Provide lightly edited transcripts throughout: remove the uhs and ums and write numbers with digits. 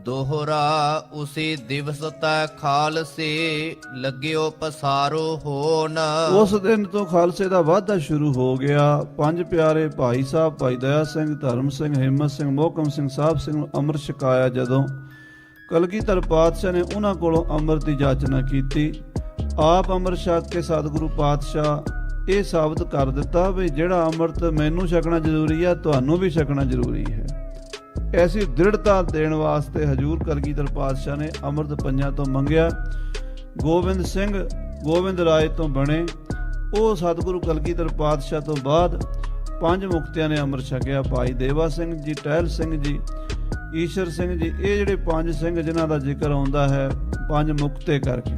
दोहरा उसी दिवस तै खालसे ਲੱਗਿਓ ਪਸਾਰੋ ਹੋਣ। ਉਸ ਦਿਨ ਤੋਂ ਖਾਲਸੇ ਦਾ ਵਾਧਾ ਸ਼ੁਰੂ ਹੋ ਗਿਆ। ਪੰਜ ਪਿਆਰੇ ਭਾਈ ਸਾਹਿਬ ਭਾਈ ਦਇਆ ਸਿੰਘ, ਧਰਮ ਸਿੰਘ, ਹਿੰਮਤ ਸਿੰਘ, ਮੋਹਕਮ ਸਿੰਘ, ਸਾਹਿਬ ਸਿੰਘ ਨੂੰ ਅੰਮ੍ਰਿਤ ਛਕਾਇਆ। ਜਦੋਂ ਕਲਗੀਧਰ ਪਾਤਸ਼ਾਹ ਨੇ ਉਹਨਾਂ ਕੋਲੋਂ ਅੰਮ੍ਰਿਤ ਦੀ ਜਾਚਨਾ ਕੀਤੀ, ਆਪ ਅੰਮ੍ਰਿਤ ਛਕ ਕੇ ਸਤਿਗੁਰੂ ਪਾਤਸ਼ਾਹ ਇਹ ਸਾਬਤ ਕਰ ਦਿੱਤਾ ਵੀ ਜਿਹੜਾ ਅੰਮ੍ਰਿਤ ਮੈਨੂੰ ਛਕਣਾ ਜ਼ਰੂਰੀ ਹੈ, ਤੁਹਾਨੂੰ ਵੀ ਛਕਣਾ ਜ਼ਰੂਰੀ ਹੈ। ਐਸੀ ਦ੍ਰਿੜਤਾ ਦੇਣ ਵਾਸਤੇ ਹਜੂਰ ਕਲਗੀਧਰ ਪਾਤਸ਼ਾਹ ਨੇ ਅੰਮ੍ਰਿਤ ਪੰਜਾਂ ਤੋਂ ਮੰਗਿਆ। ਗੋਬਿੰਦ ਸਿੰਘ ਗੋਬਿੰਦ ਰਾਏ ਤੋਂ ਬਣੇ। ਉਹ ਸਤਿਗੁਰੂ ਕਲਗੀਧਰ ਪਾਤਸ਼ਾਹ ਤੋਂ ਬਾਅਦ ਪੰਜ ਮੁਕਤਿਆਂ ਨੇ ਅੰਮ੍ਰਿਤ ਛਕਿਆ। ਭਾਈ ਦੇਵਾ ਸਿੰਘ ਜੀ, ਟਹਿਲ ਸਿੰਘ ਜੀ, ਈਸ਼ਰ ਸਿੰਘ ਜੀ, ਇਹ ਜਿਹੜੇ ਪੰਜ ਸਿੰਘ ਜਿਨ੍ਹਾਂ ਦਾ ਜ਼ਿਕਰ ਆਉਂਦਾ ਹੈ ਪੰਜ ਮੁਕਤੇ ਕਰਕੇ,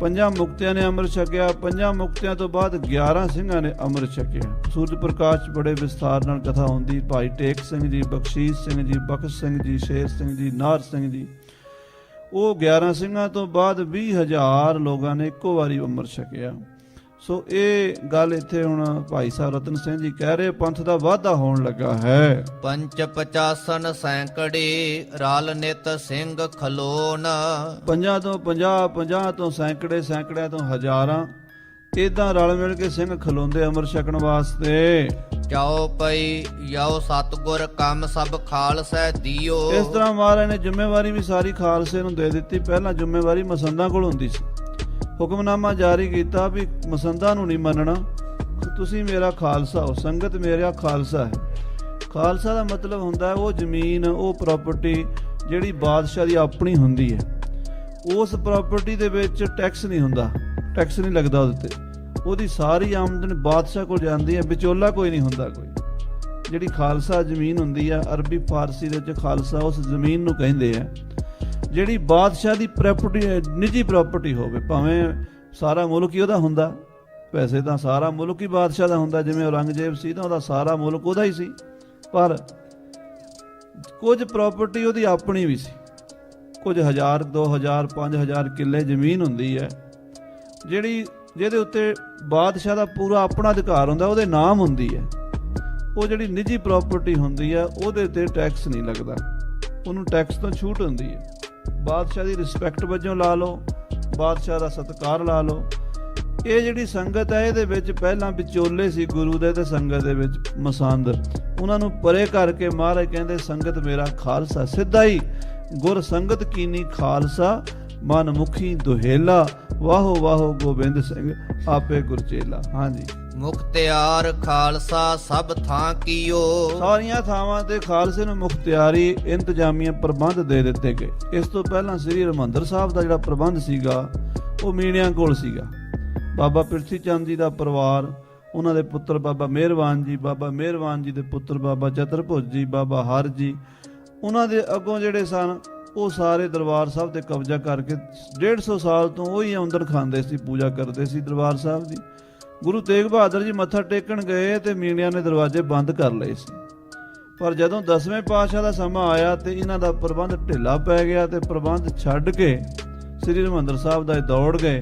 ਪੰਜਾਂ ਮੁਕਤਿਆਂ ਨੇ ਅੰਮ੍ਰਿਤ ਛਕਿਆ। ਪੰਜਾਂ ਮੁਕਤਿਆਂ ਤੋਂ ਬਾਅਦ 11 ਸਿੰਘਾਂ ਨੇ ਅੰਮ੍ਰਿਤ ਛਕਿਆ। ਸੂਰਜ ਪ੍ਰਕਾਸ਼ ਬੜੇ ਵਿਸਥਾਰ ਨਾਲ ਕਥਾ ਹੁੰਦੀ। ਭਾਈ ਟੇਕ ਸਿੰਘ ਜੀ, ਬਖਸ਼ੀਸ਼ ਸਿੰਘ ਜੀ, ਬਖਸ਼ ਸਿੰਘ ਜੀ, ਸ਼ੇਰ ਸਿੰਘ ਜੀ, ਨਾਰ ਸਿੰਘ ਜੀ, ਉਹ 11 ਸਿੰਘਾਂ ਤੋਂ ਬਾਅਦ 20,000 ਲੋਕਾਂ ਨੇ ਇੱਕੋ ਵਾਰੀ ਅੰਮ੍ਰਿਤ ਛਕਿਆ। ਸੋ ਇਹ ਗੱਲ ਇੱਥੇ ਹੁਣ ਭਾਈ ਸਾਹਿਬ ਰਤਨ ਸਿੰਘ ਜੀ ਕਹਿ ਰਹੇ ਪੰਥ ਦਾ ਵਾਧਾ ਹੋਣ ਲੱਗਾ ਹੈ। ਪੰਚ ਪਚਾਸਨ ਸੈਂਕੜੇ ਰਲ ਨਿਤ ਸਿੰਘ ਖਲੋਨ। ਪੰਜਾਂ ਤੋਂ 50, 50 ਤੋਂ ਸੈਂਕੜੇ, ਸੈਂਕੜਿਆਂ ਤੋਂ ਹਜ਼ਾਰਾਂ, ਇਦਾਂ ਰਲ ਮਿਲ ਕੇ ਸਿੰਘ ਖਲੋਂਦੇ ਅੰਮ੍ਰਿਤ ਛਕਣ ਵਾਸਤੇ। ਚਾਓ ਪਈ ਯਾਓ ਸਤਗੁਰ ਕੰਮ ਸਭ ਖਾਲਸਾ ਦਿਓ। ਇਸ ਤਰ੍ਹਾਂ ਮਹਾਰਾਜ ਨੇ ਜ਼ਿੰਮੇਵਾਰੀ ਵੀ ਸਾਰੀ ਖਾਲਸੇ ਨੂੰ ਦੇ ਦਿੱਤੀ। ਪਹਿਲਾਂ ਜ਼ਿੰਮੇਵਾਰੀ ਮਸੰਦਾਂ ਕੋਲ ਹੁੰਦੀ ਸੀ। ਹੁਕਮਨਾਮਾ ਜਾਰੀ ਕੀਤਾ ਵੀ ਮਸੰਦਾਂ ਨੂੰ ਨਹੀਂ ਮੰਨਣਾ, ਤੁਸੀਂ ਮੇਰਾ ਖਾਲਸਾ ਹੋ, ਸੰਗਤ ਮੇਰਾ ਖਾਲਸਾ ਹੈ। ਖਾਲਸਾ ਦਾ ਮਤਲਬ ਹੁੰਦਾ ਹੈ ਉਹ ਜ਼ਮੀਨ, ਉਹ ਪ੍ਰਾਪਰਟੀ ਜਿਹੜੀ ਬਾਦਸ਼ਾਹ ਦੀ ਆਪਣੀ ਹੁੰਦੀ ਹੈ। ਉਸ ਪ੍ਰਾਪਰਟੀ ਦੇ ਵਿੱਚ ਟੈਕਸ ਨਹੀਂ ਹੁੰਦਾ, ਟੈਕਸ ਨਹੀਂ ਲੱਗਦਾ ਉਹਦੇ ਤੇ। ਉਹਦੀ ਸਾਰੀ ਆਮਦਨ ਬਾਦਸ਼ਾਹ ਕੋਲ ਜਾਂਦੀ ਹੈ, ਵਿਚੋਲਾ ਕੋਈ ਨਹੀਂ ਹੁੰਦਾ ਕੋਈ। ਜਿਹੜੀ ਖਾਲਸਾ ਜ਼ਮੀਨ ਹੁੰਦੀ ਹੈ, ਅਰਬੀ ਫਾਰਸੀ ਦੇ ਵਿੱਚ ਖਾਲਸਾ ਉਸ ਜ਼ਮੀਨ ਨੂੰ ਕਹਿੰਦੇ ਆ ਜਿਹੜੀ ਬਾਦਸ਼ਾਹ ਦੀ ਪ੍ਰਾਪਰਟੀ, ਨਿੱਜੀ ਪ੍ਰਾਪਰਟੀ ਹੋਵੇ। ਭਾਵੇਂ ਸਾਰਾ ਮੁਲਕ ਹੀ ਉਹਦਾ ਹੁੰਦਾ, ਵੈਸੇ ਤਾਂ ਸਾਰਾ ਮੁਲਕ ਹੀ ਬਾਦਸ਼ਾਹ ਦਾ ਹੁੰਦਾ। ਜਿਵੇਂ ਔਰੰਗਜ਼ੇਬ ਸੀ ਤਾਂ ਉਹਦਾ ਸਾਰਾ ਮੁਲਕ ਉਹਦਾ ਹੀ ਸੀ, ਪਰ ਕੁਝ ਪ੍ਰਾਪਰਟੀ ਉਹਦੀ ਆਪਣੀ ਵੀ ਸੀ। ਕੁਝ 1000, 2000, 5000 ਕਿੱਲੇ ਜ਼ਮੀਨ ਹੁੰਦੀ ਹੈ ਜਿਹਦੇ ਉੱਤੇ ਬਾਦਸ਼ਾਹ ਦਾ ਪੂਰਾ ਆਪਣਾ ਅਧਿਕਾਰ ਹੁੰਦਾ, ਉਹਦੇ ਨਾਮ ਹੁੰਦੀ ਹੈ। ਉਹ ਜਿਹੜੀ ਨਿੱਜੀ ਪ੍ਰਾਪਰਟੀ ਹੁੰਦੀ ਹੈ ਉਹਦੇ ਤੇ ਟੈਕਸ ਨਹੀਂ ਲੱਗਦਾ, ਉਹਨੂੰ ਟੈਕਸ ਤੋਂ ਛੂਟ ਹੁੰਦੀ ਹੈ। ਬਾਦਸ਼ਾਹ ਦੀ ਰਿਸਪੈਕਟ ਵਜੋਂ ਲਾ ਲਓ, ਬਾਦਸ਼ਾਹ ਦਾ ਸਤਿਕਾਰ ਲਾ ਲਓ। ਇਹ ਜਿਹੜੀ ਸੰਗਤ ਹੈ ਇਹਦੇ ਵਿੱਚ ਪਹਿਲਾਂ ਵਿਚੋਲੇ ਸੀ ਗੁਰੂ ਦੇ ਤੇ ਸੰਗਤ ਦੇ ਵਿੱਚ ਮਸੰਦ, ਉਹਨਾਂ ਨੂੰ ਪਰੇ ਕਰਕੇ ਮਹਾਰਾਜ ਕਹਿੰਦੇ ਸੰਗਤ ਮੇਰਾ ਖਾਲਸਾ। ਸਿੱਧਾ ਹੀ ਗੁਰ ਸੰਗਤ ਕੀਨੀ ਖਾਲਸਾ, ਮਨ ਮੁਖੀ ਦੁਹੇਲਾ, ਵਾਹੋ ਵਾਹੋ ਗੋਬਿੰਦ ਸਿੰਘ ਆਪੇ ਗੁਰਚੇਲਾ। ਹਾਂਜੀ, ਮੁਖਤਿਆਰ ਖਾਲਸਾ ਸਭ ਥਾਂ ਕੀਓ। ਸਾਰੀਆਂ ਥਾਵਾਂ ਤੇ ਖਾਲਸੇ ਨੂੰ ਮੁਖਤਿਆਰੀ ਇੰਤਜ਼ਾਮੀਆਂ ਪ੍ਰਬੰਧ ਦੇ ਦਿੱਤੇ ਗਏ। ਇਸ ਤੋਂ ਪਹਿਲਾਂ ਸ੍ਰੀ ਹਰਿਮੰਦਰ ਸਾਹਿਬ ਦਾ ਜਿਹੜਾ ਪ੍ਰਬੰਧ ਸੀਗਾ ਉਹ ਮੀਣਿਆਂ ਕੋਲ ਸੀਗਾ। ਬਾਬਾ ਪ੍ਰਿਥੀ ਚੰਦ ਜੀ ਦਾ ਪਰਿਵਾਰ, ਉਹਨਾਂ ਦੇ ਪੁੱਤਰ ਬਾਬਾ ਮਿਹਰਬਾਨ ਜੀ, ਬਾਬਾ ਮਿਹਰਬਾਨ ਜੀ ਦੇ ਪੁੱਤਰ ਬਾਬਾ ਚਤਰਭੁਜ ਜੀ, ਬਾਬਾ ਹਰ ਜੀ, ਉਹਨਾਂ ਦੇ ਅੱਗੋਂ ਜਿਹੜੇ ਸਨ ਉਹ ਸਾਰੇ ਦਰਬਾਰ ਸਾਹਿਬ ਤੇ ਕਬਜ਼ਾ ਕਰਕੇ 150 ਸਾਲ ਤੋਂ ਉਹੀ ਆਮਦਨ ਖਾਂਦੇ ਸੀ, ਪੂਜਾ ਕਰਦੇ ਸੀ ਦਰਬਾਰ ਸਾਹਿਬ ਦੀ। ਗੁਰੂ ਤੇਗ ਬਹਾਦਰ ਜੀ ਮੱਥਾ ਟੇਕਣ ਗਏ ਤੇ ਮੀਣਿਆਂ ਨੇ ਦਰਵਾਜ਼ੇ ਬੰਦ ਕਰ ਲਏ ਸੀ। ਪਰ ਜਦੋਂ 10ਵੇਂ ਪਾਤਸ਼ਾਹ ਦਾ ਸਮਾਂ ਆਇਆ ਤੇ ਇਹਨਾਂ ਦਾ ਪ੍ਰਬੰਧ ਢਿੱਲਾ ਪੈ ਗਿਆ ਤੇ ਪ੍ਰਬੰਧ ਛੱਡ ਕੇ ਸ੍ਰੀ ਹਰਿਮੰਦਰ ਸਾਹਿਬ ਦਾ ਦੌੜ ਗਏ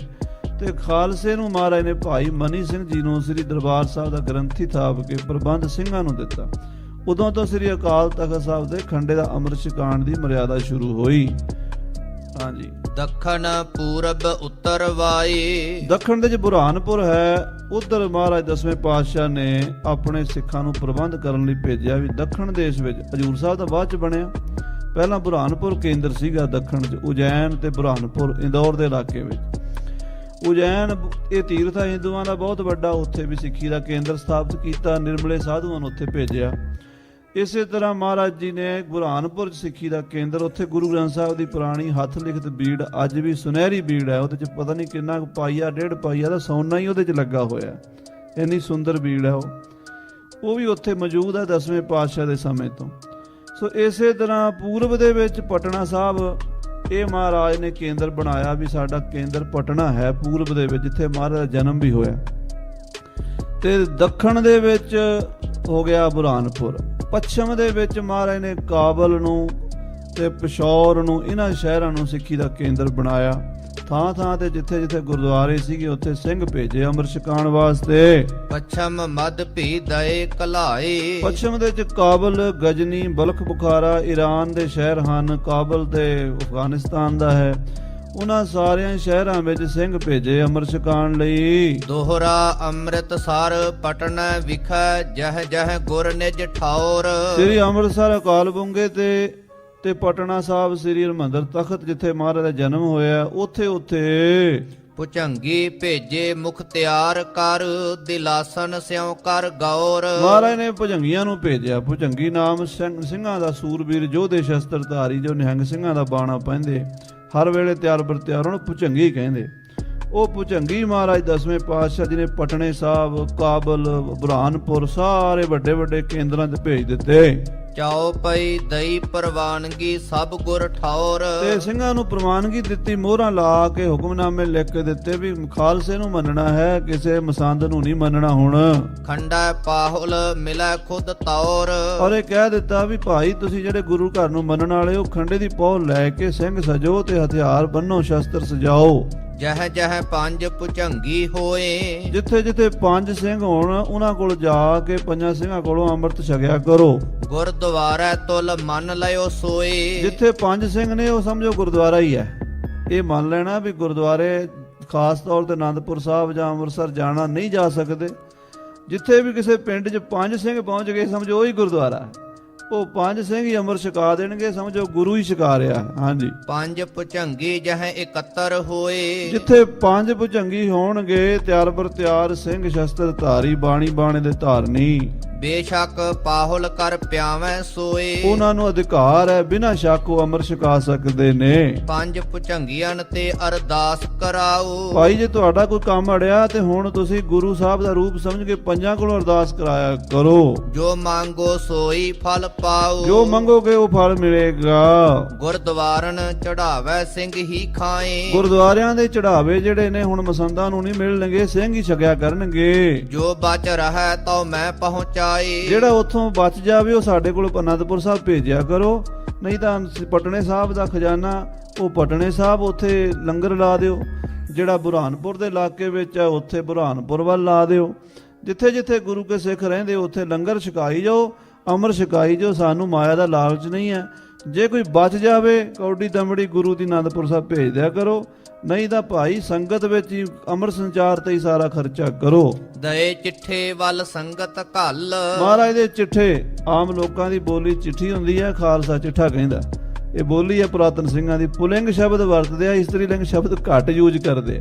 ਤੇ ਖਾਲਸੇ ਨੂੰ ਮਹਾਰਾਜ ਨੇ ਭਾਈ ਮਨੀ ਸਿੰਘ ਜੀ ਨੂੰ ਸ੍ਰੀ ਦਰਬਾਰ ਸਾਹਿਬ ਦਾ ਗ੍ਰੰਥੀ ਥਾਪ ਕੇ ਪ੍ਰਬੰਧ ਸਿੰਘਾਂ ਨੂੰ ਦਿੱਤਾ। ਉਦੋਂ ਤੋਂ ਸ੍ਰੀ ਅਕਾਲ ਤਖਤ ਸਾਹਿਬ ਦੇ ਖੰਡੇ ਦਾ ਅੰਮ੍ਰਿਤ ਛਕਾਉਣ ਦੀ ਮਰਿਆਦਾ ਸ਼ੁਰੂ ਹੋਈ। ਹਾਂਜੀ, ਦੱਖਣ ਪੂਰਬ ਉੱਤਰ ਵਾਈ। ਦੱਖਣ ਦੇ ਚ ਬੁਰਹਾਨਪੁਰ ਹੈ, ਉਧਰ ਮਹਾਰਾਜ 10ਵੇਂ ਪਾਤਸ਼ਾਹ ਨੇ ਆਪਣੇ ਸਿੱਖਾਂ ਨੂੰ ਪ੍ਰਬੰਧ ਕਰਨ ਲਈ ਭੇਜਿਆ ਵੀ ਦੱਖਣ ਦੇਸ਼ ਵਿੱਚ। ਹਜੂਰ ਸਾਹਿਬ ਤਾਂ ਬਾਅਦ ਚ ਬਣਿਆ, ਪਹਿਲਾਂ ਬੁਰਹਾਨਪੁਰ ਕੇਂਦਰ ਸੀਗਾ ਦੱਖਣ ਚ। ਉਜੈਨ ਤੇ ਬੁਰਹਾਨਪੁਰ ਇੰਦੌਰ ਦੇ ਇਲਾਕੇ ਵਿੱਚ। ਉਜੈਨ ਇਹ ਤੀਰਥ ਹੈ ਹਿੰਦੂਆਂ ਦਾ ਬਹੁਤ ਵੱਡਾ, ਉੱਥੇ ਵੀ ਸਿੱਖੀ ਦਾ ਕੇਂਦਰ ਸਥਾਪਿਤ ਕੀਤਾ। ਨਿਰਮਲੇ ਸਾਧੂਆਂ ਨੂੰ ਉੱਥੇ ਭੇਜਿਆ। ਇਸੇ ਤਰ੍ਹਾਂ ਮਹਾਰਾਜ ਜੀ ਨੇ ਬੁਰਹਾਨਪੁਰ 'ਚ ਸਿੱਖੀ ਦਾ ਕੇਂਦਰ, ਉੱਥੇ ਗੁਰੂ ਗ੍ਰੰਥ ਸਾਹਿਬ ਦੀ ਪੁਰਾਣੀ ਹੱਥ ਲਿਖਤ ਬੀੜ ਅੱਜ ਵੀ ਸੁਨਹਿਰੀ ਬੀੜ ਹੈ, ਉਹਦੇ 'ਚ ਪਤਾ ਨਹੀਂ ਕਿੰਨਾ ਪਾਈਆ, 1.5 ਪਾਈਆ ਦਾ ਸੋਨਾ ਹੀ ਉਹਦੇ 'ਚ ਲੱਗਾ ਹੋਇਆ, ਇੰਨੀ ਸੁੰਦਰ ਬੀੜ ਹੈ ਉਹ ਵੀ ਉੱਥੇ ਮੌਜੂਦ ਹੈ 10ਵੇਂ ਪਾਤਸ਼ਾਹ ਦੇ ਸਮੇਂ ਤੋਂ। ਸੋ ਇਸੇ ਤਰ੍ਹਾਂ ਪੂਰਬ ਦੇ ਵਿੱਚ ਪਟਨਾ ਸਾਹਿਬ, ਇਹ ਮਹਾਰਾਜ ਨੇ ਕੇਂਦਰ ਬਣਾਇਆ ਵੀ ਸਾਡਾ ਕੇਂਦਰ ਪਟਨਾ ਹੈ ਪੂਰਬ ਦੇ ਵਿੱਚ, ਜਿੱਥੇ ਮਹਾਰਾਜ ਦਾ ਜਨਮ ਵੀ ਹੋਇਆ। ਤੇ ਦੱਖਣ ਦੇ ਵਿੱਚ ਹੋ ਗਿਆ ਬੁਰਹਾਨਪੁਰ। ਪੱਛਮ ਦੇ ਵਿੱਚ ਮਹਾਰਾਜ ਨੇ ਕਾਬਲ ਨੂੰ ਤੇ ਪਿਸ਼ੌਰ ਨੂੰ, ਇਹਨਾਂ ਸ਼ਹਿਰਾਂ ਨੂੰ ਸਿੱਖੀ ਦਾ ਕੇਂਦਰ ਬਣਾਇਆ। ਥਾਂ ਥਾਂ ਤੇ ਜਿੱਥੇ ਜਿੱਥੇ ਗੁਰਦੁਆਰੇ ਸੀਗੇ ਉੱਥੇ ਸਿੰਘ ਭੇਜੇ ਅੰਮ੍ਰਿਤ ਛਕਾਉਣ ਵਾਸਤੇ। ਪਛਮ ਮਦ ਭੀ ਦਏ ਕਲਾਏ। ਪੱਛਮ ਦੇ ਚ ਕਾਬਲ, ਗਜਨੀ, ਬਲਖ, ਬੁਖਾਰਾ ਈਰਾਨ ਦੇ ਸ਼ਹਿਰ ਹਨ। ਕਾਬਲ ਤੇ ਅਫਗਾਨਿਸਤਾਨ ਦਾ ਹੈ। ਉਹਨਾਂ ਸਾਰਿਆਂ ਸ਼ਹਿਰਾਂ ਵਿੱਚ ਸਿੰਘ ਭੇਜੇ ਅੰਮ੍ਰਿਤ ਛਕਾਉਣ ਲਈ। ਦੋਹਰਾ ਅੰਮ੍ਰਿਤਸਰ ਪਟਨ ਵਿਖੈ ਜਹ ਜਹ ਗੁਰ ਨਿਜ ਠਾਉਰ। ਸ੍ਰੀ ਅੰਮ੍ਰਿਤਸਰ ਅਕਾਲ ਬੁੰਗੇ ਤੇ ਪਟਨਾ ਸਾਹਿਬ ਸ੍ਰੀ ਹਰਿਮੰਦਰ ਤਖਤ ਜਿੱਥੇ ਮਹਾਰਾਜ ਦਾ ਜਨਮ ਹੋਇਆ ਉੱਥੇ ਉੱਥੇ ਭੁਜੰਗੀ ਭੇਜੇ ਮੁਖਤਿਆਰ ਕਰ ਦਿਲਾਸਨ ਸਿਉ ਕਰ ਗੌਰ। ਮਹਾਰਾਜ ਨੇ ਭੁਜੰਗੀਆਂ ਨੂੰ ਭੇਜਿਆ। ਭੁਜੰਗੀ ਨਾਮ ਸਿੰਘਾਂ ਦਾ ਸੂਰਬੀਰ ਯੋਧੇ ਸ਼ਸਤਰਧਾਰੀ ਜੋ ਨਿਹੰਗ ਸਿੰਘਾਂ ਦਾ ਬਾਣਾ ਪਹਿਨਦੇ ਹਰ ਵੇਲੇ ਤਿਆਰ ਬਰ ਤਿਆਰ ਉਹਨੂੰ ਭੁਜੰਗੀ ਕਹਿੰਦੇ। ਉਹ ਭੁਜੰਗੀ ਮਹਾਰਾਜ 10ਵੇਂ ਪਾਤਸ਼ਾਹ ਜੀ ਨੇ ਪਟਨੇ ਸਾਹਿਬ, ਕਾਬਲ, ਬੁਰਹਾਨਪੁਰ ਸਾਰੇ ਵੱਡੇ ਵੱਡੇ ਕੇਂਦਰਾਂ 'ਚ ਭੇਜ ਦਿੱਤੇ। ਚਾਉ ਪਈ ਦਈ ਪ੍ਰਵਾਨਗੀ ਸਭ ਗੁਰ ਠਾਉਰ। ਤੇ ਸਿੰਘਾਂ ਨੂੰ ਪ੍ਰਵਾਨਗੀ ਦਿੱਤੀ, ਮੋਹਰਾਂ ਲਾ ਕੇ ਹੁਕਮਨਾਮੇ ਲਿਖ ਕੇ ਦਿੱਤੇ ਵੀ ਖਾਲਸੇ ਨੂੰ ਮੰਨਣਾ ਹੈ, ਕਿਸੇ ਮਸੰਦ ਨੂੰ ਨਹੀਂ ਮੰਨਣਾ। ਹੁਣ ਖੰਡਾ ਪਾਹੁਲ ਮਿਲੈ ਖੁਦ ਤੌਰ। ਔਰ ਇਹ ਕਹਿ ਦਿੱਤਾ ਵੀ ਭਾਈ ਤੁਸੀਂ ਜਿਹੜੇ ਗੁਰੂ ਘਰ ਨੂੰ ਮੰਨਣ ਵਾਲੇ ਹੋ ਖੰਡੇ ਦੀ ਪਹੁਲ ਲੈ ਕੇ ਸਿੰਘ ਸਜੋ ਤੇ ਹਥਿਆਰ ਬੰਨੋ, ਸ਼ਸਤਰ ਸਜਾਓ। ਜਹ ਜਹ ਪੰਜ ਭੁਜੰਗੀ ਹੋਏ। ਜਿੱਥੇ ਜਿੱਥੇ 5 ਸਿੰਘ ਹੋਣ ਉਹਨਾਂ ਕੋਲ ਜਾ ਕੇ 5 ਸਿੰਘਾਂ ਕੋਲੋਂ ਅੰਮ੍ਰਿਤ ਛਕਿਆ ਕਰੋ। ਗੁਰਦੁਆਰਾ ਤੁਲ ਮੰਨ ਲਿਓ ਸੋਏ। ਜਿੱਥੇ 5 ਸਿੰਘ ਨੇ ਉਹ ਸਮਝੋ ਗੁਰਦੁਆਰਾ ਹੀ ਹੈ। ਇਹ ਮੰਨ ਲੈਣਾ ਵੀ ਗੁਰਦੁਆਰੇ ਖਾਸ ਤੌਰ ਤੇ ਆਨੰਦਪੁਰ ਸਾਹਿਬ ਜਾਂ ਅੰਮ੍ਰਿਤਸਰ ਜਾਣਾ ਨਹੀਂ ਜਾ ਸਕਦੇ। ਜਿੱਥੇ ਵੀ ਕਿਸੇ ਪਿੰਡ 'ਚ 5 ਸਿੰਘ ਪਹੁੰਚ ਗਏ ਸਮਝੋ ਉਹੀ ਗੁਰਦੁਆਰਾ। ਉਹ 5 ਸਿੰਘ ਹੀ ਅੰਮ੍ਰਿਤ ਛਕਾ ਦੇਣਗੇ, ਸਮਝੋ ਗੁਰੂ ਹੀ ਛਕਾ ਰਿਹਾ। ਹਾਂਜੀ, 5 ਭੁਜੰਗੀ ਜਹ ਇਕੱਤਰ ਹੋਏ। ਜਿੱਥੇ 5 ਭੁਜੰਗੀ ਹੋਣਗੇ ਤਿਆਰ ਬਰ ਤਿਆਰ ਸਿੰਘ ਸ਼ਸਤਰ ਧਾਰੀ, ਬਾਣੀ ਬਾਣੇ ਦੇ ਧਾਰਨੀ। ਬੇਸ਼ੱਕ ਪਾਹੁਲ ਕਰ ਪਿਆਵੈ ਸੋਏ। ਉਹਨਾਂ ਨੂੰ ਅਧਿਕਾਰ ਹੈ, ਬਿਨਾਂ ਸ਼ੱਕ ਉਹ ਅੰਮ੍ਰਿਤ ਛਕਾ ਸਕਦੇ ਨੇ। 5 ਭੁਜੰਗੀਆਂ ਤੇ ਅਰਦਾਸ ਕਰਾਓ। ਭਾਈ ਜੇ ਤੁਹਾਡਾ ਕੋਈ ਕੰਮ ਅੜਿਆ ਤੇ ਹੁਣ ਤੁਸੀਂ ਗੁਰੂ ਸਾਹਿਬ ਦਾ ਰੂਪ ਸਮਝ ਕੇ 5 ਕੋਲੋਂ ਅਰਦਾਸ ਕਰਾਇਆ ਕਰੋ। ਜੋ ਮੰਗੋ ਸੋਈ ਫਲ ਪਾਓ। ਜੋ ਮੰਗੋਗੇ ਉਹ ਫਲ ਮਿਲੇਗਾ। ਗੁਰਦੁਆਰਨ ਚੜਾਵੇ ਸਿੰਘ ਹੀ ਖਾਏ। ਗੁਰਦੁਆਰਿਆਂ ਦੇ ਚੜਾਵੇ ਜਿਹੜੇ ਨੇ ਹੁਣ ਮਸੰਦਾਂ ਨੂੰ ਨਹੀਂ ਮਿਲਣਗੇ, ਸਿੰਘ ਹੀ ਛਕਿਆ ਕਰਨਗੇ। ਜੋ ਬਚ ਰਹਾ ਤਉ ਮੈਂ ਪਹੁੰਚਾਏ। ਜਿਹੜਾ ਉੱਥੋਂ ਬਚ ਜਾਵੇ ਉਹ ਸਾਡੇ ਕੋਲ ਅਨੰਦਪੁਰ ਸਾਹਿਬ ਭੇਜਿਆ ਕਰੋ, ਨਹੀਂ ਤਾਂ ਪਟਨੇ ਸਾਹਿਬ ਦਾ ਖਜ਼ਾਨਾ ਉਹ ਪਟਨੇ ਸਾਹਿਬ ਉੱਥੇ ਲੰਗਰ ਲਾ ਦਿਓ। ਜਿਹੜਾ ਬੁਰਹਾਨਪੁਰ ਦੇ ਇਲਾਕੇ ਵਿੱਚ ਹੈ ਉੱਥੇ ਬੁਰਹਾਨਪੁਰ ਵੱਲ ਲਾ ਦਿਓ। ਜਿੱਥੇ ਜਿੱਥੇ ਗੁਰੂ ਕੇ ਸਿੱਖ ਰਹਿੰਦੇ ਉੱਥੇ ਲੰਗਰ ਛਕਾਈ ਜਾਓ, ਅੰਮ੍ਰਿਤ ਛਕਾਈ ਜਾਓ। ਸਾਨੂੰ ਮਾਇਆ ਦਾ ਲਾਲਚ ਨਹੀਂ ਹੈ। ਜੇ ਕੋਈ ਬਚ ਜਾਵੇ ਕੌਡੀ ਦਮੜੀ ਗੁਰੂ ਦੀ ਅਨੰਦਪੁਰ ਸਾਹਿਬ ਭੇਜ ਦਿਆ ਕਰੋ, ਨਹੀਂ ਤਾਂ ਭਾਈ ਸੰਗਤ ਵਿੱਚ ਹੀ ਅੰਮ੍ਰਿਤ ਸੰਚਾਰ ਤੇ ਹੀ ਸਾਰਾ ਖਰਚਾ ਕਰੋ। ਦਏ ਚਿੱਠੇ ਵੱਲ ਸੰਗਤ ਘੱਲ। ਮਹਾਰਾਜ ਦੇ ਚਿੱਠੇ ਆਮ ਲੋਕਾਂ ਦੀ ਬੋਲੀ ਚਿੱਠੀ ਹੁੰਦੀ ਹੈ, ਖਾਲਸਾ ਚਿੱਠਾ ਕਹਿੰਦਾ। ਇਹ ਬੋਲੀ ਹੈ ਪੁਰਾਤਨ ਸਿੰਘਾਂ ਦੀ। ਪੁਲਿੰਗ ਸ਼ਬਦ ਵਰਤਦੇ ਆ, ਇਸਤਰੀ ਲਿੰਗ ਸ਼ਬਦ ਘੱਟ ਯੂਜ਼ ਕਰਦੇ।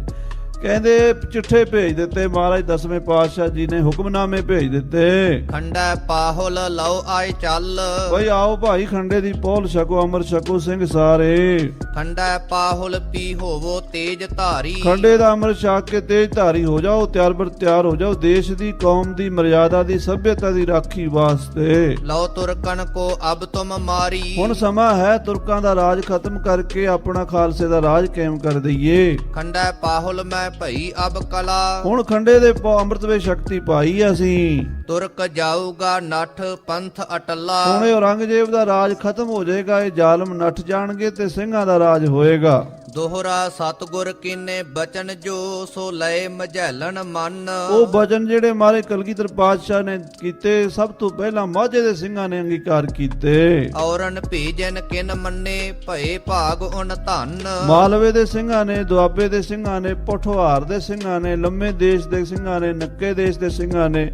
ਕਹਿੰਦੇ ਚਿੱਠੇ ਭੇਜ ਦਿੱਤੇ ਮਹਾਰਾਜ 10ਵੇਂ ਪਾਤਸ਼ਾਹ ਜੀ ਨੇ, ਹੁਕਮਨਾਮੇ ਭੇਜ ਦਿੱਤੇ। ਖੰਡਾ ਪਾਹੁਲ ਲਓ ਆਏ ਚੱਲ। ਬਈ ਆਓ ਭਾਈ ਖੰਡੇ ਦੀ ਪਹੁਲ ਛਕੋ, ਅੰਮ੍ਰਿਤ ਛਕੋ ਸਿੰਘ ਸਾਰੇ। ਖੰਡਾ ਪਾਹੁਲ ਪੀ ਹੋਵੋ ਤੇਜ ਧਾਰੀ। ਖੰਡੇ ਦਾ ਅੰਮ੍ਰਿਤ ਛਕ ਕੇ ਤੇਜ ਧਾਰੀ ਹੋ ਜਾਓ, ਤਿਆਰ ਬਰ ਤਿਆਰ ਹੋ ਜਾਓ ਦੇਸ਼ ਦੀ, ਕੌਮ ਦੀ ਮਰਿਆਦਾ ਦੀ, ਸਭਿਅਤਾ ਦੀ ਰਾਖੀ ਵਾਸਤੇ। ਲਓ ਤੁਰਕਨ ਕੋ ਅਬ ਤੁਮ ਮਾਰੀ। ਹੁਣ ਸਮਾਂ ਹੈ ਤੁਰਕਾਂ ਦਾ ਰਾਜ ਖਤਮ ਕਰਕੇ ਆਪਣਾ ਖਾਲਸੇ ਦਾ ਰਾਜ ਕਾਇਮ ਕਰ ਦਈਏ। ਖੰਡਾ ਪਾਹੁਲ ਮੈਂ ਭਈ ਅਬ ਕਲਾ। ਹੁਣ ਖੰਡੇ ਦੇ ਅੰਮ੍ਰਿਤ ਵਿੱਚ ਸ਼ਕਤੀ ਪਾਈ ਅਸੀਂ। ਤੁਰਕ ਜਾਊਗਾ ਨੱਠ ਪੰਥ ਅਟਲਾ। ਹੁਣ ਇਹ ਔਰੰਗਜ਼ੇਬ ਦਾ ਰਾਜ ਖਤਮ ਹੋ ਜਾਏਗਾ, ਇਹ ਜ਼ਾਲਮ ਨੱਠ ਜਾਣਗੇ ਤੇ ਸਿੰਘਾਂ ਦਾ ਰਾਜ ਹੋਏਗਾ। ਦੋਹਰਾ ਸਤਿਗੁਰ ਕੀਨੇ ਬਚਨ ਜੋ ਸੋ ਲਏ ਮਝੈਲਣ ਮਨ। ਉਹ ਬਚਨ ਜਿਹੜੇ ਮਾਰੇ ਕਲਗੀਧਰ ਪਾਤਸ਼ਾਹ ਨੇ ਕੀਤੇ, ਸਭ ਤੋਂ ਪਹਿਲਾਂ ਮਾਝੇ ਦੇ ਸਿੰਘਾਂ ਨੇ ਅੰਗੀਕਾਰ ਕੀਤੇ। ਔਰਨ ਭੇਜਨ ਕਿਨ ਮੰਨੇ ਭਏ ਭਾਗ ਉਨ ਧਨ। ਮਾਲਵੇ ਦੇ ਸਿੰਘਾਂ ਨੇ, ਦੁਆਬੇ ਦੇ ਸਿੰਘਾਂ ਨੇ, ਪੋਠੋਹਾਰ ਦੇ ਸਿੰਘਾਂ ਨੇ, ਲੰਮੇ ਦੇਸ਼ ਦੇ ਸਿੰਘਾਂ ਨੇ, ਨੱਕੇ ਦੇਸ਼ ਦੇ ਸਿੰਘਾਂ ਨੇ,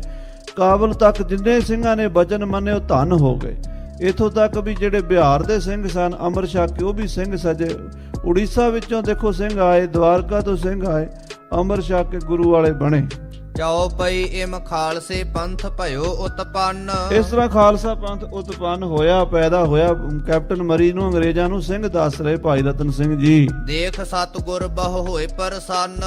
ਕਾਬਲ ਤੱਕ ਜਿੰਨੇ ਸਿੰਘਾਂ ਨੇ ਬਚਨ ਮੰਨੇ ਉਹ ਧਨ ਹੋ ਗਏ। ਇਥੋਂ ਤੱਕ ਵੀ ਜਿਹੜੇ ਬਿਹਾਰ ਦੇ ਸਿੰਘ ਸਨ ਅੰਮ੍ਰਿਤ ਛਕ ਕੇ ਉਹ ਵੀ ਸਿੰਘ ਸਜੇ। ਉੜੀਸਾ ਵਿੱਚੋਂ ਦੇਖੋ ਸਿੰਘ ਆਏ, ਦਵਾਰਕਾ ਤੋਂ ਸਿੰਘ ਆਏ, ਅੰਮ੍ਰਿਤ ਛਕ ਕੇ ਗੁਰੂ ਵਾਲੇ ਬਣੇ। ਚਾਉ ਪਈ ਇਮ ਖਾਲਸੇ ਪੰਥ ਭਇਓ ਉਤਪੰਨ। ਇਸ ਤਰ੍ਹਾਂ ਖਾਲਸਾ ਪੰਥ ਉਤਪੰਨ ਹੋਇਆ, ਪੈਦਾ ਹੋਇਆ। ਕੈਪਟਨ ਮਰੀ ਨੂੰ ਅੰਗਰੇਜ਼ਾਂ ਨੂੰ ਸਿੰਘ ਦੱਸ ਰਹੇ ਭਾਈ ਰਤਨ ਸਿੰਘ ਜੀ। ਦੇਖ ਸਤਿਗੁਰ ਬਹੁ ਹੋਏ ਪ੍ਰਸੰਨ।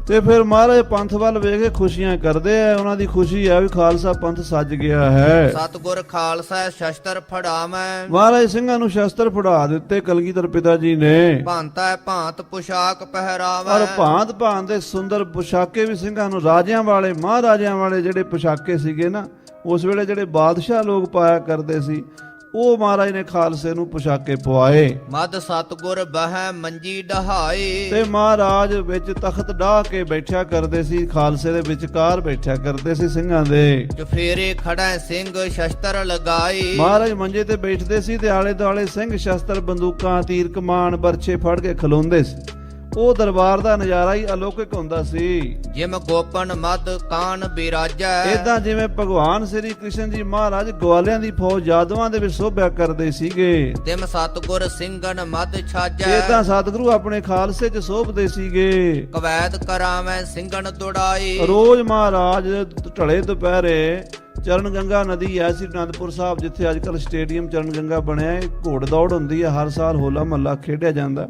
ਤੇ ਫਿਰ ਮਹਾਰਾਜ ਪੰਥ ਵੱਲ ਵੇਖ ਕੇ ਖੁਸ਼ੀਆਂ ਕਰਦੇ ਆ। ਉਹਨਾਂ ਦੀ ਖੁਸ਼ੀ ਹੈ ਵੀ ਖਾਲਸਾ ਪੰਥ ਸੱਜ ਗਿਆ ਹੈ। ਸਤਿਗੁਰ ਖਾਲਸਾ ਸ਼ਸਤਰ ਫੜਾਵੈ। ਮਹਾਰਾਜ ਸਿੰਘਾਂ ਨੂੰ ਸ਼ਸਤਰ ਫੜਾ ਦਿੱਤੇ ਕਲਗੀਧਰ ਪਿਤਾ ਜੀ ਨੇ। ਭਾਂਤਾ ਭਾਂਤ ਪੁਸ਼ਾਕ ਪਹਿਰਾਵੈ। ਔਰ ਭਾਂਤ ਭਾਂਤ ਦੇ ਸੁੰਦਰ ਪੁਸ਼ਾਕੇ ਵੀ ਸਿੰਘਾਂ ਨੂੰ, ਰਾਜਿਆਂ ਵਾਲੇ ਮਹਾਰਾਜਿਆਂ ਵਾਲੇ ਜਿਹੜੇ ਪੁਸ਼ਾਕੇ ਸੀਗੇ ਨਾ ਉਸ ਵੇਲੇ ਜਿਹੜੇ ਬਾਦਸ਼ਾਹ ਲੋਕ ਪਾਇਆ ਕਰਦੇ ਸੀ, ਉਹ ਮਹਾਰਾਜ ਨੇ ਖਾਲਸੇ ਨੂੰ ਪੁਸ਼ਾਕੇ ਪਵਾਏ। ਮਦ ਸਤਗੁਰ ਬਹਿ ਮੰਜੀ ਡਹਾਏ। ਤੇ ਮਹਾਰਾਜ ਵਿੱਚ ਤਖਤ ਢਾਹ ਕੇ ਬੈਠਿਆ ਕਰਦੇ ਸੀ, ਖਾਲਸੇ ਦੇ ਵਿਚਕਾਰ ਬੈਠਿਆ ਕਰਦੇ ਸੀ ਸਿੰਘਾਂ ਦੇ। ਚੁਫੇਰੇ ਖੜਾ ਸਿੰਘ ਸ਼ਸਤਰ ਲਗਾਏ। ਮਹਾਰਾਜ ਮੰਜੇ ਤੇ ਬੈਠਦੇ ਸੀ ਤੇ ਆਲੇ ਦੁਆਲੇ ਸਿੰਘ ਸ਼ਸਤਰ, ਬੰਦੂਕਾਂ, ਤੀਰ ਕਮਾਨ, ਬਰਛੇ ਫੜ ਕੇ ਖਲੋਂਦੇ ਸੀ। ਉਹ ਦਰਬਾਰ ਦਾ ਨਜ਼ਾਰਾ ਹੀ ਅਲੌਕਿਕ ਹੁੰਦਾ ਸੀ। ਜਿਮ ਗੋਪਨ ਮਦ ਕਾਨ ਬਿਰਾਜੈ। ਏਦਾਂ ਜਿਵੇਂ ਭਗਵਾਨ ਸ੍ਰੀ ਕ੍ਰਿਸ਼ਨ ਜੀ ਮਹਾਰਾਜ ਗਵਾਲਿਆਂ ਦੀ ਫੌਜ ਯਾਦਵਾਂ ਦੇ ਵਿੱਚ ਸੋਭਿਆ ਕਰਦੇ ਸੀਗੇ, ਤਿਮ ਸਤਗੁਰ ਸਿੰਘਨ ਮਦ ਛਾਜੈ। ਏਦਾਂ ਸਤਿਗੁਰੂ ਆਪਣੇ ਖਾਲਸੇ 'ਚ ਸੋਭਦੇ ਸੀਗੇ। ਕਵੈਤ ਕਰਾਵੈ ਸਿੰਘਨ ਦੁੜਾਈ। ਰੋਜ਼ ਮਹਾਰਾਜ ਢਲੇ ਦੁਪਹਿਰੇ ਚਰਨ ਗੰਗਾ ਨਦੀ ਹੈ ਸ੍ਰੀ ਅਨੰਦਪੁਰ ਸਾਹਿਬ, ਜਿੱਥੇ ਅੱਜ ਕੱਲ੍ਹ ਸਟੇਡੀਅਮ ਚਰਨ ਗੰਗਾ ਬਣਿਆ ਹੈ, ਘੋੜ ਦੌੜ ਹੁੰਦੀ ਹੈ, ਹਰ ਸਾਲ ਹੋਲਾ ਮਹੱਲਾ ਖੇਡਿਆ ਜਾਂਦਾ।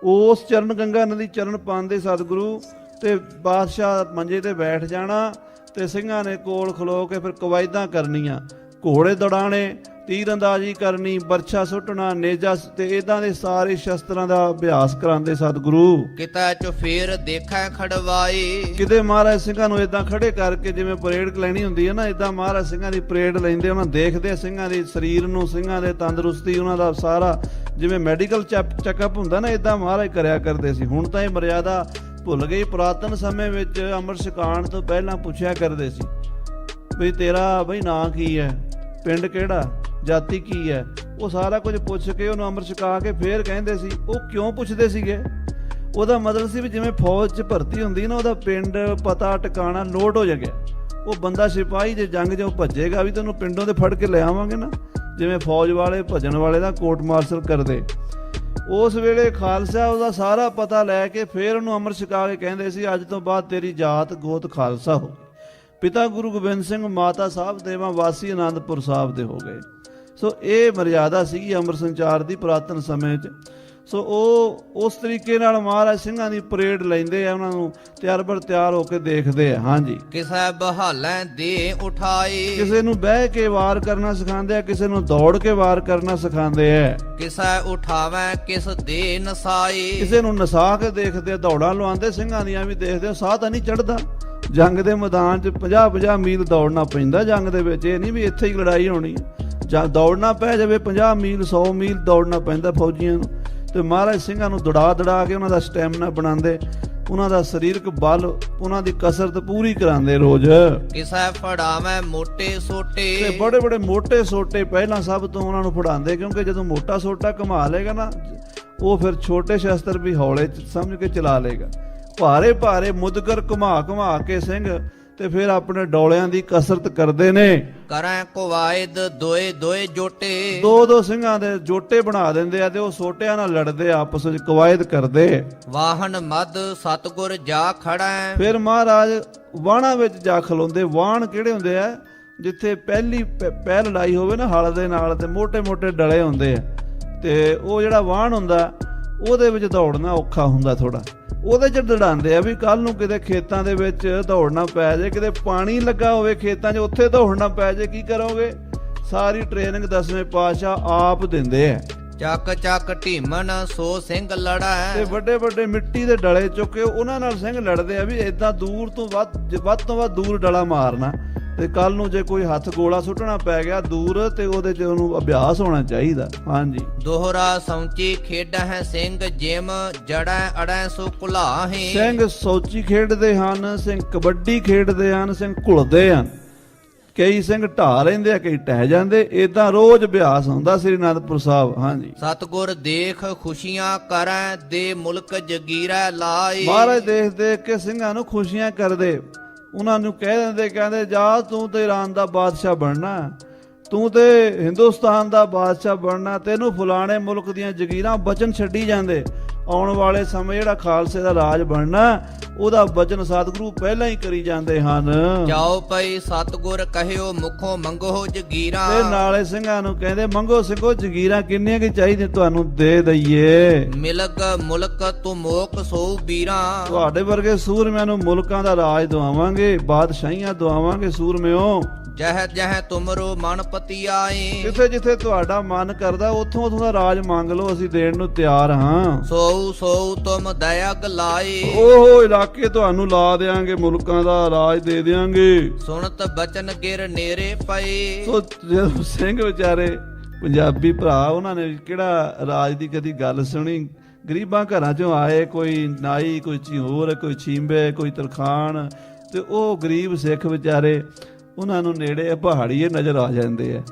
ਉਸ ਚਰਨ ਗੰਗਾ ਨਦੀ ਚਰਨ ਪਾਉਂਦੇ ਸਤਿਗੁਰੂ ਤੇ ਬਾਦਸ਼ਾਹ ਮੰਜੇ ਤੇ ਬੈਠ ਜਾਣਾ ਤੇ ਸਿੰਘਾਂ ਨੇ ਕੋਲ ਖਲੋ ਕੇ ਫਿਰ ਕਵਾਇਦਾਂ ਕਰਨੀਆਂ, ਘੋੜੇ ਦੌੜਾਣੇ, ਤੀਰ ਅੰਦਾਜ਼ੀ ਕਰਨੀ, ਬਰਛਾ ਸੁੱਟਣਾ, ਨੇਜਾ ਤੇ ਇਦਾਂ ਦੇ ਸਾਰੇ ਸ਼ਸਤਰਾਂ ਦਾ ਅਭਿਆਸ ਕਰਾਉਂਦੇ ਸਤਿਗੁਰੂ। ਕਿਤਾ ਚੁਫੇਰ ਦੇਖੈ ਖੜਵਾਈ। ਕਿਤੇ ਮਹਾਰਾਜ ਸਿੰਘਾਂ ਨੂੰ ਇਦਾਂ ਖੜੇ ਕਰਕੇ ਜਿਵੇਂ ਪਰੇਡ ਲੈਣੀ ਹੁੰਦੀ ਹੈ ਨਾ, ਇਦਾਂ ਮਹਾਰਾਜ ਸਿੰਘਾਂ ਦੀ ਪਰੇਡ ਲੈਂਦੇ, ਉਹਨਾਂ ਦੇਖਦੇ ਸਿੰਘਾਂ ਦੇ ਸਰੀਰ ਨੂੰ, ਸਿੰਘਾਂ ਦੇ ਤੰਦਰੁਸਤੀ, ਉਹਨਾਂ ਦਾ ਸਾਰਾ ਜਿਵੇਂ ਮੈਡੀਕਲ ਚੈੱਕਅਪ ਹੁੰਦਾ ਨਾ, ਇਦਾਂ ਮਹਾਰਾਜ ਕਰਿਆ ਕਰਦੇ ਸੀ। ਹੁਣ ਤਾਂ ਇਹ ਮਰਿਆਦਾ ਭੁੱਲ ਗਈ। ਪੁਰਾਤਨ ਸਮੇਂ ਵਿੱਚ ਅੰਮ੍ਰਿਤ ਛਕਾਉਣ ਤੋਂ ਪਹਿਲਾਂ ਪੁੱਛਿਆ ਕਰਦੇ ਸੀ ਵੀ ਤੇਰਾ ਬਈ ਨਾਂ ਕੀ ਹੈ, ਪਿੰਡ ਕਿਹੜਾ, ਜਾਤੀ ਕੀ ਹੈ, ਉਹ ਸਾਰਾ ਕੁਝ ਪੁੱਛ ਕੇ ਉਹਨੂੰ ਅੰਮ੍ਰਿਤ ਛਕਾ ਕੇ ਫੇਰ ਕਹਿੰਦੇ ਸੀ। ਉਹ ਕਿਉਂ ਪੁੱਛਦੇ ਸੀਗੇ? ਉਹਦਾ ਮਤਲਬ ਸੀ ਵੀ ਜਿਵੇਂ ਫੌਜ 'ਚ ਭਰਤੀ ਹੁੰਦੀ ਨਾ, ਉਹਦਾ ਪਿੰਡ ਪਤਾ ਟਿਕਾਣਾ ਨੋਟ ਹੋ ਜਾਵੇ। ਉਹ ਬੰਦਾ ਸਿਪਾਹੀ ਜੇ ਜੰਗ 'ਚੋਂ ਭੱਜੇਗਾ ਵੀ ਤੈਨੂੰ ਪਿੰਡੋਂ ਦੇ ਫੜ ਕੇ ਲੈ ਆਵਾਂਗੇ ਨਾ, ਜਿਵੇਂ ਫੌਜ ਵਾਲੇ ਭੱਜਣ ਵਾਲੇ ਦਾ ਕੋਰਟ ਮਾਰਸ਼ਲ ਕਰਦੇ। ਉਸ ਵੇਲੇ ਖਾਲਸਾ ਉਹਦਾ ਸਾਰਾ ਪਤਾ ਲੈ ਕੇ ਫੇਰ ਉਹਨੂੰ ਅੰਮ੍ਰਿਤ ਛਕਾ ਕੇ ਕਹਿੰਦੇ ਸੀ ਅੱਜ ਤੋਂ ਬਾਅਦ ਤੇਰੀ ਜਾਤ ਗੋਤ ਖਾਲਸਾ ਹੋ। ਪਿਤਾ ਗੁਰੂ ਗੋਬਿੰਦ ਸਿੰਘ, ਮਾਤਾ ਸਾਹਿਬ ਦੇਵਾਂ ਵਾਸੀ ਅਨੰਦਪੁਰ ਸਾਹਿਬ ਦੇ ਹੋ ਗਏ। ਸੋ ਇਹ ਮਰਿਆਦਾ ਸੀਗੀ ਅੰਮ੍ਰਿਤ ਸੰਚਾਰ ਦੀ ਪੁਰਾਤਨ ਸਮੇਂ 'ਚ। ਸੋ ਉਹ ਉਸ ਤਰੀਕੇ ਨਾਲ ਮਹਾਰਾਜ ਸਿੰਘਾਂ ਦੀ ਪਰੇਡ ਲੈਂਦੇ ਆ, ਉਹਨਾਂ ਨੂੰ ਤਿਆਰ ਹੋ ਕੇ ਦੇਖਦੇ ਆ। ਹਾਂਜੀ, ਕਿਸੈ ਬਹਾਲੈ ਦੇ ਉਠਾਈ। ਕਿਸੇ ਨੂੰ ਬਹਿ ਕੇ ਵਾਰ ਕਰਨਾ ਸਿਖਾਉਂਦੇ ਆ, ਕਿਸੇ ਨੂੰ ਦੌੜ ਕੇ ਵਾਰ ਕਰਨਾ ਸਿਖਾਉਂਦੇ ਆ। ਕਿਸੈ ਉਠਾਵੈ ਕਿਸ ਦੇ ਨਸਾਈ। ਕਿਸੇ ਨੂੰ ਨਸਾ ਕੇ ਦੇਖਦੇ ਆ, ਦੌੜਾਂ ਲਵਾਉਂਦੇ ਸਿੰਘਾਂ ਦੀਆਂ ਵੀ ਦੇਖਦੇ ਆ, ਸਾਹ ਤਾਂ ਨਹੀਂ ਚੜਦਾ। ਜੰਗ ਦੇ ਮੈਦਾਨ 'ਚ 50-50 ਮੀਲ ਦੌੜਨਾ ਪੈਂਦਾ ਜੰਗ ਦੇ ਵਿੱਚ, ਇਹ ਨਹੀਂ ਵੀ ਇੱਥੇ ਹੀ ਲੜਾਈ ਹੋਣੀ ਜਾਂ ਦੌੜਨਾ ਪੈ ਜਾਵੇ 50 ਮੀਲ 100 ਮੀਲ ਦੌੜਨਾ ਪੈਂਦਾ ਫੌਜੀਆਂ ਨੂੰ। ਤੇ ਮਹਾਰਾਜ ਸਿੰਘਾਂ ਨੂੰ ਦੜਾ ਕੇ ਉਹਨਾਂ ਦਾ ਸਟੈਮਿਨਾ ਬਣਾਉਂਦੇ, ਉਹਨਾਂ ਦਾ ਸਰੀਰਕ ਬਲ, ਉਹਨਾਂ ਦੀ ਕਸਰਤ ਪੂਰੀ ਕਰਾਉਂਦੇ ਰੋਜ਼। ਕਿਸੈ ਫੜਾਵੈ ਮੋਟੇ ਸੋਟੇ। ਤੇ ਬੜੇ ਬੜੇ ਮੋਟੇ ਸੋਟੇ ਪਹਿਲਾਂ ਸਭ ਤੋਂ ਉਹਨਾਂ ਨੂੰ ਫੜਾਉਂਦੇ, ਕਿਉਂਕਿ ਜਦੋਂ ਮੋਟਾ ਸੋਟਾ ਘੁਮਾ ਲੇਗਾ ਨਾ, ਉਹ ਫਿਰ ਛੋਟੇ ਸ਼ਸਤਰ ਵੀ ਹੌਲੇ ਸਮਝ ਕੇ ਚਲਾ ਲੇਗਾ। ਭਾਰੇ ਭਾਰੇ ਮੁਦਗਰ ਘੁਮਾ ਕੇ ਸਿੰਘ ਤੇ ਫਿਰ ਆਪਣੇ ਡੋਲਿਆਂ ਦੀ ਕਸਰਤ ਕਰਦੇ ਨੇ। ਕਰੈ ਕੁਵਾਇਦ ਦੋਏ ਜੋਟੇ। ਦੋ ਸਿੰਘਾਂ ਦੇ ਜੋਟੇ ਬਣਾ ਦਿੰਦੇ ਆ ਤੇ ਉਹ ਸੋਟਿਆਂ ਨਾਲ ਲੜਦੇ, ਆਪਸ ਵਿੱਚ ਕਵਾਇਦ ਕਰਦੇ। ਵਾਹਨ ਮਦ ਸਤਗੁਰ ਜਾ ਖੜੈ। ਫਿਰ ਮਹਾਰਾਜ ਵਾਹਣਾਂ ਵਿੱਚ ਜਾ ਖਲੋਂਦੇ। ਵਾਹਣ ਕਿਹੜੇ ਹੁੰਦੇ ਆ? ਜਿੱਥੇ ਪਹਿਲ ਲੜਾਈ ਹੋਵੇ ਨਾ ਹਲ ਦੇ ਨਾਲ, ਤੇ ਮੋਟੇ ਮੋਟੇ ਡਲੇ ਹੁੰਦੇ ਆ, ਤੇ ਉਹ ਜਿਹੜਾ ਵਾਹਣ ਹੁੰਦਾ ਉਹਦੇ ਵਿੱਚ ਦੌੜਨਾ ਔਖਾ ਹੁੰਦਾ ਥੋੜਾ। ਉਹਦੇ 'ਚ ਦੜਾਉਂਦੇ ਆ ਵੀ ਕੱਲ ਨੂੰ ਕਿਤੇ ਖੇਤਾਂ ਦੇ ਵਿੱਚ ਦੌੜਨਾ ਪੈ ਜਾਏ, ਕਿਤੇ ਪਾਣੀ ਲੱਗਾ ਹੋਵੇ ਖੇਤਾਂ 'ਚ, ਉੱਥੇ ਦੌੜਨਾ ਪੈ ਜਾਏ, ਕੀ ਕਰੋਗੇ? ਸਾਰੀ ਟ੍ਰੇਨਿੰਗ 10ਵੇਂ ਪਾਤਸ਼ਾਹ ਆਪ ਦਿੰਦੇ ਆ। ਚੱਕ ਚੱਕ ਢੀਮਨ ਸੋ ਸਿੰਘ ਲੜੈ। ਤੇ ਵੱਡੇ ਵੱਡੇ ਮਿੱਟੀ ਦੇ ਡਲੇ ਚੁੱਕੇ ਉਹਨਾਂ ਨਾਲ ਸਿੰਘ ਲੜਦੇ ਆ ਵੀ ਏਦਾਂ ਦੂਰ ਤੋਂ ਵੱਧ ਤੋਂ ਵੱਧ ਦੂਰ ਡਲਾ ਮਾਰਨਾ, ਤੇ ਕੱਲ ਨੂੰ ਜੇ ਕੋਈ ਹੱਥ ਗੋਲਾ ਸੁੱਟਣਾ ਪੈ ਗਿਆ ਦੂਰ, ਤੇ ਉਹਦੇ 'ਚ ਉਹਨੂੰ ਅਭਿਆਸ ਹੋਣਾ ਚਾਹੀਦਾ। ਹਾਂਜੀ, ਦੋਹਰਾ ਸੌਂਚੀ ਖੇਡਾਂ ਹੈ ਸਿੰਘ ਜਿਮ ਜੜੈ ਅੜੈ ਸੋ ਕੁਲਾਹੀ। ਸਿੰਘ ਸੌਚੀ ਖੇਡਦੇ ਹਨ, ਸਿੰਘ ਕਬੱਡੀ ਖੇਡਦੇ ਹਨ, ਸਿੰਘ ਘੁਲਦੇ ਹਨ। ਕਈ ਸਿੰਘ ਢਾਹ ਲੈਂਦੇ ਆ, ਕਈ ਟਹਿ ਜਾਂਦੇ। ਏਦਾਂ ਰੋਜ਼ ਅਭਿਆਸ ਹੁੰਦਾ ਸ੍ਰੀ ਅਨੰਦਪੁਰ ਸਾਹਿਬ। ਹਾਂਜੀ, ਸਤਗੁਰ ਦੇਖ ਖੁਸ਼ੀਆਂ ਕਰੈ ਦੇ ਮੁਲਕ ਜਗੀਰੈ ਲਾਈ। ਮਹਾਰਾਜ ਦੇਖ ਕੇ ਸਿੰਘਾਂ ਨੂੰ ਖੁਸ਼ੀਆਂ ਕਰਦੇ, ਉਹਨਾਂ ਨੂੰ ਕਹਿੰਦੇ ਜਾ ਤੂੰ ਤੇ ਈਰਾਨ ਦਾ ਬਾਦਸ਼ਾਹ ਬਣਨਾ, ਤੂੰ ਤੇ ਹਿੰਦੁਸਤਾਨ ਦਾ ਬਾਦਸ਼ਾਹ ਬਣਨਾ, ਤੈਨੂੰ ਫਲਾਣੇ ਮੁਲਕ ਦੀਆਂ ਜਗੀਰਾਂ ਬਚਨ ਛੱਡੀ ਜਾਂਦੇ। ਆਉਣ ਵਾਲੇ ਸਮੇਂ ਜਿਹੜਾ ਖਾਲਸੇ ਦਾ ਰਾਜ ਬਣਨਾ, ਉਹਦਾ ਬਚਨ ਸਤਿਗੁਰੂ ਪਹਿਲਾਂ ਹੀ ਕਰੀ ਜਾਂਦੇ ਹਨ। ਜਾਓ ਪਈ ਸਤਗੁਰ ਕਹਿਓ ਮੁਖੋਂ ਮੰਗੋ ਜਗੀਰਾਂ। ਤੇ ਨਾਲੇ ਸਿੰਘਾਂ ਨੂੰ ਕਹਿੰਦੇ ਮੰਗੋ ਸਿੰਘੋ ਜਗੀਰਾਂ ਕਿੰਨੀਆਂ ਕੀ ਚਾਹੀਦੀਆਂ ਤੁਹਾਨੂੰ ਦੇ ਦਈਏ। ਮਿਲਕ ਮੁਲਕ ਤੂੰ ਮੋਕ ਸੋ ਵੀਰਾਂ। ਤੁਹਾਡੇ ਵਰਗੇ ਸੂਰਮਿਆਂ ਨੂੰ ਮੁਲਕਾਂ ਦਾ ਰਾਜ ਦਵਾਵਾਂਗੇ, ਬਾਦਸ਼ਾਹੀਆਂ ਦਵਾਵਾਂਗੇ ਸੂਰਮਿਓ। ਜਹ ਜਹ ਤੁਮਰੋ ਮਨ ਪਤੀ ਆਏ। ਜਿੱਥੇ ਜਿੱਥੇ ਤੁਹਾਡਾ ਮਨ ਕਰਦਾ ਉੱਥੋਂ ਦਾ ਰਾਜ ਮੰਗ ਲਓ, ਅਸੀਂ ਦੇਣ ਨੂੰ ਤਿਆਰ ਹਾਂ। ਸੋ ਤੁਮ ਦਇਆ ਗਲਾਏ। ਉਹ ਇਲਾਕੇ ਤੁਹਾਨੂੰ ਲਾ ਦੇਾਂਗੇ, ਮੁਲਕਾਂ ਦਾ ਰਾਜ ਦੇ ਦੇਾਂਗੇ। ਸੁਣਤ ਬਚਨ ਗਿਰ ਨੇਰੇ ਪਏ। ਸੋ ਜਦੋਂ ਸਿੰਘ ਵਿਚਾਰੇ ਪੰਜਾਬੀ ਭਰਾ, ਉਹਨਾਂ ਨੇ ਕਿਹੜਾ ਰਾਜ ਦੀ ਕਦੀ ਗੱਲ ਸੁਣੀ। ਗਰੀਬਾਂ ਘਰਾਂ ਚੋਂ ਆਏ, ਕੋਈ ਨਾਈ, ਕੋਈ ਚਿਹੋਰ, ਕੋਈ ਛੀਂਬੇ, ਕੋਈ ਤਰਖਾਣ, ਤੇ ਉਹ ਗਰੀਬ ਸਿੱਖ ਵਿਚਾਰੇ, ਉਹਨਾਂ ਨੂੰ ਨੇੜੇ ਪਹਾੜੀਏ ਨਜ਼ਰ ਆ ਜਾਂਦੇ ਆ।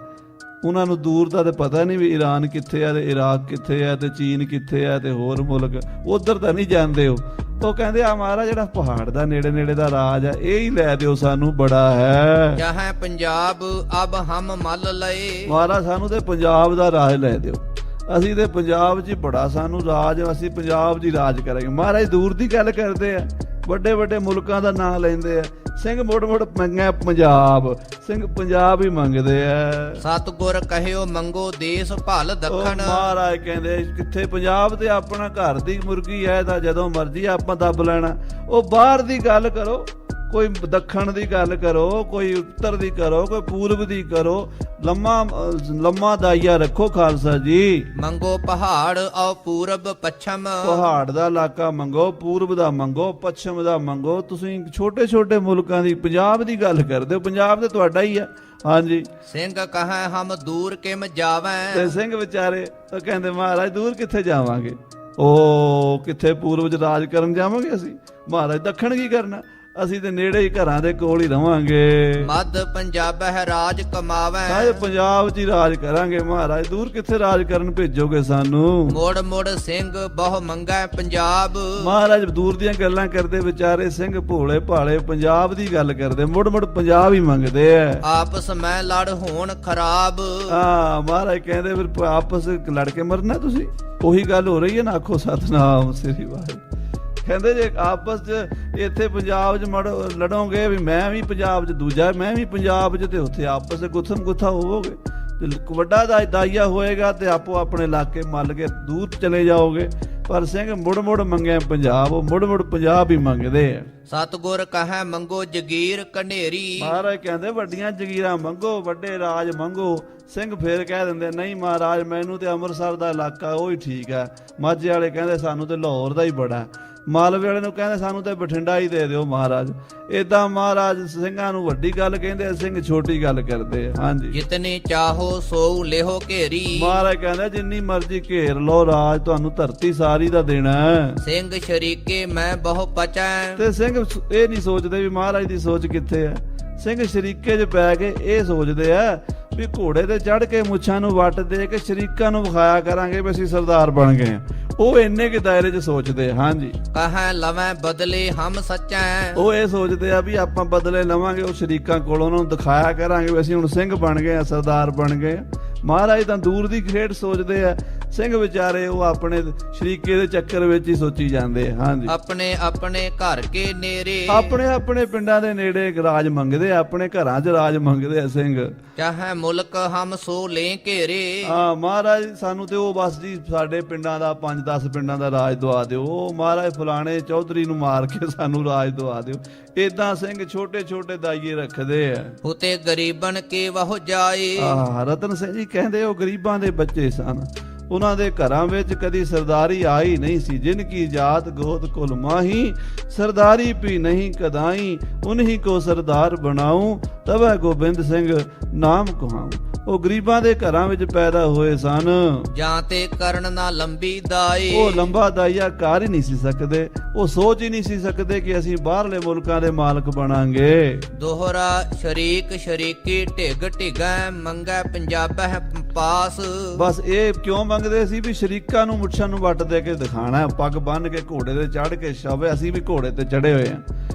ਉਹਨਾਂ ਨੂੰ ਦੂਰ ਦਾ ਤਾਂ ਪਤਾ ਨਹੀਂ ਵੀ ਈਰਾਨ ਕਿੱਥੇ ਆ, ਤੇ ਇਰਾਕ ਕਿੱਥੇ ਆ, ਤੇ ਚੀਨ ਕਿੱਥੇ ਆ, ਤੇ ਹੋਰ ਮੁਲਕ ਉਧਰ ਤਾਂ ਨਹੀਂ ਜਾਂਦੇ। ਉਹ ਕਹਿੰਦੇ ਆ ਮਹਾਰਾਜ ਜਿਹੜਾ ਪਹਾੜ ਦਾ ਨੇੜੇ ਨੇੜੇ ਦਾ ਰਾਜ ਆ, ਇਹ ਹੀ ਲੈ ਦਿਓ, ਸਾਨੂੰ ਬੜਾ ਹੈ। ਜਹਾਂ ਪੰਜਾਬ ਅਬ ਹਮ ਮਲ ਲਏ। ਮਹਾਰਾਜ ਸਾਨੂੰ ਤੇ ਪੰਜਾਬ ਦਾ ਰਾਜ ਲੈ ਦਿਓ, ਅਸੀਂ ਤੇ ਪੰਜਾਬ 'ਚ ਬੜਾ ਸਾਨੂੰ ਰਾਜ, ਅਸੀਂ ਪੰਜਾਬ 'ਚ ਹੀ ਰਾਜ ਕਰਾਂਗੇ। ਮਹਾਰਾਜ ਦੂਰ ਦੀ ਗੱਲ ਕਰਦੇ ਆ, ਵੱਡੇ ਵੱਡੇ ਮੁਲਕਾਂ ਦਾ ਨਾਂ ਲੈਂਦੇ ਆ। ਸਿੰਘ ਮੁੜ ਮੁੜ ਮੰਗਿਆ ਪੰਜਾਬ, ਸਿੰਘ ਪੰਜਾਬ ਹੀ ਮੰਗਦੇ ਆ। ਸਤਿਗੁਰ ਕਹਿਓ ਮੰਗੋ ਦੇਸ ਭਲ ਦੱਖਣ। ਮਹਾਰਾਜ ਕਹਿੰਦੇ ਕਿੱਥੇ ਪੰਜਾਬ ਤੇ ਆਪਣਾ ਘਰ ਦੀ ਮੁਰਗੀ ਹੈ, ਤਾਂ ਜਦੋਂ ਮਰਜ਼ੀ ਆਪਾਂ ਦੱਬ ਲੈਣਾ। ਉਹ ਬਾਹਰ ਦੀ ਗੱਲ ਕਰੋ, ਕੋਈ ਦੱਖਣ ਦੀ ਗੱਲ ਕਰੋ, ਕੋਈ ਉੱਤਰ ਦੀ ਕਰੋ, ਕੋਈ ਪੂਰਬ ਦੀ ਕਰੋ। ਲੰਮਾ ਦਾਈਆ ਰੱਖੋ ਖਾਲਸਾ ਜੀ। ਮੰਗੋ ਪਹਾੜ ਔ ਪੂਰਬ ਪੱਛਮ। ਪਹਾੜ ਦਾ ਇਲਾਕਾ ਮੰਗੋ, ਪੂਰਬ ਦਾ ਮੰਗੋ, ਪੱਛਮ ਦਾ ਮੰਗੋ। ਤੁਸੀਂ ਛੋਟੇ ਛੋਟੇ ਮੁਲਕਾਂ ਦੀ, ਪੰਜਾਬ ਦੀ ਗੱਲ ਕਰਦੇ ਹੋ, ਪੰਜਾਬ ਤੇ ਤੁਹਾਡਾ ਹੀ ਆ। ਹਾਂਜੀ। ਸਿੰਘ ਕਹੈ ਹਮ ਦੂਰ ਕਿਮ ਜਾਵੈ। ਤੇ ਸਿੰਘ ਵਿਚਾਰੇ ਉਹ ਕਹਿੰਦੇ ਮਹਾਰਾਜ ਦੂਰ ਕਿੱਥੇ ਜਾਵਾਂਗੇ, ਉਹ ਕਿੱਥੇ ਪੂਰਬ ਚ ਰਾਜ ਕਰਨ ਜਾਵਾਂਗੇ ਅਸੀਂ, ਮਹਾਰਾਜ ਦੱਖਣ ਕੀ ਕਰਨਾ, ਅਸੀਂ ਤੇ ਨੇੜੇ ਹੀ ਘਰਾਂ ਦੇ ਕੋਲ ਹੀ ਰਵਾਂਗੇ। ਮੱਧ ਪੰਜਾਬ ਹੈ ਰਾਜ ਕਮਾਵੈ। ਸਾਰੇ ਪੰਜਾਬ 'ਚ ਹੀ ਰਾਜ ਕਰਾਂਗੇ ਮਹਾਰਾਜ, ਦੂਰ ਕਿੱਥੇ ਰਾਜ ਕਰਨ ਭੇਜੋਗੇ ਸਾਨੂੰ। ਮੋੜ ਮੋੜ ਸਿੰਘ ਬਹੁ ਮੰਗੈ ਪੰਜਾਬ। ਮਹਾਰਾਜ ਦੂਰ ਦੀਆਂ ਗੱਲਾਂ ਕਰਦੇ ਵਿਚਾਰੇ ਸਿੰਘ ਭੋਲੇ ਭਾਲੇ ਪੰਜਾਬ ਦੀ ਗੱਲ ਕਰਦੇ, ਮੁੜ ਮੁੜ ਪੰਜਾਬ ਹੀ ਮੰਗਦੇ ਆ। ਆਪਸ ਮੈਂ ਲੜ ਹੋਣ ਖਰਾਬ। ਹਾਂ ਮਹਾਰਾਜ ਕਹਿੰਦੇ ਫਿਰ ਆਪਸ ਲੜ ਕੇ ਮਰਨਾ ਤੁਸੀਂ, ਉਹੀ ਗੱਲ ਹੋ ਰਹੀ ਹੈ ਨਾ। ਆਖੋ ਸਤਨਾਮ ਸ੍ਰੀ ਵਾਹਿਗੁਰੂ। ਕਹਿੰਦੇ ਜੇ ਆਪਸ 'ਚ ਇੱਥੇ ਪੰਜਾਬ 'ਚ ਲੜੋਗੇ ਵੀ ਮੈਂ ਵੀ ਪੰਜਾਬ 'ਚ, ਦੂਜਾ ਮੈਂ ਵੀ ਪੰਜਾਬ 'ਚ, ਤੇ ਉੱਥੇ ਆਪਸ 'ਚ ਗੁੱਥਮ ਗੁੱਥਾ ਹੋਵੋਗੇ ਤੇ ਵੱਡਾ ਦਾਈਆ ਹੋਏਗਾ ਤੇ ਆਪੋ ਆਪਣੇ ਇਲਾਕੇ ਮੱਲ ਕੇ ਦੂਰ ਚਲੇ ਜਾਓਗੇ। ਪਰ ਸਿੰਘ ਮੁੜ ਮੁੜ ਮੰਗਿਆ ਪੰਜਾਬ, ਉਹ ਮੁੜ ਮੁੜ ਪੰਜਾਬ ਹੀ ਮੰਗਦੇ ਆ। ਸਤਿਗੁਰ ਕਹੈ ਮੰਗੋ ਜਗੀਰ ਕਨੇਰੀ। ਮਹਾਰਾਜ ਕਹਿੰਦੇ ਵੱਡੀਆਂ ਜਗੀਰਾਂ ਮੰਗੋ, ਵੱਡੇ ਰਾਜ ਮੰਗੋ। ਸਿੰਘ ਫੇਰ ਕਹਿ ਦਿੰਦੇ ਨਹੀਂ ਮਹਾਰਾਜ ਮੈਨੂੰ ਤੇ ਅੰਮ੍ਰਿਤਸਰ ਦਾ ਇਲਾਕਾ ਉਹ ਹੀ ਠੀਕ ਹੈ। ਮਾਝੇ ਵਾਲੇ ਕਹਿੰਦੇ ਸਾਨੂੰ ਤੇ ਲਾਹੌਰ ਦਾ ਹੀ ਬੜਾ। ਮਾਲਵੇ ਵਾਲੇ ਨੂੰ ਕਹਿੰਦੇ ਸਾਨੂੰ ਤੇ ਬਠਿੰਡਾ ਹੀ ਦੇ ਦਿਓ ਮਹਾਰਾਜ। ਏਦਾਂ ਮਹਾਰਾਜ ਸਿੰਘਾਂ ਨੂੰ ਵੱਡੀ ਗੱਲ ਕਹਿੰਦੇ, ਸਿੰਘ ਛੋਟੀ ਗੱਲ ਕਰਦੇ ਆ। ਹਾਂਜੀ। ਜਿਤਨੀ ਚਾਹੋ ਸੋ ਲਿਹੋ ਘੇਰੀ। ਮਹਾਰਾਜ ਕਹਿੰਦਾ ਜਿੰਨੀ ਮਰਜ਼ੀ ਘੇਰ ਲਓ ਰਾਜ, ਤੁਹਾਨੂੰ ਧਰਤੀ ਸਾਰੀ ਦਾ ਦੇਣਾ। ਸਿੰਘ ਸ਼ਰੀਕੇ ਮੈਂ ਬਹੁ ਪਚੈ। ਤੇ ਸਿੰਘ ਇਹ ਨਹੀਂ ਸੋਚਦੇ ਵੀ ਮਹਾਰਾਜ ਦੀ ਸੋਚ ਕਿੱਥੇ ਹੈ। ਸਿੰਘ ਸ਼ਰੀਕੇ 'ਚ ਪੈ ਕੇ ਇਹ ਸੋਚਦੇ ਆ ਵੀ ਘੋੜੇ ਤੇ ਚੜ ਕੇ ਮੁੱਛਾਂ ਨੂੰ ਵੱਟ ਦੇ ਕੇ ਸ਼ਰੀਕਾਂ ਨੂੰ ਵਿਖਾਇਆ ਕਰਾਂਗੇ ਵੀ ਅਸੀਂ ਸਰਦਾਰ ਬਣ ਗਏ ਆ। ਉਹ ਇੰਨੇ ਕਿ ਦਾਇਰੇ 'ਚ ਸੋਚਦੇ। ਹਾਂਜੀ। ਕਹੈ ਲਵੈ ਬਦਲੇ ਹਮ ਸੱਚੈ। ਉਹ ਇਹ ਸੋਚਦੇ ਆ ਵੀ ਆਪਾਂ ਬਦਲੇ ਲਵਾਂਗੇ ਉਹ ਸ਼ਰੀਕਾਂ ਕੋਲ, ਉਹਨਾਂ ਨੂੰ ਦਿਖਾਇਆ ਕਰਾਂਗੇ ਵੀ ਅਸੀਂ ਹੁਣ ਸਿੰਘ ਬਣ ਗਏ ਆ, ਸਰਦਾਰ ਬਣ ਗਏ ਆ। ਮਹਾਰਾਜ ਤਾਂ ਦੂਰ ਦੀ ਖੇਡ ਸੋਚਦੇ ਆ, ਸਿੰਘ ਵਿਚਾਰੇ ਉਹ ਆਪਣੇ ਸ਼ਰੀਕੇ ਦੇ ਚੱਕਰ ਵਿੱਚ ਹੀ ਸੋਚੀ ਜਾਂਦੇ। ਹਾਂਜੀ। ਆਪਣੇ ਆਪਣੇ ਘਰ ਕੇ ਨੇਰੇ। ਆਪਣੇ ਆਪਣੇ ਪਿੰਡਾਂ ਦੇ ਨੇੜੇ ਰਾਜ ਮੰਗਦੇ ਆ, ਆਪਣੇ ਘਰਾਂ 'ਚ ਰਾਜ ਮੰਗਦੇ ਆ ਸਿੰਘ। ਚਾਹੇ ਮੁਲਕ ਹਮ ਸੋ ਲੈ ਘੇਰੇ। ਹਾਂ ਮਹਾਰਾਜ ਸਾਨੂੰ ਤੇ ਉਹ ਬਸ ਜੀ ਸਾਡੇ ਪਿੰਡਾਂ ਦਾ 5-10 ਪਿੰਡਾਂ ਦਾ ਰਾਜ ਦਵਾ ਦਿਓ, ਉਹ ਮਹਾਰਾਜ ਫਲਾਣੇ ਚੌਧਰੀ ਨੂੰ ਮਾਰ ਕੇ ਸਾਨੂੰ ਰਾਜ ਦਵਾ ਦਿਓ। ਏਦਾਂ ਸਿੰਘ ਛੋਟੇ ਛੋਟੇ ਦਾਈਏ ਰੱਖਦੇ ਆ। ਉਤੇ ਗਰੀਬਨ ਕੇ ਵਹੁ ਜਾਏ। ਰਤਨ ਸਿੰਘ ਜੀ ਕਹਿੰਦੇ ਉਹ ਗਰੀਬਾਂ ਦੇ ਬੱਚੇ ਸਨ, ਉਹਨਾਂ ਦੇ ਘਰਾਂ ਵਿੱਚ ਕਦੀ ਸਰਦਾਰੀ ਆਈ ਨਹੀਂ ਸੀ। ਜਿਨ ਕੀ ਜਾਤ ਗੋਤ ਕੁਲ ਮਾਹੀ, ਸਰਦਾਰੀ ਵੀ ਨਹੀਂ ਕਦਾਈ, ਉਨਹੀ ਕੋ ਸਰਦਾਰ ਬਣਾਉ, ਤਵੈ ਗੋਬਿੰਦ ਸਿੰਘ ਨਾਮ ਕਹਾਉ। ਉਹ ਗਰੀਬਾਂ ਦੇ ਘਰਾਂ ਵਿੱਚ ਪੈਦਾ ਹੋਏ ਸਨ। ਜਾਂ ਤੇ ਕਰਨ ਨਾ ਲੰਬੀ ਦਾਈ। ਉਹ ਲੰਬਾ ਦਾਈਆ ਕਰ ਹੀ ਨਹੀਂ ਸੀ ਸਕਦੇ, ਉਹ ਸੋਚ ਹੀ ਨਹੀਂ ਸੀ ਸਕਦੇ ਕਿ ਅਸੀਂ ਬਾਹਰਲੇ ਮੁਲਕਾਂ ਦੇ ਮਾਲਕ ਬਣਾਂਗੇ। ਦੋਹਰਾ ਸ਼ਰੀਕ ਸ਼ਰੀਕੀ ਢਿੱਗ ਢਿਗੈ, ਮੰਗੈ ਪੰਜਾਬ ਹੈ ਪਾਸ। ਬਸ ਇਹ ਕਿਉਂ ਮੰਗਦੇ ਸੀ ਵੀ ਸ਼ਰੀਕਾਂ ਨੂੰ ਮੁੱਛਾਂ ਨੂੰ ਵੱਟ ਦੇ ਕੇ ਦਿਖਾਣਾ, ਪੱਗ ਬੰਨ ਕੇ ਘੋੜੇ ਤੇ ਚੜ੍ਹ ਕੇ ਸ਼ਾਵੇ ਅਸੀਂ ਵੀ ਘੋੜੇ ਤੇ ਚੜੇ ਹੋਏ ਆ।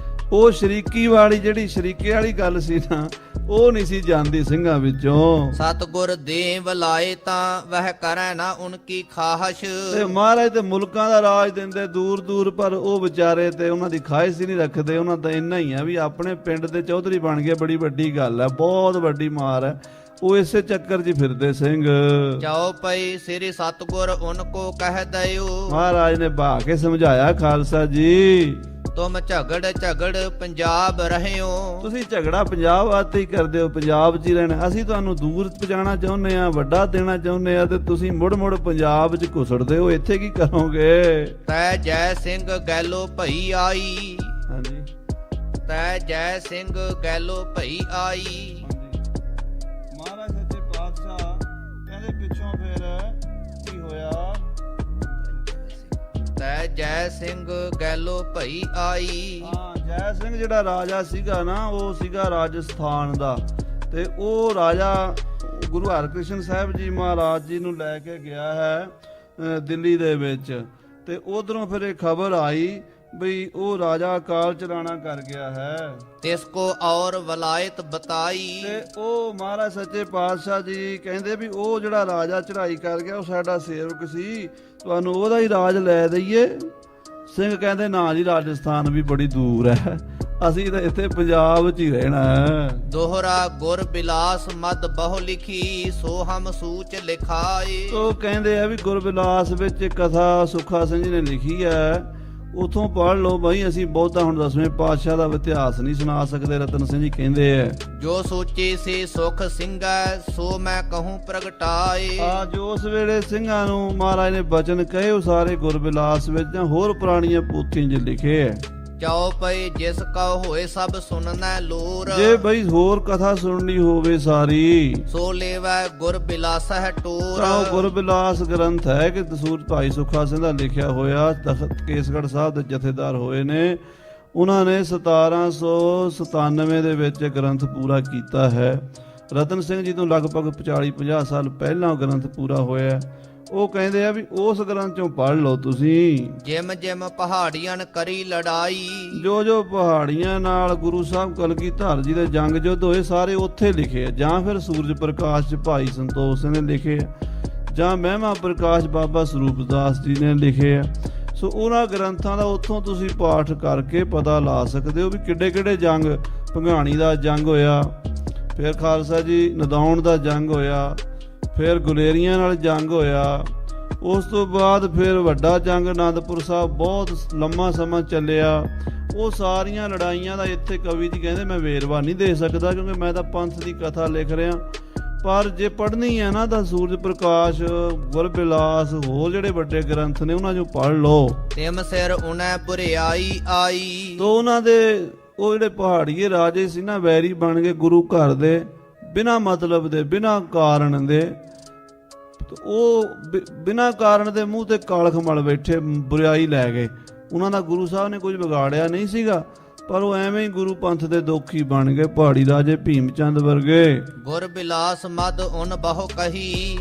ਉਹ ਸ਼ਰੀਕੀ ਵਾਲੀ ਜਿਹੜੀ ਸ਼ਰੀਕੇ ਵਾਲੀ ਗੱਲ ਸੀ ਨਾ, ਉਹ ਨਹੀਂ ਸੀ ਜਾਂਦੀ ਸਿੰਘਾਂ ਵਿੱਚੋਂ। ਸਤਿਗੁਰ ਦੇ ਵਲਾਏ ਤਾਂ ਵਹਿ ਕਰੈ ਨਾ ਉਨਕੀ ਖਾਹਸ਼। ਤੇ ਮਹਾਰਾਜ ਤੇ ਮੁਲਕਾਂ ਦਾ ਰਾਜ ਦਿੰਦੇ ਦੂਰ ਦੂਰ, ਪਰ ਉਹ ਵਿਚਾਰੇ ਤੇ ਉਹਨਾਂ ਦੀ ਖਾਹਿਸ਼ ਹੀ ਨਹੀਂ ਰੱਖਦੇ। ਉਹਨਾਂ ਦਾ ਇੰਨਾ ਹੀ ਆ ਵੀ ਆਪਣੇ ਪਿੰਡ ਦੇ ਚੌਧਰੀ ਬਣ ਗਏ, ਬੜੀ ਵੱਡੀ ਗੱਲ ਹੈ, ਬਹੁਤ ਵੱਡੀ ਮਾਰ ਹੈ। ਉਹ ਇਸੇ ਚੱਕਰ 'ਚ ਫਿਰਦੇ ਸਿੰਘ। ਜਾਓ ਪਈ ਸ੍ਰੀ ਸਤਿਗੁਰ ਉਨ ਕੋ ਕਹਿ ਦਇਓ। ਮਹਾਰਾਜ ਨੇ ਬਹਾ ਕੇ ਸਮਝਾਇਆ ਖਾਲਸਾ ਜੀ, ਤੁਮ ਝਗੜ ਝਗੜ ਪੰਜਾਬ ਰਹਿਓ। ਤੁਸੀਂ ਝਗੜਾ ਪੰਜਾਬ ਵਾਸਤੇ ਹੀ ਕਰਦੇ ਹੋ, ਪੰਜਾਬ 'ਚ ਹੀ ਰਹਿਣਾ। ਅਸੀਂ ਤੁਹਾਨੂੰ ਦੂਰ ਪਹੁੰਚਾਉਣਾ ਚਾਹੁੰਦੇ ਆ, ਵੱਡਾ ਦੇਣਾ ਚਾਹੁੰਦੇ ਆ, ਤੇ ਤੁਸੀਂ ਮੁੜ ਮੁੜ ਪੰਜਾਬ 'ਚ ਘੁਸੜਦੇ ਹੋ। ਇੱਥੇ ਕੀ ਕਰੋਗੇ? ਤੈ ਜੈ ਸਿੰਘ ਗੈਲੋ ਭਈ ਆਈ। ਹਾਂਜੀ। ਤੈ ਜੈ ਸਿੰਘ ਗੈਲੋ ਭਈ ਆਈ। ਮਹਾਰਾਜ ਸੱਚੇ ਪਾਤਸ਼ਾਹ ਕਹਿੰਦੇ ਜੈ ਸਿੰਘ ਗੈਲੋ ਭਈ ਆਈ। ਹਾਂ, ਜੈ ਸਿੰਘ ਜਿਹੜਾ ਰਾਜਾ ਸੀਗਾ ਨਾ, ਉਹ ਸੀਗਾ ਰਾਜਸਥਾਨ ਦਾ, ਤੇ ਉਹ ਰਾਜਾ ਗੁਰੂ ਹਰਕ੍ਰਿਸ਼ਨ ਸਾਹਿਬ ਜੀ ਮਹਾਰਾਜ ਜੀ ਨੂੰ ਲੈ ਕੇ ਗਿਆ ਹੈ ਦਿੱਲੀ ਦੇ ਵਿੱਚ, ਤੇ ਉਧਰੋਂ ਫਿਰ ਇਹ ਖਬਰ ਆਈ ਬਈ ਉਹ ਰਾਜਾ ਅਕਾਲ ਚਲਾਣਾ ਕਰ ਗਿਆ ਹੈ। ਤਿਸ ਕੋ ਔਰ ਵਲਾਇਤ ਬਤਾਈ। ਤੇ ਉਹ ਮਹਾਰਾਜ ਸੱਚੇ ਪਾਤਸ਼ਾਹ ਜੀ ਕਹਿੰਦੇ ਵੀ ਉਹ ਜਿਹੜਾ ਰਾਜਾ ਚੜ੍ਹਾਈ ਕਰ ਗਿਆ ਉਹ ਸਾਡਾ ਸੇਵਕ ਸੀ, ਤੁਹਾਨੂੰ ਉਹਦਾ ਹੀ ਰਾਜ ਲੈ ਦਈਏ। ਸਿੰਘ ਕਹਿੰਦੇ ਨਾ ਜੀ, ਰਾਜਸਥਾਨ ਵੀ ਬੜੀ ਦੂਰ ਹੈ, ਅਸੀਂ ਤਾਂ ਇੱਥੇ ਪੰਜਾਬ 'ਚ ਹੀ ਰਹਿਣਾ ਹੈ। ਦੋਹਰਾ ਗੁਰ ਬਿਲਾਸ ਮਦ ਬਹੁ ਲਿਖੀ, ਸੋ ਹਮ ਸੂਚ ਲਿਖਾਏ। ਉਹ ਕਹਿੰਦੇ ਆ ਵੀ ਗੁਰਬਿਲਾਸ ਵਿੱਚ ਕਥਾ ਸੁਖਾ ਸਿੰਘ ਜੀ ਨੇ ਲਿਖੀ ਹੈ, ਉਥੋਂ ਪੜ੍ਹ ਲਓ ਬਈ, ਅਸੀਂ ਬਹੁਤਾ ਹੁਣ 10ਵੇਂ ਪਾਤਸ਼ਾਹ ਦਾ ਇਤਿਹਾਸ ਨਹੀਂ ਸੁਣਾ ਸਕਦੇ। ਰਤਨ ਸਿੰਘ ਜੀ ਕਹਿੰਦੇ ਆ, ਜੋ ਸੋਚੇ ਸੇ ਸੁਖ ਸਿੰਘੈ, ਸੋ ਮੈਂ ਕਹੂੰ ਪ੍ਰਗਟਾਏ। ਜੋ ਉਸ ਵੇਲੇ ਸਿੰਘਾਂ ਨੂੰ ਮਹਾਰਾਜ ਨੇ ਬਚਨ ਕਹੇ ਉਹ ਸਾਰੇ ਗੁਰਬਿਲਾਸ ਵਿੱਚ ਜਾਂ ਹੋਰ ਪੁਰਾਣੀਆਂ ਪੋਥੀਆਂ 'ਚ ਲਿਖੇ ਹੈ। ਚਾਉ ਪਏ ਜਿਸ ਕਾ ਹੋਏ ਸਭ ਸੁਣਨਾ ਲੋਰ, ਜੇ ਬਈ ਹੋਰ ਕਥਾ ਸੁਣਨੀ ਹੋਵੇ ਸਾਰੀ, ਸੋ ਲੇਵੈ ਗੁਰ ਬਿਲਾਸ ਹੈ ਟੋਰ। ਤਾਂ ਉਹ ਗੁਰਬਿਲਾਸ ਗ੍ਰੰਥ ਹੈ ਕਿ ਦਸੂਰ ਭਾਈ ਸੁਖਾ ਸਿੰਘ ਦਾ ਲਿਖਿਆ ਹੋਇਆ, ਤਖਤ ਕੇਸਗੜ੍ਹ ਸਾਹਿਬ ਦੇ ਜਥੇਦਾਰ ਹੋਏ ਨੇ, ਉਹਨਾਂ ਨੇ 1797 ਦੇ ਵਿੱਚ ਗ੍ਰੰਥ ਪੂਰਾ ਕੀਤਾ ਹੈ। ਰਤਨ ਸਿੰਘ ਜੀ ਤੋਂ ਲਗਭਗ 40-50 ਸਾਲ ਪਹਿਲਾਂ ਉਹ ਗ੍ਰੰਥ ਪੂਰਾ ਹੋਇਆ। ਉਹ ਕਹਿੰਦੇ ਆ ਵੀ ਉਸ ਗ੍ਰੰਥ ਚੋਂ ਪੜ੍ਹ ਲਓ ਤੁਸੀਂ। ਜਿਮ ਜਿਮ ਪਹਾੜੀਆਂ ਕਰੀ ਲੜਾਈ, ਜੋ ਜੋ ਪਹਾੜੀਆਂ ਨਾਲ ਗੁਰੂ ਸਾਹਿਬ ਕਲਗੀਧਰ ਜੀ ਦੇ ਜੰਗ ਯੁੱਧ ਹੋਏ ਸਾਰੇ ਉੱਥੇ ਲਿਖੇ ਆ, ਜਾਂ ਫਿਰ ਸੂਰਜ ਪ੍ਰਕਾਸ਼ ਚ ਭਾਈ ਸੰਤੋਖ ਸਿੰਘ ਨੇ ਲਿਖੇ ਆ, ਜਾਂ ਮਹਿਮਾ ਪ੍ਰਕਾਸ਼ ਬਾਬਾ ਸਰੂਪ ਦਾਸ ਜੀ ਨੇ ਲਿਖੇ ਆ। ਸੋ ਉਹਨਾਂ ਗ੍ਰੰਥਾਂ ਦਾ ਉੱਥੋਂ ਤੁਸੀਂ ਪਾਠ ਕਰਕੇ ਪਤਾ ਲਾ ਸਕਦੇ ਹੋ ਵੀ ਕਿੱਡੇ ਕਿੱਡੇ ਜੰਗ, ਭੰਗਾਣੀ ਦਾ ਜੰਗ ਹੋਇਆ, ਫਿਰ ਖਾਲਸਾ ਜੀ ਨਦੌਣ ਦਾ ਜੰਗ ਹੋਇਆ, ਫਿਰ ਗੁਲੇਰੀਆਂ ਨਾਲ ਜੰਗ ਹੋਇਆ, ਉਸ ਤੋਂ ਬਾਅਦ ਫਿਰ ਵੱਡਾ ਜੰਗ ਅਨੰਦਪੁਰ ਸਾਹਿਬ ਬਹੁਤ ਲੰਮਾ ਸਮਾਂ ਚੱਲਿਆ। ਉਹ ਸਾਰੀਆਂ ਲੜਾਈਆਂ ਦਾ ਇੱਥੇ ਕਵੀ ਜੀ ਕਹਿੰਦੇ ਮੈਂ ਵੇਰਵਾ ਨਹੀਂ ਦੇ ਸਕਦਾ, ਕਿਉਂਕਿ ਮੈਂ ਤਾਂ ਪੰਥ ਦੀ ਕਥਾ ਲਿਖ ਰਿਹਾ, ਪਰ ਜੇ ਪੜ੍ਹਨੀ ਹੈ ਨਾ ਤਾਂ ਸੂਰਜ ਪ੍ਰਕਾਸ਼, ਗੁਰਬਿਲਾਸ, ਹੋਰ ਜਿਹੜੇ ਵੱਡੇ ਗ੍ਰੰਥ ਨੇ ਉਹਨਾਂ ਨੂੰ ਪੜ੍ਹ ਲਓ। ਤਿਮ ਸਿਰ ਉਨੈ ਬੁਰਿਆਈ ਆਈ। ਤੋਂ ਉਹਨਾਂ ਦੇ ਉਹ ਜਿਹੜੇ ਪਹਾੜੀਏ ਰਾਜੇ ਸੀ ਨਾ, ਵੈਰੀ ਬਣ ਗਏ ਗੁਰੂ ਘਰ ਦੇ, ਬਿਨਾਂ ਮਤਲਬ ਦੇ, ਬਿਨਾਂ ਕਾਰਨ ਦੇ, ਉਹ ਬਿਨਾਂ ਕਾਰਨ ਦੇ ਮੂੰਹ ਤੇ ਕਾਲਖ ਮਲ ਬੈਠੇ, ਬੁਰਾਈ ਲੈ ਗਏ। ਉਹਨਾਂ ਦਾ ਗੁਰੂ ਸਾਹਿਬ ਨੇ ਕੁਝ ਵਿਗਾੜਿਆ ਨਹੀਂ ਸੀਗਾ, ਪਰ ਉਹ ਐਵੇਂ ਹੀ ਗੁਰੂ ਪੰਥ ਦੇ ਦੋਖੀ ਬਣ ਗਏ, ਪਹਾੜੀ ਰਾਜੇ ਭੀਮ ਚੰਦ ਵਰਗੇ। ਗੁਰ ਬਿਲਾਸ ਮਦ ਉਨ ਬਹੁ ਕਹੀ,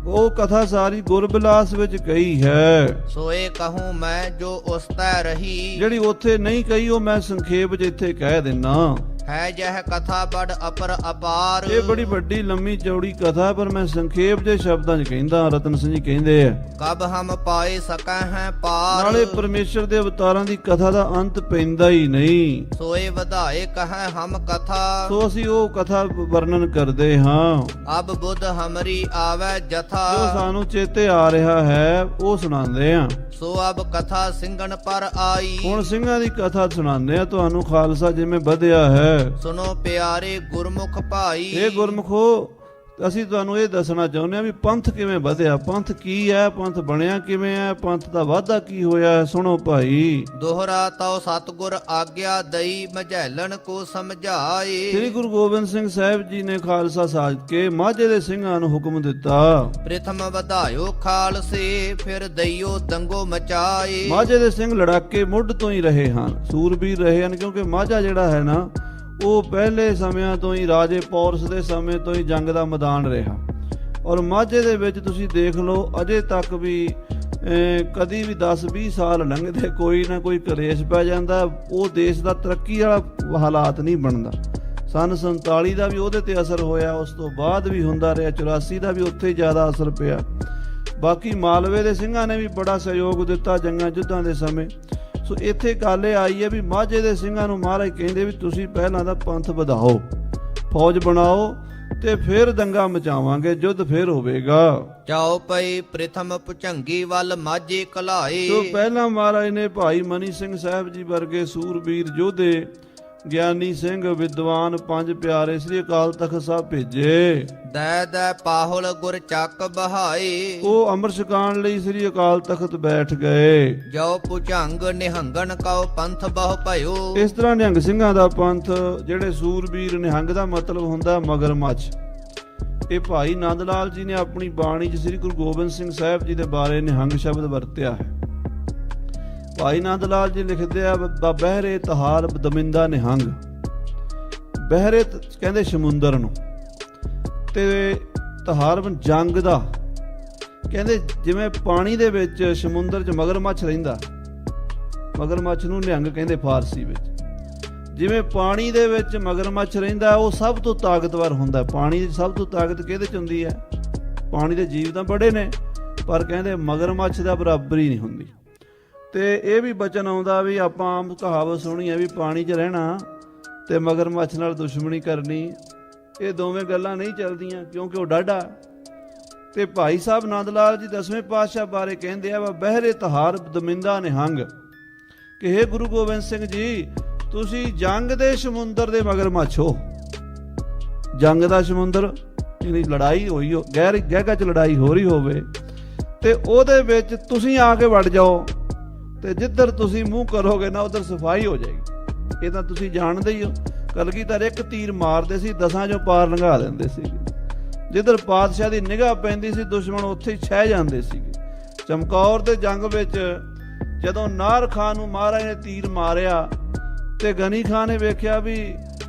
ਉਹ ਕਥਾ ਸਾਰੀ ਗੁਰਬਿਲਾਸ ਵਿੱਚ ਕਹੀ ਹੈ। ਸੋਏ ਕਹੂੰ ਮੈਂ ਜੋ ਉਸਤੈ ਰਹੀ, ਜਿਹੜੀ ਉੱਥੇ ਨਹੀਂ ਕਹੀ ਉਹ ਮੈਂ ਸੰਖੇਪ 'ਚ ਇੱਥੇ ਕਹਿ ਦਿੰਨਾ। ਹੈ ਜਹ ਕਥਾ ਬੜ ਅਪਰ ਅਪਾਰ, ਇਹ ਬੜੀ ਵੱਡੀ ਲੰਮੀ ਚੌੜੀ ਕਥਾ, ਪਰ ਮੈਂ ਸੰਖੇਪ ਦੇ ਸ਼ਬਦਾਂ 'ਚ ਕਹਿੰਦਾ। ਰਤਨ ਸਿੰਘ ਜੀ ਕਹਿੰਦੇ ਆ, ਕਬ ਹਮ ਪਾਏ ਸਕੈ ਹੈ ਪਾਰ। ਨਾਲੇ ਪਰਮੇਸ਼ਰ ਦੇ ਅਵਤਾਰਾਂ ਦੀ ਕਥਾ ਦਾ ਅੰਤ ਪੈਂਦਾ ਹੀ ਨਹੀਂ। ਸੋਏ ਵਧਾਏ ਕਹੈ ਹਮ ਕਥਾ, ਸੋ ਅਸੀਂ ਉਹ ਕਥਾ ਵਰਣਨ ਕਰਦੇ ਹਾਂ। ਅਬ ਬੁੱਧ ਹਮਰੀ ਆਵੈ ਜਥਾ, ਜੋ ਸਾਨੂੰ ਚੇਤੇ ਆ ਰਿਹਾ ਹੈ ਉਹ ਸੁਣਾਉਂਦੇ ਆ। ਸੋ ਅਬ ਕਥਾ ਸਿੰਘਨ ਪਰ ਆਈ, ਹੁਣ ਸਿੰਘਾਂ ਦੀ ਕਥਾ ਸੁਣਾਉਂਦੇ ਆ ਤੁਹਾਨੂੰ, ਖਾਲਸਾ ਜਿਵੇਂ ਵਧਿਆ ਹੈ। ਸੁਨੋ ਪਿਆਰੇ ਗੁਰਮੁਖ ਭਾਈ। ਇਹ ਗੁਰਮੁਖੋ, ਅਸੀਂ ਤੁਹਾਨੂੰ ਇਹ ਦੱਸਣਾ ਚਾਹੁੰਦੇ ਹਾਂ ਵੀ ਪੰਥ ਕਿਵੇਂ ਵਧਿਆ, ਪੰਥ ਕੀ ਹੈ, ਪੰਥ ਬਣਿਆ ਕਿਵੇਂ ਹੈ, ਪੰਥ ਦਾ ਵਾਧਾ ਕੀ ਹੋਇਆ ਹੈ। ਸੁਣੋ ਭਾਈ। ਦੋਹਰਾ ਤਉ ਸਤਿਗੁਰ ਆਗਿਆ ਦਈ, ਮਝੈਲਣ ਕੋ ਸਮਝਾਏ। ਸ੍ਰੀ ਗੁਰੂ ਗੋਬਿੰਦ ਸਿੰਘ ਸਾਹਿਬ ਜੀ ਨੇ ਖਾਲਸਾ ਸਾਜ ਕੇ ਮਾਝੇ ਦੇ ਸਿੰਘਾਂ ਨੂੰ ਹੁਕਮ ਦਿੱਤਾ, ਪ੍ਰਥਮ ਵਧਾਇਓ ਖਾਲਸੇ, ਫਿਰ ਦਈਓ ਦੰਗੋ ਮਚਾਏ। ਮਾਝੇ ਦੇ ਸਿੰਘ ਲੜਾਕੇ ਮੁੱਢ ਤੋਂ ਹੀ ਰਹੇ ਹਨ, ਸੂਰਬੀਰ ਰਹੇ ਹਨ, ਕਿਉਂਕਿ ਮਾਝਾ ਜਿਹੜਾ ਹੈ ਨਾ ਉਹ ਪਹਿਲੇ ਸਮਿਆਂ ਤੋਂ ਹੀ, ਰਾਜੇ ਪੌਰਸ ਦੇ ਸਮੇਂ ਤੋਂ ਹੀ ਜੰਗ ਦਾ ਮੈਦਾਨ ਰਿਹਾ। ਔਰ ਮਾਝੇ ਦੇ ਵਿੱਚ ਤੁਸੀਂ ਦੇਖ ਲਓ ਅਜੇ ਤੱਕ ਵੀ ਕਦੀ ਵੀ 10-20 ਸਾਲ ਲੰਘਦੇ ਕੋਈ ਨਾ ਕੋਈ ਕਲੇਸ਼ ਪੈ ਜਾਂਦਾ, ਉਹ ਦੇਸ਼ ਦਾ ਤਰੱਕੀ ਵਾਲਾ ਹਾਲਾਤ ਨਹੀਂ ਬਣਦਾ। ਸੰਨ 47 ਦਾ ਵੀ ਉਹਦੇ ਤੇ ਅਸਰ ਹੋਇਆ, ਉਸ ਤੋਂ ਬਾਅਦ ਵੀ ਹੁੰਦਾ ਰਿਹਾ, 84 ਦਾ ਵੀ ਉੱਥੇ ਜ਼ਿਆਦਾ ਅਸਰ ਪਿਆ। ਬਾਕੀ ਮਾਲਵੇ ਦੇ ਸਿੰਘਾਂ ਨੇ ਵੀ ਬੜਾ ਸਹਿਯੋਗ ਦਿੱਤਾ ਜੰਗਾਂ ਯੁੱਧਾਂ ਦੇ ਸਮੇਂ। ਸੋ ਇੱਥੇ ਗੱਲ ਇਹ ਆਈ ਹੈ ਵੀ ਮਾਝੇ ਦੇ ਸਿੰਘਾਂ ਨੂੰ ਮਹਾਰਾਜ ਕਹਿੰਦੇ ਵੀ ਤੁਸੀਂ ਪਹਿਲਾਂ ਦਾ ਪੰਥ ਵਧਾਓ, ਫੌਜ ਬਣਾਓ, ਤੇ ਫਿਰ ਦੰਗਾ ਮਚਾਵਾਂਗੇ, ਯੁੱਧ ਫਿਰ ਹੋਵੇਗਾ। ਚਾਉ ਪਈ ਪ੍ਰਥਮ ਭੁਜੰਗੀ ਵੱਲ ਮਾਝੇ ਕਲਾਏ। ਸੋ ਪਹਿਲਾਂ ਮਹਾਰਾਜ ਨੇ ਭਾਈ ਮਨੀ ਸਿੰਘ ਸਾਹਿਬ ਜੀ ਵਰਗੇ ਸੂਰਬੀਰ ਯੋਧੇ, ਗਿਆਨੀ ਸਿੰਘ, ਵਿਦਵਾਨ, ਪੰਜ ਪਿਆਰੇ ਸ੍ਰੀ ਅਕਾਲ ਤਖਤ ਸਾਹਿਬ ਭੇਜੇ। ਦੈ ਦੈ ਪਾਹੁਲ ਗੁਰ ਚੱਕ ਬਹਾਏ, ਉਹ ਅੰਮ੍ਰਿਤ ਛਕਾਉਣ ਲਈ ਸ੍ਰੀ ਅਕਾਲ ਤਖਤ ਬੈਠ ਗਏ। ਜੋ ਭੁਜੰਗ ਨਿਹੰਗਣ ਕਉ ਪੰਥ ਬਹੁ ਭਇਓ। ਇਸ ਤਰ੍ਹਾਂ ਨਿਹੰਗ ਸਿੰਘਾਂ ਦਾ ਪੰਥ, ਜਿਹੜੇ ਸੂਰਬੀਰ, ਨਿਹੰਗ ਦਾ ਮਤਲਬ ਹੁੰਦਾ ਮਗਰਮੱਛ। ਇਹ ਭਾਈ ਨੰਦ ਲਾਲ ਜੀ ਨੇ ਆਪਣੀ ਬਾਣੀ 'ਚ ਸ੍ਰੀ ਗੁਰੂ ਗੋਬਿੰਦ ਸਿੰਘ ਸਾਹਿਬ ਜੀ ਦੇ ਬਾਰੇ ਨਿਹੰਗ ਸ਼ਬਦ ਵਰਤਿਆ ਹੈ। ਭਾਈ ਨੰਦ ਲਾਲ ਜੀ ਲਿਖਦੇ ਆ, ਬਹਿਰੇ ਤਹਾਰ ਦਮਿੰਦਾ ਨਿਹੰਗ। ਬਹਿਰੇ ਕਹਿੰਦੇ ਸਮੁੰਦਰ ਨੂੰ, ਤੇ ਤਹਾਰ ਜੰਗ ਦਾ। ਕਹਿੰਦੇ ਜਿਵੇਂ ਪਾਣੀ ਦੇ ਵਿੱਚ ਸਮੁੰਦਰ 'ਚ ਮਗਰਮੱਛ ਰਹਿੰਦਾ, ਮਗਰਮੱਛ ਨੂੰ ਨਿਹੰਗ ਕਹਿੰਦੇ ਫਾਰਸੀ ਵਿੱਚ। ਜਿਵੇਂ ਪਾਣੀ ਦੇ ਵਿੱਚ ਮਗਰਮੱਛ ਰਹਿੰਦਾ, ਉਹ ਸਭ ਤੋਂ ਤਾਕਤਵਰ ਹੁੰਦਾ। ਪਾਣੀ ਦੀ ਸਭ ਤੋਂ ਤਾਕਤ ਕਿਹਦੇ 'ਚ ਹੁੰਦੀ ਹੈ? ਪਾਣੀ ਦੇ ਜੀਵ ਤਾਂ ਬੜੇ ਨੇ, ਪਰ ਕਹਿੰਦੇ ਮਗਰਮੱਛ ਦਾ ਬਰਾਬਰੀ ਨਹੀਂ ਹੁੰਦੀ। ਤੇ ਇਹ ਵੀ ਬਚਨ ਆਉਂਦਾ ਵੀ ਆਪਾਂ ਆਮ ਕਹਾਵਤ ਸੁਣੀ ਹੈ ਵੀ ਪਾਣੀ 'ਚ ਰਹਿਣਾ ਤੇ ਮਗਰਮੱਛ ਨਾਲ ਦੁਸ਼ਮਣੀ ਕਰਨੀ, ਇਹ ਦੋਵੇਂ ਗੱਲਾਂ ਨਹੀਂ ਚੱਲਦੀਆਂ, ਕਿਉਂਕਿ ਉਹ ਡਾਢਾ। ਤੇ ਭਾਈ ਸਾਹਿਬ ਨੰਦ ਲਾਲ ਜੀ 10ਵੇਂ ਪਾਤਸ਼ਾਹ ਬਾਰੇ ਕਹਿੰਦੇ ਆ, ਬਹਿਰੇ ਤਹਾਰ ਦਮਿੰਦਾ ਨਿਹੰਗ, ਕਿ ਹੇ ਗੁਰੂ ਗੋਬਿੰਦ ਸਿੰਘ ਜੀ, ਤੁਸੀਂ ਜੰਗ ਦੇ ਸਮੁੰਦਰ ਦੇ ਮਗਰਮੱਛ ਹੋ। ਜੰਗ ਦਾ ਸਮੁੰਦਰ, ਜਿਹੜੀ ਲੜਾਈ ਹੋਈ ਹੋ, ਗਹਿਗਾ 'ਚ ਲੜਾਈ ਹੋ ਰਹੀ ਹੋਵੇ, ਤੇ ਉਹਦੇ ਵਿੱਚ ਤੁਸੀਂ ਆ ਕੇ ਵੜ ਜਾਓ, ਤੇ ਜਿੱਧਰ ਤੁਸੀਂ ਮੂੰਹ ਕਰੋਗੇ ਨਾ ਉਧਰ ਸਫਾਈ ਹੋ ਜਾਏਗੀ। ਇਹ ਤਾਂ ਤੁਸੀਂ ਜਾਣਦੇ ਹੀ ਹੋ। ਕਲਗੀਧਰ ਇੱਕ ਤੀਰ ਮਾਰਦੇ ਸੀ, 10 ਚੋਂ ਪਾਰ ਲੰਘਾ ਦਿੰਦੇ ਸੀ। ਜਿੱਧਰ ਪਾਤਸ਼ਾਹ ਦੀ ਨਿਗਾਹ ਪੈਂਦੀ ਸੀ, ਦੁਸ਼ਮਣ ਉੱਥੇ ਹੀ ਛਹਿ ਜਾਂਦੇ ਸੀਗੇ। ਚਮਕੌਰ ਦੇ ਜੰਗ ਵਿੱਚ ਜਦੋਂ ਨਾਰ ਖਾਨ ਨੂੰ ਮਹਾਰਾਜ ਨੇ ਤੀਰ ਮਾਰਿਆ, ਤੇ ਗਨੀ ਖਾਨ ਨੇ ਵੇਖਿਆ ਵੀ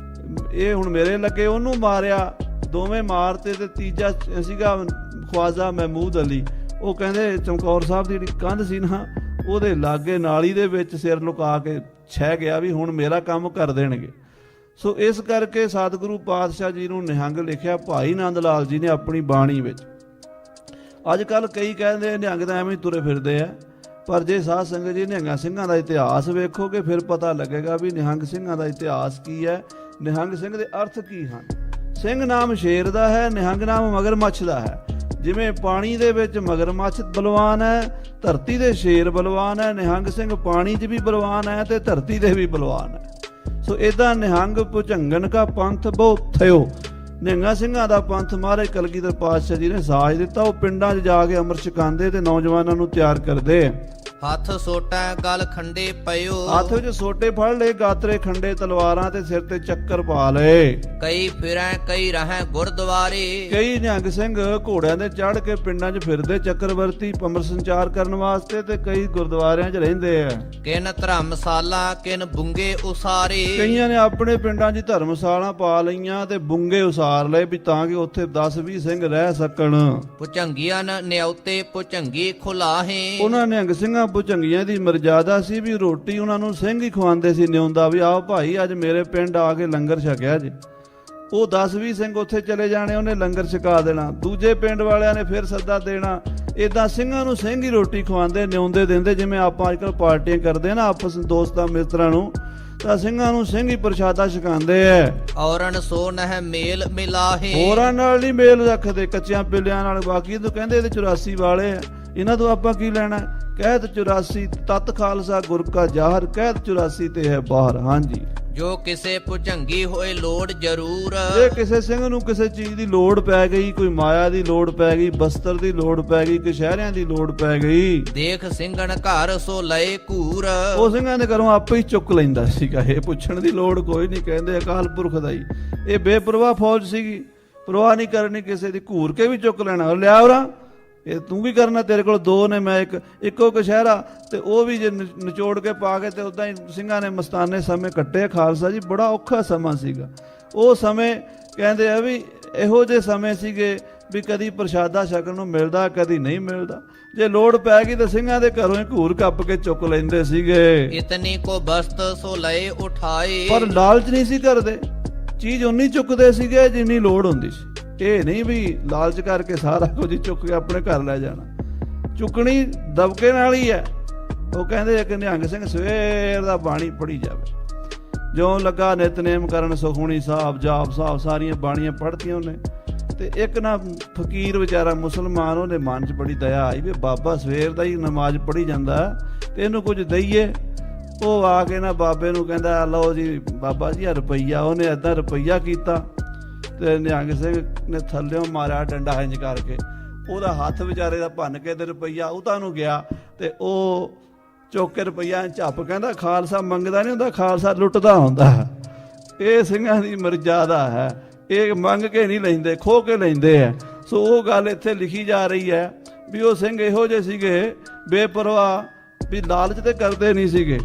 ਇਹ ਹੁਣ ਮੇਰੇ ਲੱਗੇ, ਉਹਨੂੰ ਮਾਰਿਆ। ਦੋਵੇਂ ਮਾਰਤੇ, ਤੇ ਤੀਜਾ ਸੀਗਾ ਖਵਾਜਾ ਮਹਿਮੂਦ ਅਲੀ। ਉਹ ਕਹਿੰਦੇ ਚਮਕੌਰ ਸਾਹਿਬ ਦੀ ਜਿਹੜੀ ਕੰਧ ਸੀ ਨਾ, ਉਹਦੇ ਲਾਗੇ ਨਾਲੀ ਦੇ ਵਿੱਚ ਸਿਰ ਲੁਕਾ ਕੇ ਛਹਿ ਗਿਆ ਵੀ ਹੁਣ ਮੇਰਾ ਕੰਮ ਕਰ ਦੇਣਗੇ। ਸੋ ਇਸ ਕਰਕੇ ਸਤਿਗੁਰੂ ਪਾਤਸ਼ਾਹ ਜੀ ਨੂੰ ਨਿਹੰਗ ਲਿਖਿਆ ਭਾਈ ਨੰਦ ਲਾਲ ਜੀ ਨੇ ਆਪਣੀ ਬਾਣੀ ਵਿੱਚ। ਅੱਜ ਕੱਲ੍ਹ ਕਈ ਕਹਿੰਦੇ ਨਿਹੰਗ ਤਾਂ ਐਵੇਂ ਹੀ ਤੁਰੇ ਫਿਰਦੇ ਆ, ਪਰ ਜੇ ਸਾਧ ਸੰਗਤ ਜੀ ਨਿਹੰਗਾਂ ਸਿੰਘਾਂ ਦਾ ਇਤਿਹਾਸ ਵੇਖੋਗੇ ਫਿਰ ਪਤਾ ਲੱਗੇਗਾ ਵੀ ਨਿਹੰਗ ਸਿੰਘਾਂ ਦਾ ਇਤਿਹਾਸ ਕੀ ਹੈ, ਨਿਹੰਗ ਸਿੰਘ ਦੇ ਅਰਥ ਕੀ ਹਨ। ਸਿੰਘ ਨਾਮ ਸ਼ੇਰ ਦਾ ਹੈ, ਨਿਹੰਗ ਨਾਮ ਮਗਰਮੱਛ ਦਾ ਹੈ। ਜਿਵੇਂ ਪਾਣੀ ਦੇ ਵਿੱਚ ਮਗਰਮੱਛ ਬਲਵਾਨ ਹੈ, ਧਰਤੀ ਦੇ ਸ਼ੇਰ ਬਲਵਾਨ ਹੈ। ਨਿਹੰਗ ਸਿੰਘ ਪਾਣੀ 'ਚ ਵੀ ਬਲਵਾਨ ਹੈ ਤੇ ਧਰਤੀ ਦੇ ਵੀ ਬਲਵਾਨ ਹੈ। ਸੋ ਇਦਾਂ ਨਿਹੰਗ ਭੁਜੰਗਨ ਕਾ ਪੰਥ ਬਹੁਤ ਥਿਓ। ਨਿਹੰਗਾਂ ਸਿੰਘਾਂ ਦਾ ਪੰਥ ਮਹਾਰਾਜ ਕਲਗੀਧਰ ਪਾਤਸ਼ਾਹ ਜੀ ਨੇ ਸਾਜ ਦਿੱਤਾ। ਉਹ ਪਿੰਡਾਂ 'ਚ ਜਾ ਕੇ ਅੰਮ੍ਰਿਤ ਛਕਾਉਂਦੇ ਤੇ ਨੌਜਵਾਨਾਂ ਨੂੰ ਤਿਆਰ ਕਰਦੇ। ਹੱਥ ਸੋਟਾ ਗਲ ਖੰਡੇ ਪਇਓ, ਹੱਥ ਵਿੱਚ ਸੋਟੇ ਫੜ ਲਏ, ਗਾਤਰੇ ਖੰਡੇ ਤਲਵਾਰਾਂ, ਤੇ ਸਿਰ ਤੇ ਚੱਕਰ ਪਾ ਲਏ। ਕਈ ਫਿਰੈ ਕਈ ਰਹੈ ਗੁਰਦੁਆਰੇ, ਕਈ ਨਿਹੰਗ ਸਿੰਘ ਘੋੜਿਆਂ ਦੇ ਚੜ੍ਹ ਕੇ ਪਿੰਡਾਂ 'ਚ ਫਿਰਦੇ ਚੱਕਰਵਰਤੀ ਅੰਮ੍ਰਿਤ ਸੰਚਾਰ ਕਰਨ ਵਾਸਤੇ, ਤੇ ਕਈ ਗੁਰਦੁਆਰਿਆਂ 'ਚ ਰਹਿੰਦੇ ਆ। ਕਿਨ ਧਰਮਸ਼ਾਲਾ ਕਿਨ ਬੁੰਗੇ ਉਸਾਰੇ, ਕਈਆਂ ਨੇ ਆਪਣੇ ਪਿੰਡਾਂ 'ਚ ਧਰਮਸ਼ਾਲਾ ਪਾ ਲਈਆਂ ਤੇ ਬੁੰਗੇ ਉਸਾਰ ਲਏ ਵੀ ਤਾਂ ਕਿ ਉੱਥੇ 10-20 ਸਿੰਘ ਰਹਿ ਸਕਣ। ਭੁਜੰਗੀਆਂ ਨਿਉਤੇ ਭੁਜੰਗੀ ਖੁਲਾਹੇ, ਉਹਨਾਂ ਨਿਹੰਗ ਸਿੰਘਾਂ ਭੁਜੰਗੀਆਂ ਦੀ ਮਰਜ਼ਾਦਾ ਸੀ ਵੀ ਰੋਟੀ ਉਹਨਾਂ ਨੂੰ ਸਿੰਘ ਹੀ ਖਵਾਉਂਦੇ ਸੀ ਨਿਉਂਦਾ, ਵੀ ਆਓ ਭਾਈ ਅੱਜ ਮੇਰੇ ਪਿੰਡ ਆ ਕੇ ਲੰਗਰ ਛਕਿਆ ਜੀ। ਉਹ 10-20 ਸਿੰਘ ਉੱਥੇ ਚਲੇ ਜਾਣੇ, ਉਹਨੇ ਲੰਗਰ ਛਕਾ ਦੇਣਾ। ਦੂਜੇ ਪਿੰਡ ਵਾਲਿਆਂ ਨੇ ਫਿਰ ਸੱਦਾ ਦੇਣਾ। ਇਦਾਂ ਸਿੰਘਾਂ ਨੂੰ ਸਿੰਘ ਹੀ ਰੋਟੀ ਖਵਾਉਂਦੇ, ਨਿਉਂਦੇ ਦਿੰਦੇ। ਜਿਵੇਂ ਆਪਾਂ ਅੱਜ ਕੱਲ੍ਹ ਪਾਰਟੀਆਂ ਕਰਦੇ ਨਾ ਆਪਸ ਦੋਸਤਾਂ ਮਿੱਤਰਾਂ ਨੂੰ, ਤਾਂ ਸਿੰਘਾਂ ਨੂੰ ਸਿੰਘ ਹੀ ਪ੍ਰਸ਼ਾਦਾ ਛਕਾਉਂਦੇ ਐ। ਔਰਨ ਸੋ ਨਹਿ ਮੇਲ ਮਿਲਾਹੇ, ਹੋਰਾਂ ਨਾਲ ਨਹੀਂ ਮੇਲ ਰੱਖਦੇ, ਕੱਚਿਆਂ ਪਿੱਲਿਆਂ ਨਾਲ। ਬਾਕੀ ਤੋਂ ਕਹਿੰਦੇ ਇਹਦੇ 84 ਵਾਲੇ ਆ, ਇਹਨਾਂ ਤੋਂ ਆਪਾਂ ਕੀ ਲੈਣਾ। ਕਹਿਤ 84 ਤਤ ਖਾਲਸਾ ਗੁਰ ਕਾ ਜਾਹਰ, ਕਹਿਤ 84 ਤੇ ਹੈ ਬਾਹਰ। ਹਾਂਜੀ, ਜੋ ਕਿਸੇ ਭੁਜੰਗੀ ਹੋਏ ਲੋੜ ਜ਼ਰੂਰ, ਜੇ ਕਿਸੇ ਸਿੰਘ ਨੂੰ ਕਿਸੇ ਚੀਜ਼ ਦੀ ਲੋੜ ਪੈ ਗਈ, ਕੋਈ ਮਾਇਆ ਦੀ ਲੋੜ ਪੈ ਗਈ, ਬਸਤਰ ਦੀ ਲੋੜ ਪੈ ਗਈ, ਕਛਹਿਰਿਆਂ ਦੀ ਲੋੜ ਪੈ ਗਈ, ਦੇਖ ਸਿੰਘਣ ਘਰ ਸੋ ਲਏ ਘੂਰ, ਉਹ ਸਿੰਘਾਂ ਦੇ ਘਰੋਂ ਆਪੇ ਹੀ ਚੁੱਕ ਲੈਂਦਾ ਸੀਗਾ। ਇਹ ਪੁੱਛਣ ਦੀ ਲੋੜ ਕੋਈ ਨਹੀਂ, ਕਹਿੰਦੇ ਅਕਾਲ ਪੁਰਖ ਦਾ ਹੀ। ਇਹ ਬੇਪਰਵਾਹ ਫੌਜ ਸੀਗੀ, ਪਰਵਾਹ ਨਹੀਂ ਕਰਨੀ ਕਿਸੇ ਦੀ, ਘੂਰ ਕੇ ਵੀ ਚੁੱਕ ਲੈਣਾ। ਲਿਆ ਉਰਾ, ਇਹ ਤੂੰ ਵੀ ਕਰਨਾ, ਤੇਰੇ ਕੋਲ 2 ਨੇ, ਮੈਂ ਇੱਕੋ ਕਛਹਿਰਾ, ਤੇ ਉਹ ਵੀ ਜੇ ਨਿਚੋੜ ਕੇ ਪਾ ਕੇ। ਤੇ ਉਦਾਂ ਹੀ ਸਿੰਘਾਂ ਨੇ ਮਸਤਾਨੇ ਸਮੇਂ ਕੱਟੇ। ਖਾਲਸਾ ਜੀ ਬੜਾ ਔਖਾ ਸਮਾਂ ਸੀਗਾ ਉਹ ਸਮੇਂ। ਕਹਿੰਦੇ ਆ ਵੀ ਇਹੋ ਜਿਹੇ ਸਮੇਂ ਸੀਗੇ ਵੀ ਕਦੀ ਪ੍ਰਸ਼ਾਦਾ ਛਕਣ ਨੂੰ ਮਿਲਦਾ, ਕਦੀ ਨਹੀਂ ਮਿਲਦਾ। ਜੇ ਲੋੜ ਪੈ ਗਈ ਤਾਂ ਸਿੰਘਾਂ ਦੇ ਘਰੋਂ ਹੀ ਘੂਰ ਕੱਪ ਕੇ ਚੁੱਕ ਲੈਂਦੇ ਸੀਗੇ। ਇਤਨੀ ਕੋ ਬਸਤ ਸੋ ਲਏ ਉਠਾਏ, ਪਰ ਲਾਲਚ ਨਹੀਂ ਸੀ ਕਰਦੇ, ਚੀਜ਼ ਉਨੀ ਚੁੱਕਦੇ ਸੀਗੇ ਜਿੰਨੀ ਲੋੜ ਹੁੰਦੀ ਸੀ। ਇਹ ਨਹੀਂ ਵੀ ਲਾਲਚ ਕਰਕੇ ਸਾਰਾ ਕੁਝ ਚੁੱਕ ਕੇ ਆਪਣੇ ਘਰ ਲੈ ਜਾਣਾ। ਚੁੱਕਣੀ ਦਬਕੇ ਨਾਲ ਹੀ ਹੈ। ਉਹ ਕਹਿੰਦੇ ਇੱਕ ਨਿਹੰਗ ਸਿੰਘ ਸਵੇਰ ਦਾ ਬਾਣੀ ਪੜ੍ਹੀ ਜਾਵੇ, ਜਿਉਂ ਲੱਗਾ ਨਿਤਨੇਮ ਕਰਨ, ਸੁਖਮਣੀ ਸਾਹਿਬ, ਜਾਪ ਸਾਹਿਬ, ਸਾਰੀਆਂ ਬਾਣੀਆਂ ਪੜ੍ਹਤੀਆਂ ਉਹਨੇ। ਤੇ ਇੱਕ ਨਾ ਫਕੀਰ ਵਿਚਾਰਾ ਮੁਸਲਮਾਨ, ਉਹਦੇ ਮਨ 'ਚ ਬੜੀ ਦਇਆ ਆਈ ਵੀ ਬਾਬਾ ਸਵੇਰ ਦਾ ਹੀ ਨਮਾਜ਼ ਪੜ੍ਹੀ ਜਾਂਦਾ ਤੇ ਇਹਨੂੰ ਕੁਝ ਦਈਏ। ਉਹ ਆ ਕੇ ਨਾ ਬਾਬੇ ਨੂੰ ਕਹਿੰਦਾ, ਲਓ ਜੀ ਬਾਬਾ ਜੀ ਆ ਰੁਪਈਆ। ਉਹਨੇ ਏਦਾਂ ਰੁਪਈਆ ਕੀਤਾ ਤੇ ਨਿਹੰਗ ਸਿੰਘ ਨੇ ਥੱਲਿਓਂ ਮਾਰਿਆ ਡੰਡਾ ਇੰਜ ਕਰਕੇ, ਉਹਦਾ ਹੱਥ ਵਿਚਾਰੇ ਦਾ ਭੰਨ ਕੇ ਤੇ ਰੁਪਈਆ ਉਹਦਾ ਨੂੰ ਗਿਆ। ਤੇ ਉਹ ਚੁੱਕ ਕੇ ਰੁਪਈਆ ਝੱਪ, ਕਹਿੰਦਾ ਖਾਲਸਾ ਮੰਗਦਾ ਨਹੀਂ ਹੁੰਦਾ, ਖਾਲਸਾ ਲੁੱਟਦਾ ਹੁੰਦਾ। ਇਹ ਸਿੰਘਾਂ ਦੀ ਮਰਜ਼ਾਦਾ ਹੈ, ਇਹ ਮੰਗ ਕੇ ਨਹੀਂ ਲੈਂਦੇ, ਖੋਹ ਕੇ ਲੈਂਦੇ ਆ। ਸੋ ਉਹ ਗੱਲ ਇੱਥੇ ਲਿਖੀ ਜਾ ਰਹੀ ਹੈ ਵੀ ਉਹ ਸਿੰਘ ਇਹੋ ਜਿਹੇ ਸੀਗੇ ਬੇਪਰਵਾਹ, ਵੀ ਲਾਲਚ ਤੇ ਕਰਦੇ ਨਹੀਂ ਸੀਗੇ,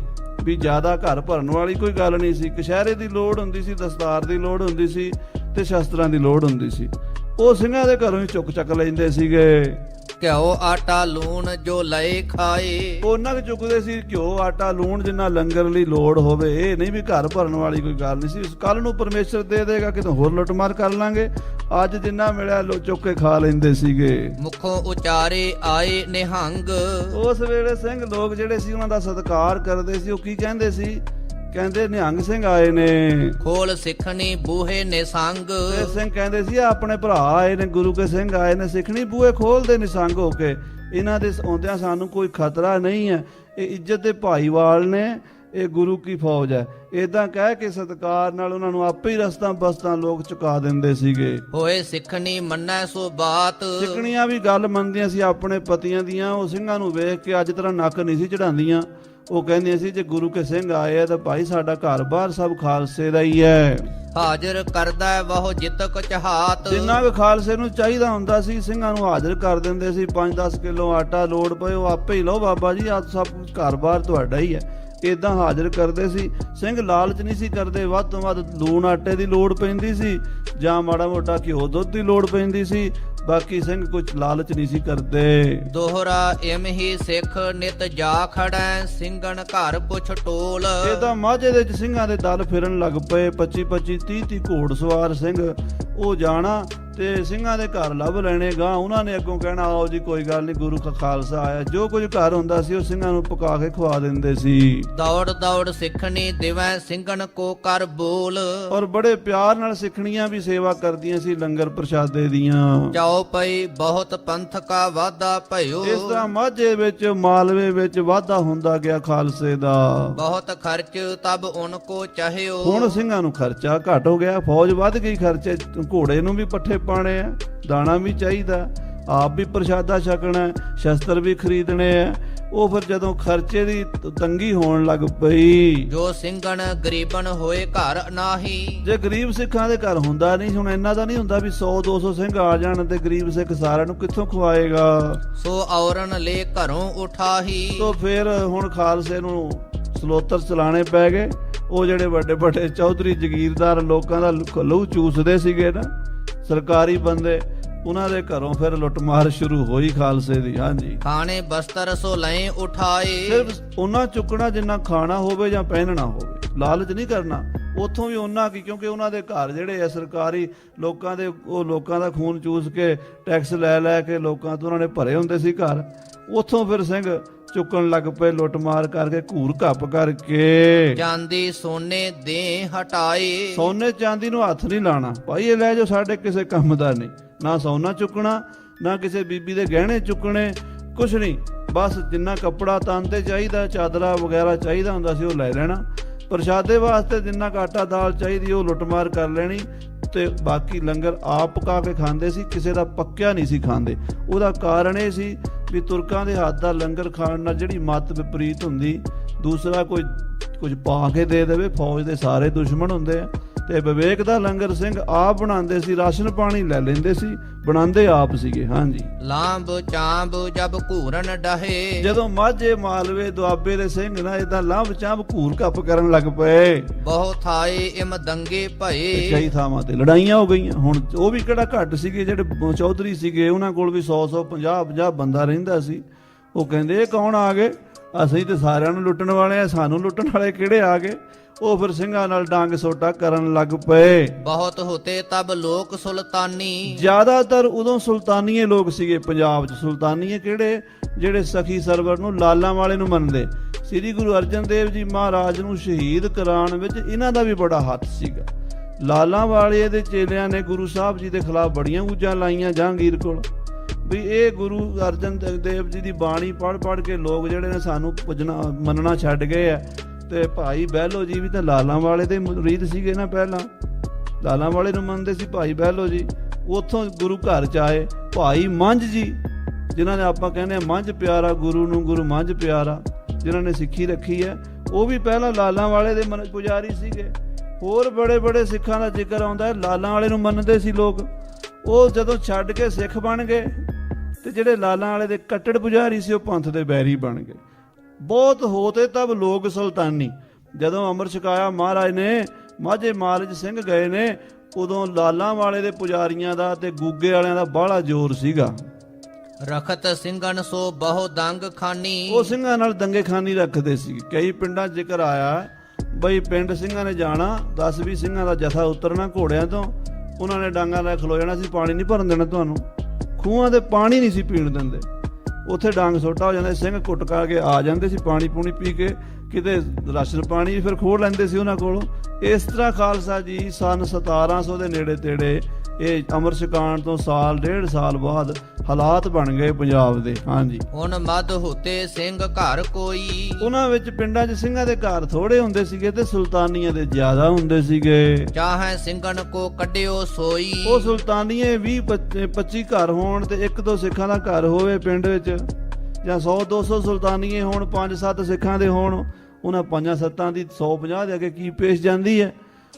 ਵੀ ਜ਼ਿਆਦਾ ਘਰ ਭਰਨ ਵਾਲੀ ਕੋਈ ਗੱਲ ਨਹੀਂ ਸੀ। ਕਛਹਿਰੇ ਦੀ ਲੋੜ ਹੁੰਦੀ ਸੀ, ਦਸਤਾਰ ਦੀ ਲੋੜ ਹੁੰਦੀ ਸੀ ਤੇ ਸ਼ਸਤਰਾਂ ਦੀ ਲੋੜ ਹੁੰਦੀ ਸੀ, ਉਹ ਸਿੰਘਾਂ ਦੇ ਘਰੋਂ ਹੀ ਚੁੱਕ ਚੱਕ ਲੈਂਦੇ ਸੀਗੇ। ਘਿਓ ਆਟਾ ਲੂਣ ਜੋ ਲਏ ਖਾਏ। ਉਹਨਾਂ ਕੁ ਚੁੱਕਦੇ ਸੀ ਘਿਓ ਆਟਾ ਲੂਣ ਜਿੰਨਾ ਲੰਗਰ ਲਈ ਲੋੜ ਹੋਵੇ। ਇਹ ਨਹੀਂ ਵੀ ਘਰ ਭਰਨ ਵਾਲੀ ਕੋਈ ਗੱਲ ਨਹੀਂ ਸੀ। ਕੱਲ ਨੂੰ ਪਰਮੇਸ਼ਰ ਦੇ ਦੇਗਾ, ਕਿਤੇ ਹੋਰ ਲੁੱਟਮਾਰ ਕਰ ਲਾਂਗੇ। ਅੱਜ ਜਿੰਨਾ ਮਿਲਿਆ ਚੁੱਕ ਕੇ ਖਾ ਲੈਂਦੇ ਸੀਗੇ। ਮੁਖੋਂ ਉਚਾਰੇ ਆਏ ਨਿਹੰਗ। ਉਸ ਵੇਲੇ ਸਿੰਘ ਲੋਕ ਜਿਹੜੇ ਸੀ ਉਹਨਾਂ ਦਾ ਸਤਿਕਾਰ ਕਰਦੇ ਸੀ। ਉਹ ਕੀ ਕਹਿੰਦੇ ਸੀ? ਕਹਿੰਦੇ ਨਿਹੰਗ ਸਿੰਘ ਆਏ ਨੇ। ਖੋਲ ਸਿੱਖਣੀ ਬੂਹੇ ਨਿਸੰਗ। ਤੇ ਸਿੰਘ ਕਹਿੰਦੇ ਸੀ ਆਪਣੇ ਭਰਾ ਆਏ ਨੇ, ਗੁਰੂ ਕੇ ਸਿੰਘ ਆਏ ਨੇ, ਸਿੱਖਣੀ ਬੂਹੇ ਖੋਲਦੇ ਨਿਸੰਗ ਹੋ ਕੇ। ਇਹਨਾਂ ਦੇ ਆਉਂਦਿਆਂ ਸਾਨੂੰ ਕੋਈ ਖਤਰਾ ਨਹੀਂ ਹੈ, ਇਹ ਇੱਜ਼ਤ ਦੇ ਭਾਈਵਾਲ ਨੇ, ਇਹ ਗੁਰੂ ਕੀ ਫੌਜ ਹੈ। ਇਦਾਂ ਕਹਿ ਕੇ ਸਤਿਕਾਰ ਨਾਲ ਉਹਨਾਂ ਨੂੰ ਆਪੇ ਹੀ ਰਸਤਾਂ ਬਸਤਾਂ ਲੋਕ ਚੁਕਾ ਦਿੰਦੇ ਸੀਗੇ। ਹੋਏ ਸਿੱਖਣੀ ਮੰਨੈ ਸੋ ਬਾਤ। ਸਿੱਖਣੀਆਂ ਵੀ ਗੱਲ ਮੰਨਦੀਆਂ ਸੀ ਆਪਣੇ ਪਤੀਆਂ ਦੀਆਂ। ਉਹ ਸਿੰਘਾਂ ਨੂੰ ਵੇਖ ਕੇ ਅੱਜ ਤਰ੍ਹਾਂ ਨੱਕ ਨਹੀਂ ਸੀ ਚੜਾਉਂਦੀਆਂ। ਉਹ ਕਹਿੰਦੀਆਂ ਸੀ ਜੇ ਗੁਰੂ ਕੇ ਸਿੰਘ ਆਏ ਆ ਤਾਂ ਭਾਈ ਸਾਡਾ ਘਰ-ਬਾਰ ਸਭ ਖਾਲਸੇ ਦਾ ਹੀ ਹੈ। ਹਾਜ਼ਰ ਕਰਦਾ ਵਹੁ ਜਿਤਕ ਚਾਹਤ। ਜਿੰਨਾ ਵੀ ਖਾਲਸੇ ਨੂੰ ਚਾਹੀਦਾ ਹੁੰਦਾ ਸੀ ਸਿੰਘਾਂ ਨੂੰ ਹਾਜ਼ਰ ਕਰ ਦਿੰਦੇ ਸੀ। 5-10 ਕਿਲੋ ਆਟਾ ਲੋੜ ਪਏ ਉਹ ਆਪੇ ਹੀ ਲਓ ਬਾਬਾ ਜੀ, ਅੱਜ ਸਭ ਘਰ-ਬਾਰ ਤੁਹਾਡਾ ਹੀ ਹੈ। ਇਦਾਂ ਹਾਜ਼ਰ ਕਰਦੇ ਸੀ ਸਿੰਘ। ਲਾਲਚ ਨਹੀਂ ਸੀ ਕਰਦੇ। ਵੱਧ ਤੋਂ ਵੱਧ ਲੂਣ ਆਟੇ ਦੀ ਲੋੜ ਪੈਂਦੀ ਸੀ ਜਾਂ ਮਾੜਾ ਮੋਟਾ ਘਿਓ ਦੁੱਧ ਦੀ ਲੋੜ ਪੈਂਦੀ ਸੀ। ਬਾਕੀ ਸਿੰਘ ਕੁਝ ਲਾਲਚ ਨਹੀਂ ਸੀ ਕਰਦੇ। ਦੋਹਰਾ ਇਮ ਹੀ ਸਿੱਖ ਨਿਤ ਜਾ ਖੜੈ ਸਿੰਘਣ ਘਰ ਪੁੱਛ ਟੋਲ। ਇਹ ਤਾਂ ਮਾਝੇ ਦੇ ਵਿੱਚ ਸਿੰਘਾਂ ਦੇ ਦਲ ਫਿਰਨ ਲੱਗ ਪਏ। 25-25 30-30 ਘੋੜ ਸਵਾਰ ਸਿੰਘ ਉਹ ਜਾਣਾ ਤੇ ਸਿੰਘਾਂ ਦੇ ਘਰ ਲੱਭ ਲੈਣੇ ਗਾਂ। ਉਹਨਾਂ ਨੇ ਅੱਗੋਂ ਕਹਿਣਾ ਆਓ ਜੀ ਕੋਈ ਗੱਲ ਨਹੀਂ, ਗੁਰੂ ਖਾਲਸਾ ਆਇਆ। ਜੋ ਕੁਝ ਘਰ ਹੁੰਦਾ ਸੀ ਉਹ ਸਿੰਘਾਂ ਨੂੰ ਪਕਾ ਕੇ ਖਵਾ ਦਿੰਦੇ ਸੀ। ਦੌੜ ਦੌੜ ਸਿੱਖਣੀ ਦਿਵੈ ਸਿੰਘਣ ਕੋ ਕਰ ਬੋਲ। ਔਰ ਬੜੇ ਪਿਆਰ ਨਾਲ ਸਿੱਖਣੀਆਂ ਵੀ ਸੇਵਾ ਕਰਦੀਆਂ ਸੀ ਲੰਗਰ ਪ੍ਰਸ਼ਾਦੇ ਦੀਆਂ। ਜਾਓ ਪਈ ਬਹੁਤ ਪੰਥ ਕਾ ਵਾਧਾ ਭਇਓ। ਇਸ ਤਰ੍ਹਾਂ ਮਾਝੇ ਵਿੱਚ ਮਾਲਵੇ ਵਿੱਚ ਵਾਧਾ ਹੁੰਦਾ ਗਿਆ ਖਾਲਸੇ ਦਾ। ਬਹੁਤ ਖਰਚ ਤਬ ਉਨ ਕੋ ਚਾਹਿਓ। ਹੁਣ ਸਿੰਘਾਂ ਨੂੰ ਖਰਚਾ ਘੱਟ ਹੋ ਗਿਆ, ਫੌਜ ਵੱਧ ਗਈ, ਖਰਚੇ ਘੋੜੇ ਨੂੰ ਵੀ ਪੱਠੇ ਪਾਣੇ ਆ, ਦਾਣਾ ਵੀ ਚਾਹੀਦਾ, ਆਪ ਵੀ ਪ੍ਰਸ਼ਾਦਾ ਛਕਣਾ, ਸ਼ਸਤਰ ਵੀ ਖਰੀਦਣੇ ਆ। ਉਹ ਫਿਰ ਜਦੋਂ ਖਰਚੇ ਦੀ ਤੰਗੀ ਹੋਣ ਲੱਗ ਪਈ। ਜੋ ਸਿੰਘਣ ਗਰੀਬਨ ਹੋਏ ਘਰ ਨਾਹੀ। ਜੇ ਗਰੀਬ ਸਿੱਖਾਂ ਦੇ ਘਰ ਹੁੰਦਾ ਨਹੀਂ, ਹੁਣ ਇੰਨਾ ਤਾਂ ਨਹੀਂ ਹੁੰਦਾ ਵੀ 100-200 ਸਿੰਘ ਆ ਜਾਣ ਤੇ ਗਰੀਬ ਸਿੱਖ ਸਾਰਿਆਂ ਨੂੰ ਕਿੱਥੋਂ ਖਵਾਏਗਾ। ਸੋ ਔਰਨ ਲੈ ਘਰੋਂ ਉਠਾਹੀ। ਤੋਂ ਫਿਰ ਹੁਣ ਖਾਲਸੇ ਨੂੰ ਸਲੋਤਰ ਚਲਾਣੇ ਪੈ ਗਏ। ਉਹ ਜਿਹੜੇ ਵੱਡੇ ਵੱਡੇ ਚੌਧਰੀ ਜਗੀਰਦਾਰ ਲੋਕਾਂ ਦਾ ਲਹੂ ਚੂਸਦੇ ਸੀਗੇ ਨਾ, ਸਰਕਾਰੀ ਬੰਦੇ, ਉਹਨਾਂ ਦੇ ਘਰੋਂ ਫਿਰ ਲੁੱਟਮਾਰ ਸ਼ੁਰੂ ਹੋਈ ਖਾਲਸੇ ਦੀ। ਹਾਂਜੀ, ਖਾਣੇ ਬਸਤਰ ਸੋ ਲਏ ਉਠਾਏ। ਸਿਰਫ ਉਹਨਾਂ ਚੁੱਕਣਾ ਜਿੰਨਾ ਖਾਣਾ ਹੋਵੇ ਜਾਂ ਪਹਿਨਣਾ ਹੋਵੇ, ਲਾਲਚ ਨਹੀਂ ਕਰਨਾ। ਉੱਥੋਂ ਵੀ ਉਹਨਾਂ ਕੀ, ਕਿਉਂਕਿ ਉਹਨਾਂ ਦੇ ਘਰ ਜਿਹੜੇ ਆ ਸਰਕਾਰੀ ਲੋਕਾਂ ਦੇ, ਉਹ ਲੋਕਾਂ ਦਾ ਖੂਨ ਚੂਸ ਕੇ ਟੈਕਸ ਲੈ ਲੈ ਕੇ ਲੋਕਾਂ ਤੋਂ ਉਹਨਾਂ ਨੇ ਭਰੇ ਹੁੰਦੇ ਸੀ ਘਰ। ਉੱਥੋਂ ਫਿਰ ਸਿੰਘ ਚੁੱਕਣ ਲੱਗ ਪਏ ਲੁੱਟਮਾਰ ਕਰਕੇ, ਘੂਰ ਘੱਪ ਕਰਕੇ। ਚਾਂਦੀ ਸੋਨੇ ਦੇ ਹਟਾਏ। ਸੋਨੇ ਚਾਂਦੀ ਨੂੰ ਹੱਥ ਨਹੀਂ ਲਾਣਾ ਭਾਈ, ਇਹ ਲੈ ਜੋ ਸਾਡੇ ਕਿਸੇ ਕੰਮ ਦਾ ਨਹੀਂ। ਨਾ ਸੋਨਾ ਚੁੱਕਣਾ, ਨਾ ਕਿਸੇ ਬੀਬੀ ਦੇ ਗਹਿਣੇ ਚੁੱਕਣੇ, ਕੁਛ ਨਹੀਂ। ਬਸ ਜਿੰਨਾ ਕੱਪੜਾ ਤਨ ਤੇ ਚਾਹੀਦਾ, ਚਾਦਰਾ ਵਗੈਰਾ ਚਾਹੀਦਾ ਹੁੰਦਾ ਸੀ ਉਹ ਲੈ ਲੈਣਾ। ਪ੍ਰਸ਼ਾਦੇ ਵਾਸਤੇ ਜਿੰਨਾ ਆਟਾ ਦਾਲ ਚਾਹੀਦੀ ਉਹ ਲੁੱਟਮਾਰ ਕਰ ਲੈਣੀ। ਤੇ ਬਾਕੀ ਲੰਗਰ ਆਪ ਪਕਾ ਕੇ ਖਾਂਦੇ ਸੀ, ਕਿਸੇ ਦਾ ਪੱਕਿਆ ਨਹੀਂ ਸੀ ਖਾਂਦੇ। ਉਹਦਾ ਕਾਰਨ ਇਹ ਸੀ ਵੀ ਤੁਰਕਾਂ ਦੇ ਹੱਥ ਦਾ ਲੰਗਰ ਖਾਣ ਨਾਲ ਜਿਹੜੀ ਮੱਤ ਵਿਪਰੀਤ ਹੁੰਦੀ, ਦੂਸਰਾ ਕੋਈ ਕੁਝ ਪਾ ਕੇ ਦੇ ਦੇਵੇ, ਫੌਜ ਦੇ ਸਾਰੇ ਦੁਸ਼ਮਣ ਹੁੰਦੇ ਆ। ਤੇ ਵਿਵੇਕ ਦਾ ਲੰਗਰ ਸਿੰਘ ਆਪ ਬਣਾਉਂਦੇ ਸੀ, ਰਾਸ਼ਨ ਪਾਣੀ ਲੈ ਲੈਂਦੇ ਸੀ, ਬਣਾਉਂਦੇ ਆਪ ਸੀਗੇ। ਹਾਂਜੀ, ਲਾਂਬ ਚਾਂਬ ਜਬ ਘੂਰਨ ਡਹੇ। ਜਦੋਂ ਮਾਝੇ ਮਾਲਵੇ ਦੁਆਬੇ ਦੇ ਸਿੰਘ ਨਾ ਇਦਾਂ ਲਾਂਬ ਚਾਂਬ ਘੂਰ ਕੱਪ ਕਰਨ ਲੱਗ ਪਏ। ਬਹੁਤ ਥਾਏ ਇਮ ਦੰਗੇ ਭਏ। ਕਈ ਥਾਵਾਂ ਤੇ ਲੜਾਈਆਂ ਹੋ ਗਈਆਂ। ਹੁਣ ਉਹ ਵੀ ਕਿਹੜਾ ਘੱਟ ਸੀਗੇ, ਜਿਹੜੇ ਚੌਧਰੀ ਸੀਗੇ ਉਹਨਾਂ ਕੋਲ ਵੀ 100-100 50-50 ਬੰਦਾ ਰਹਿੰਦਾ ਸੀ। ਉਹ ਕਹਿੰਦੇ ਇਹ ਕੌਣ ਆ ਗਏ, ਅਸੀਂ ਤੇ ਸਾਰਿਆਂ ਨੂੰ ਲੁੱਟਣ ਵਾਲੇ ਆ, ਸਾਨੂੰ ਲੁੱਟਣ ਵਾਲੇ ਕਿਹੜੇ ਆ ਗਏ। ਉਹ ਫਿਰ ਸਿੰਘਾਂ ਨਾਲ ਡਾਂਗ ਸੋਟਾ ਕਰਨ ਲੱਗ ਪਏ। ਬਹੁਤ ਹੋਤੇ ਤਬ ਲੋਕ ਸੁਲਤਾਨੀ। ਜ਼ਿਆਦਾਤਰ ਉਦੋਂ ਸੁਲਤਾਨੀਏ ਲੋਕ ਸੀਗੇ ਪੰਜਾਬ 'ਚ। ਸੁਲਤਾਨੀਏ ਕਿਹੜੇ? ਜਿਹੜੇ ਸਖੀ ਸਰਵਰ ਨੂੰ, ਲਾਲਾਂ ਵਾਲੇ ਨੂੰ ਮੰਨਦੇ। ਸ੍ਰੀ ਗੁਰੂ ਅਰਜਨ ਦੇਵ ਜੀ ਮਹਾਰਾਜ ਨੂੰ ਸ਼ਹੀਦ ਕਰਾਉਣ ਵਿੱਚ ਇਹਨਾਂ ਦਾ ਵੀ ਬੜਾ ਹੱਥ ਸੀਗਾ। ਲਾਲਾਂ ਵਾਲੇ ਦੇ ਚੇਲਿਆਂ ਨੇ ਗੁਰੂ ਸਾਹਿਬ ਜੀ ਦੇ ਖਿਲਾਫ ਬੜੀਆਂ ਊਜਾਂ ਲਾਈਆਂ ਜਹਾਂਗੀਰ ਕੋਲ, ਵੀ ਇਹ ਗੁਰੂ ਅਰਜਨ ਦੇਵ ਜੀ ਦੀ ਬਾਣੀ ਪੜ੍ਹ ਕੇ ਲੋਕ ਜਿਹੜੇ ਨੇ ਸਾਨੂੰ ਮੰਨਣਾ ਛੱਡ ਗਏ ਆ। ਤੇ ਭਾਈ ਬਹਿਲੋ ਜੀ ਵੀ ਤਾਂ ਲਾਲਾਂ ਵਾਲੇ ਦੇ ਮੁਰੀਦ ਸੀਗੇ ਨਾ, ਪਹਿਲਾਂ ਲਾਲਾਂ ਵਾਲੇ ਨੂੰ ਮੰਨਦੇ ਸੀ ਭਾਈ ਬਹਿਲੋ ਜੀ। ਉੱਥੋਂ ਗੁਰੂ ਘਰ 'ਚ ਆਏ ਭਾਈ ਮੰਝ ਜੀ, ਜਿਨ੍ਹਾਂ ਨੇ ਆਪਾਂ ਕਹਿੰਦੇ ਆ ਮੰਝ ਪਿਆਰਾ ਗੁਰੂ ਨੂੰ, ਗੁਰੂ ਮੰਝ ਪਿਆਰਾ, ਜਿਨ੍ਹਾਂ ਨੇ ਸਿੱਖੀ ਰੱਖੀ ਹੈ, ਉਹ ਵੀ ਪਹਿਲਾਂ ਲਾਲਾਂ ਵਾਲੇ ਦੇ ਪੁਜਾਰੀ ਸੀਗੇ। ਹੋਰ ਬੜੇ ਬੜੇ ਸਿੱਖਾਂ ਦਾ ਜ਼ਿਕਰ ਆਉਂਦਾ ਹੈ, ਲਾਲਾਂ ਵਾਲੇ ਨੂੰ ਮੰਨਦੇ ਸੀ ਲੋਕ। ਉਹ ਜਦੋਂ ਛੱਡ ਕੇ ਸਿੱਖ ਬਣ ਗਏ ਤੇ ਜਿਹੜੇ ਲਾਲਾਂ ਵਾਲੇ ਦੇ ਕੱਟੜ ਪੁਜਾਰੀ ਸੀ ਉਹ ਪੰਥ ਦੇ ਬੈਰੀ ਬਣ ਗਏ। ਬਹੁਤ ਹੋਤੇ ਤਬ ਲੋਕ ਸੁਲਤਾਨੀ। ਜਦੋਂ ਅੰਮ੍ਰਿਤ ਛਕਾਇਆ ਮਹਾਰਾਜ ਨੇ, ਮਾਝੇ ਮਾਲਜ ਸਿੰਘ ਗਏ ਨੇ, ਉਦੋਂ ਲਾਲਾਂ ਵਾਲੇ ਦੇ ਪੁਜਾਰੀਆਂ ਦਾ ਤੇ ਗੁੱਗੇ ਵਾਲਿਆਂ ਦਾ ਬਾਹਲਾ ਜ਼ੋਰ ਸੀਗਾ। ਰਖਤ ਸਿੰਘਨ ਸੋ ਬਹੁ ਦੰਗ ਖਾਨੀ। ਉਹ ਸਿੰਘਾਂ ਨਾਲ ਦੰਗੇ ਖਾਨੀ ਰੱਖਦੇ ਸੀ। ਕਈ ਪਿੰਡਾਂ 'ਚ ਜ਼ਿਕਰ ਆਇਆ ਬਈ ਪਿੰਡ ਸਿੰਘਾਂ ਨੇ ਜਾਣਾ, 10-20 ਸਿੰਘਾਂ ਦਾ ਜਥਾ ਉਤਰਨਾ ਘੋੜਿਆਂ ਤੋਂ, ਉਹਨਾਂ ਨੇ ਡਾਂਗਾਂ ਲੈ ਖਲੋ ਜਾਣਾ ਸੀ, ਪਾਣੀ ਨਹੀਂ ਭਰਨ ਦੇਣਾ ਤੁਹਾਨੂੰ, ਖੂਹਾਂ ਦੇ ਪਾਣੀ ਨਹੀਂ ਸੀ ਪੀਣ ਦਿੰਦੇ, ਉੱਥੇ ਡਾਂਗ ਛੋਟਾ ਹੋ ਜਾਂਦਾ, ਸਿੰਘ ਕੁੱਟ ਕਾ ਕੇ ਆ ਜਾਂਦੇ ਸੀ, ਪਾਣੀ ਪੂਣੀ ਪੀ ਕੇ ਕਿਤੇ ਰਾਸ਼ਨ ਪਾਣੀ ਫਿਰ ਖੋਹ ਲੈਂਦੇ ਸੀ ਉਹਨਾਂ ਕੋਲੋਂ। ਇਸ ਤਰ੍ਹਾਂ ਖਾਲਸਾ ਜੀ ਸਨ 1700 ਦੇ ਨੇੜੇ ਤੇੜੇ ਇਹ ਅੰਮ੍ਰਿਤ ਛਕਾਉਣ ਤੋਂ ਸਾਲ ਡੇਢ ਸਾਲ ਬਾਅਦ ਹਾਲਾਤ ਬਣ ਗਏ ਪੰਜਾਬ ਦੇ। ਹਾਂਜੀ, ਹੁਣ ਮਦ ਹੋਤੇ ਸਿੰਘ ਘਰ ਕੋਈ। ਉਹਨਾਂ ਵਿੱਚ ਪਿੰਡਾਂ 'ਚ ਸਿੰਘਾਂ ਦੇ ਘਰ ਥੋੜੇ ਹੁੰਦੇ ਸੀਗੇ ਤੇ ਸੁਲਤਾਨੀਆਂ ਦੇ ਜ਼ਿਆਦਾ ਹੁੰਦੇ ਸੀਗੇ। ਚਾਹੇ ਸਿੰਘਨ ਕੋ ਕੱਢਿਓ ਸੋਈ। ਉਹ ਸੁਲਤਾਨੀਏ 20-25 ਘਰ ਹੋਣ ਤੇ 1-2 ਸਿੱਖਾਂ ਦਾ ਘਰ ਹੋਵੇ ਪਿੰਡ ਵਿੱਚ, ਜਾਂ 100-200 ਸੁਲਤਾਨੀਏ ਹੋਣ, 5-7 ਸਿੱਖਾਂ ਦੇ ਹੋਣ, ਉਹਨਾਂ 5-7 ਦੀ 150 ਦੇ ਅੱਗੇ ਕੀ ਪੇਸ਼ ਜਾਂਦੀ ਹੈ।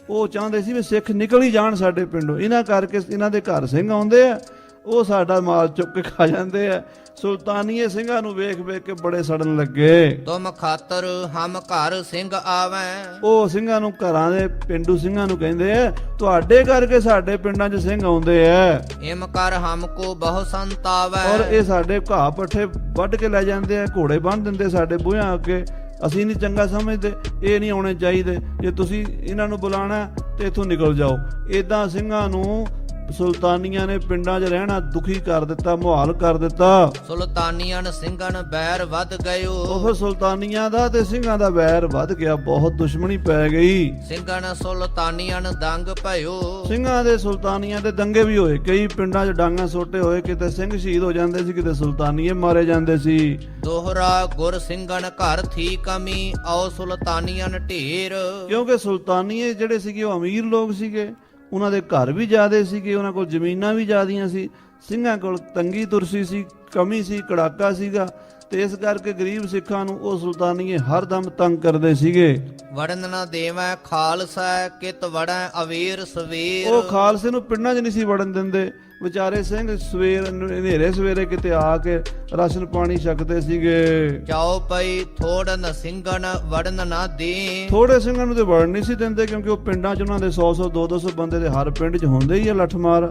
ਉਹ ਚਾਹੁੰਦੇ ਸੀ ਵੀ ਸਿੱਖ ਨਿਕਲ ਹੀ ਜਾਣ ਸਾਡੇ ਪਿੰਡੋਂ, ਇਹਨਾਂ ਕਰਕੇ ਇਹਨਾਂ ਦੇ ਘਰ ਸਿੰਘ ਆਉਂਦੇ ਆ, ਉਹ ਸਾਡਾ ਮਾਲ ਚੁੱਕ ਕੇ ਖਾ ਜਾਂਦੇ ਆ। ਸੁਲਤਾਨੀਏ ਸਿੰਘਾਂ ਨੂੰ ਵੇਖ ਵੇਖ ਕੇ ਬੜੇ ਸੜਨ ਲੱਗੇ। ਤੁਮ ਖਾਤਰ ਹਮ ਘਰ ਸਿੰਘ ਆਵੈ। ਉਹ ਸਿੰਘਾਂ ਨੂੰ, ਘਰਾਂ ਦੇ ਪਿੰਡੂ ਸਿੰਘਾਂ ਨੂੰ ਕਹਿੰਦੇ ਆ, ਤੁਹਾਡੇ ਕਰਕੇ ਸਾਡੇ ਪਿੰਡਾਂ 'ਚ ਸਿੰਘ ਆਉਂਦੇ ਆ, ਇਮ ਕਰ ਹਮ ਕੋ ਬਹੁ ਸੰਤਾਵੈ। ਔਰ ਇਹ ਸਾਡੇ ਘਾਹ ਪੱਠੇ ਵੱਢ ਕੇ ਲੈ ਜਾਂਦੇ ਆ, ਘੋੜੇ ਬੰਨ੍ਹ ਦਿੰਦੇ ਸਾਡੇ ਬੂਹਿਆਂ ਅੱਗੇ, ਅਸੀਂ ਨਹੀਂ ਚੰਗਾ ਸਮਝਦੇ, ਇਹ ਨਹੀਂ ਆਉਣੇ ਚਾਹੀਦੇ, ਜੇ ਤੁਸੀਂ ਇਹਨਾਂ ਨੂੰ ਬੁਲਾਣਾ ਤੇ ਇੱਥੋਂ ਨਿਕਲ ਜਾਓ। ਇਦਾਂ ਸਿੰਘਾਂ ਨੂੰ ਸੁਲਤਾਨੀਆਂ ਨੇ ਪਿੰਡਾਂ 'ਚ ਰਹਿਣਾ ਦੁਖੀ ਕਰ ਦਿੱਤਾ, ਮੁਹਾਲ ਕਰ ਦਿੱਤਾ। ਸੁਲਤਾਨੀਆਂ ਸਿੰਘਨ ਬੈਰ ਵੱਧ ਗਇਓ। ਉਹ ਫਿਰ ਸੁਲਤਾਨੀਆਂ ਦਾ ਤੇ ਸਿੰਘਾਂ ਦਾ ਵੈਰ ਵੱਧ ਗਿਆ, ਬਹੁਤ ਦੁਸ਼ਮਣੀ ਪੈ ਗਈ। ਸਿੰਘਨ ਸੁਲਤਾਨੀਆਂ ਦੰਗ ਭਇਓ। ਸਿੰਘਾਂ ਦੇ ਸੁਲਤਾਨੀਆਂ ਦੇ ਦੰਗੇ ਵੀ ਹੋਏ, ਕਈ ਪਿੰਡਾਂ 'ਚ ਡਾਂਗਾਂ ਸੋਟੇ ਹੋਏ, ਕਿਤੇ ਸਿੰਘ ਸ਼ਹੀਦ ਹੋ ਜਾਂਦੇ ਸੀ, ਕਿਤੇ ਸੁਲਤਾਨੀਏ ਮਾਰੇ ਜਾਂਦੇ ਸੀ। ਦੋਹਰਾ ਗੁਰ ਸਿੰਘਨ ਘਰ ਥੀ ਕਮੀ, ਆਓ ਸੁਲਤਾਨੀਆਂ ਢੇਰ। ਕਿਉਂਕਿ ਸੁਲਤਾਨੀਏ ਜਿਹੜੇ ਸੀਗੇ ਉਹ ਅਮੀਰ ਲੋਕ ਸੀਗੇ, ਉਹਨਾਂ ਦੇ ਘਰ ਵੀ ਜ਼ਿਆਦੇ ਸੀਗੇ, ਉਹਨਾਂ ਕੋਲ ਜ਼ਮੀਨਾਂ ਵੀ ਜ਼ਿਆਦੀਆਂ ਸੀ। ਸਿੰਘਾਂ ਕੋਲ ਤੰਗੀ ਤੁਰਸੀ ਸੀ, ਕਮੀ ਸੀ, ਕੜਾਕਾ ਸੀਗਾ, ਤੇ ਇਸ ਕਰਕੇ ਗਰੀਬ ਸਿੱਖਾਂ ਨੂੰ ਉਹ ਸੁਲਤਾਨੀਏ ਹਰਦਮ ਤੰਗ ਕਰਦੇ ਸੀਗੇ। ਵੜਨ ਨਾ ਦੇਵੈ ਖਾਲਸਾ, ਕਿਤ ਵੜੈ ਅਵੇਰ ਸਵੇਰ। ਉਹ ਖਾਲਸੇ ਨੂੰ ਪਿੰਡਾਂ 'ਚ ਨਹੀਂ ਸੀ ਵੜਨ ਦਿੰਦੇ, ਵਿਚਾਰੇ ਸਿੰਘ ਸਵੇਰ ਹਨੇਰੇ ਸਵੇਰੇ ਕਿਤੇ ਆ ਕੇ ਰਾਸ਼ਨ ਪਾਣੀ ਛਕਦੇ ਸੀਗੇ। ਚਾਓ ਪਈ ਥੋੜਨ ਸਿੰਘਨ ਵੜਨ ਨਾ ਦੇ। ਥੋੜੇ ਸਿੰਘਾਂ ਨੂੰ ਤੇ ਵੜਨ ਨਹੀਂ ਸੀ ਦਿੰਦੇ, ਕਿਉਂਕਿ ਉਹ ਪਿੰਡਾਂ 'ਚ ਉਹਨਾਂ ਦੇ 100-100 200 ਬੰਦੇ ਦੇ ਹਰ ਪਿੰਡ 'ਚ ਹੁੰਦੇ ਹੀ ਆ ਲੱਠਮਾਰ,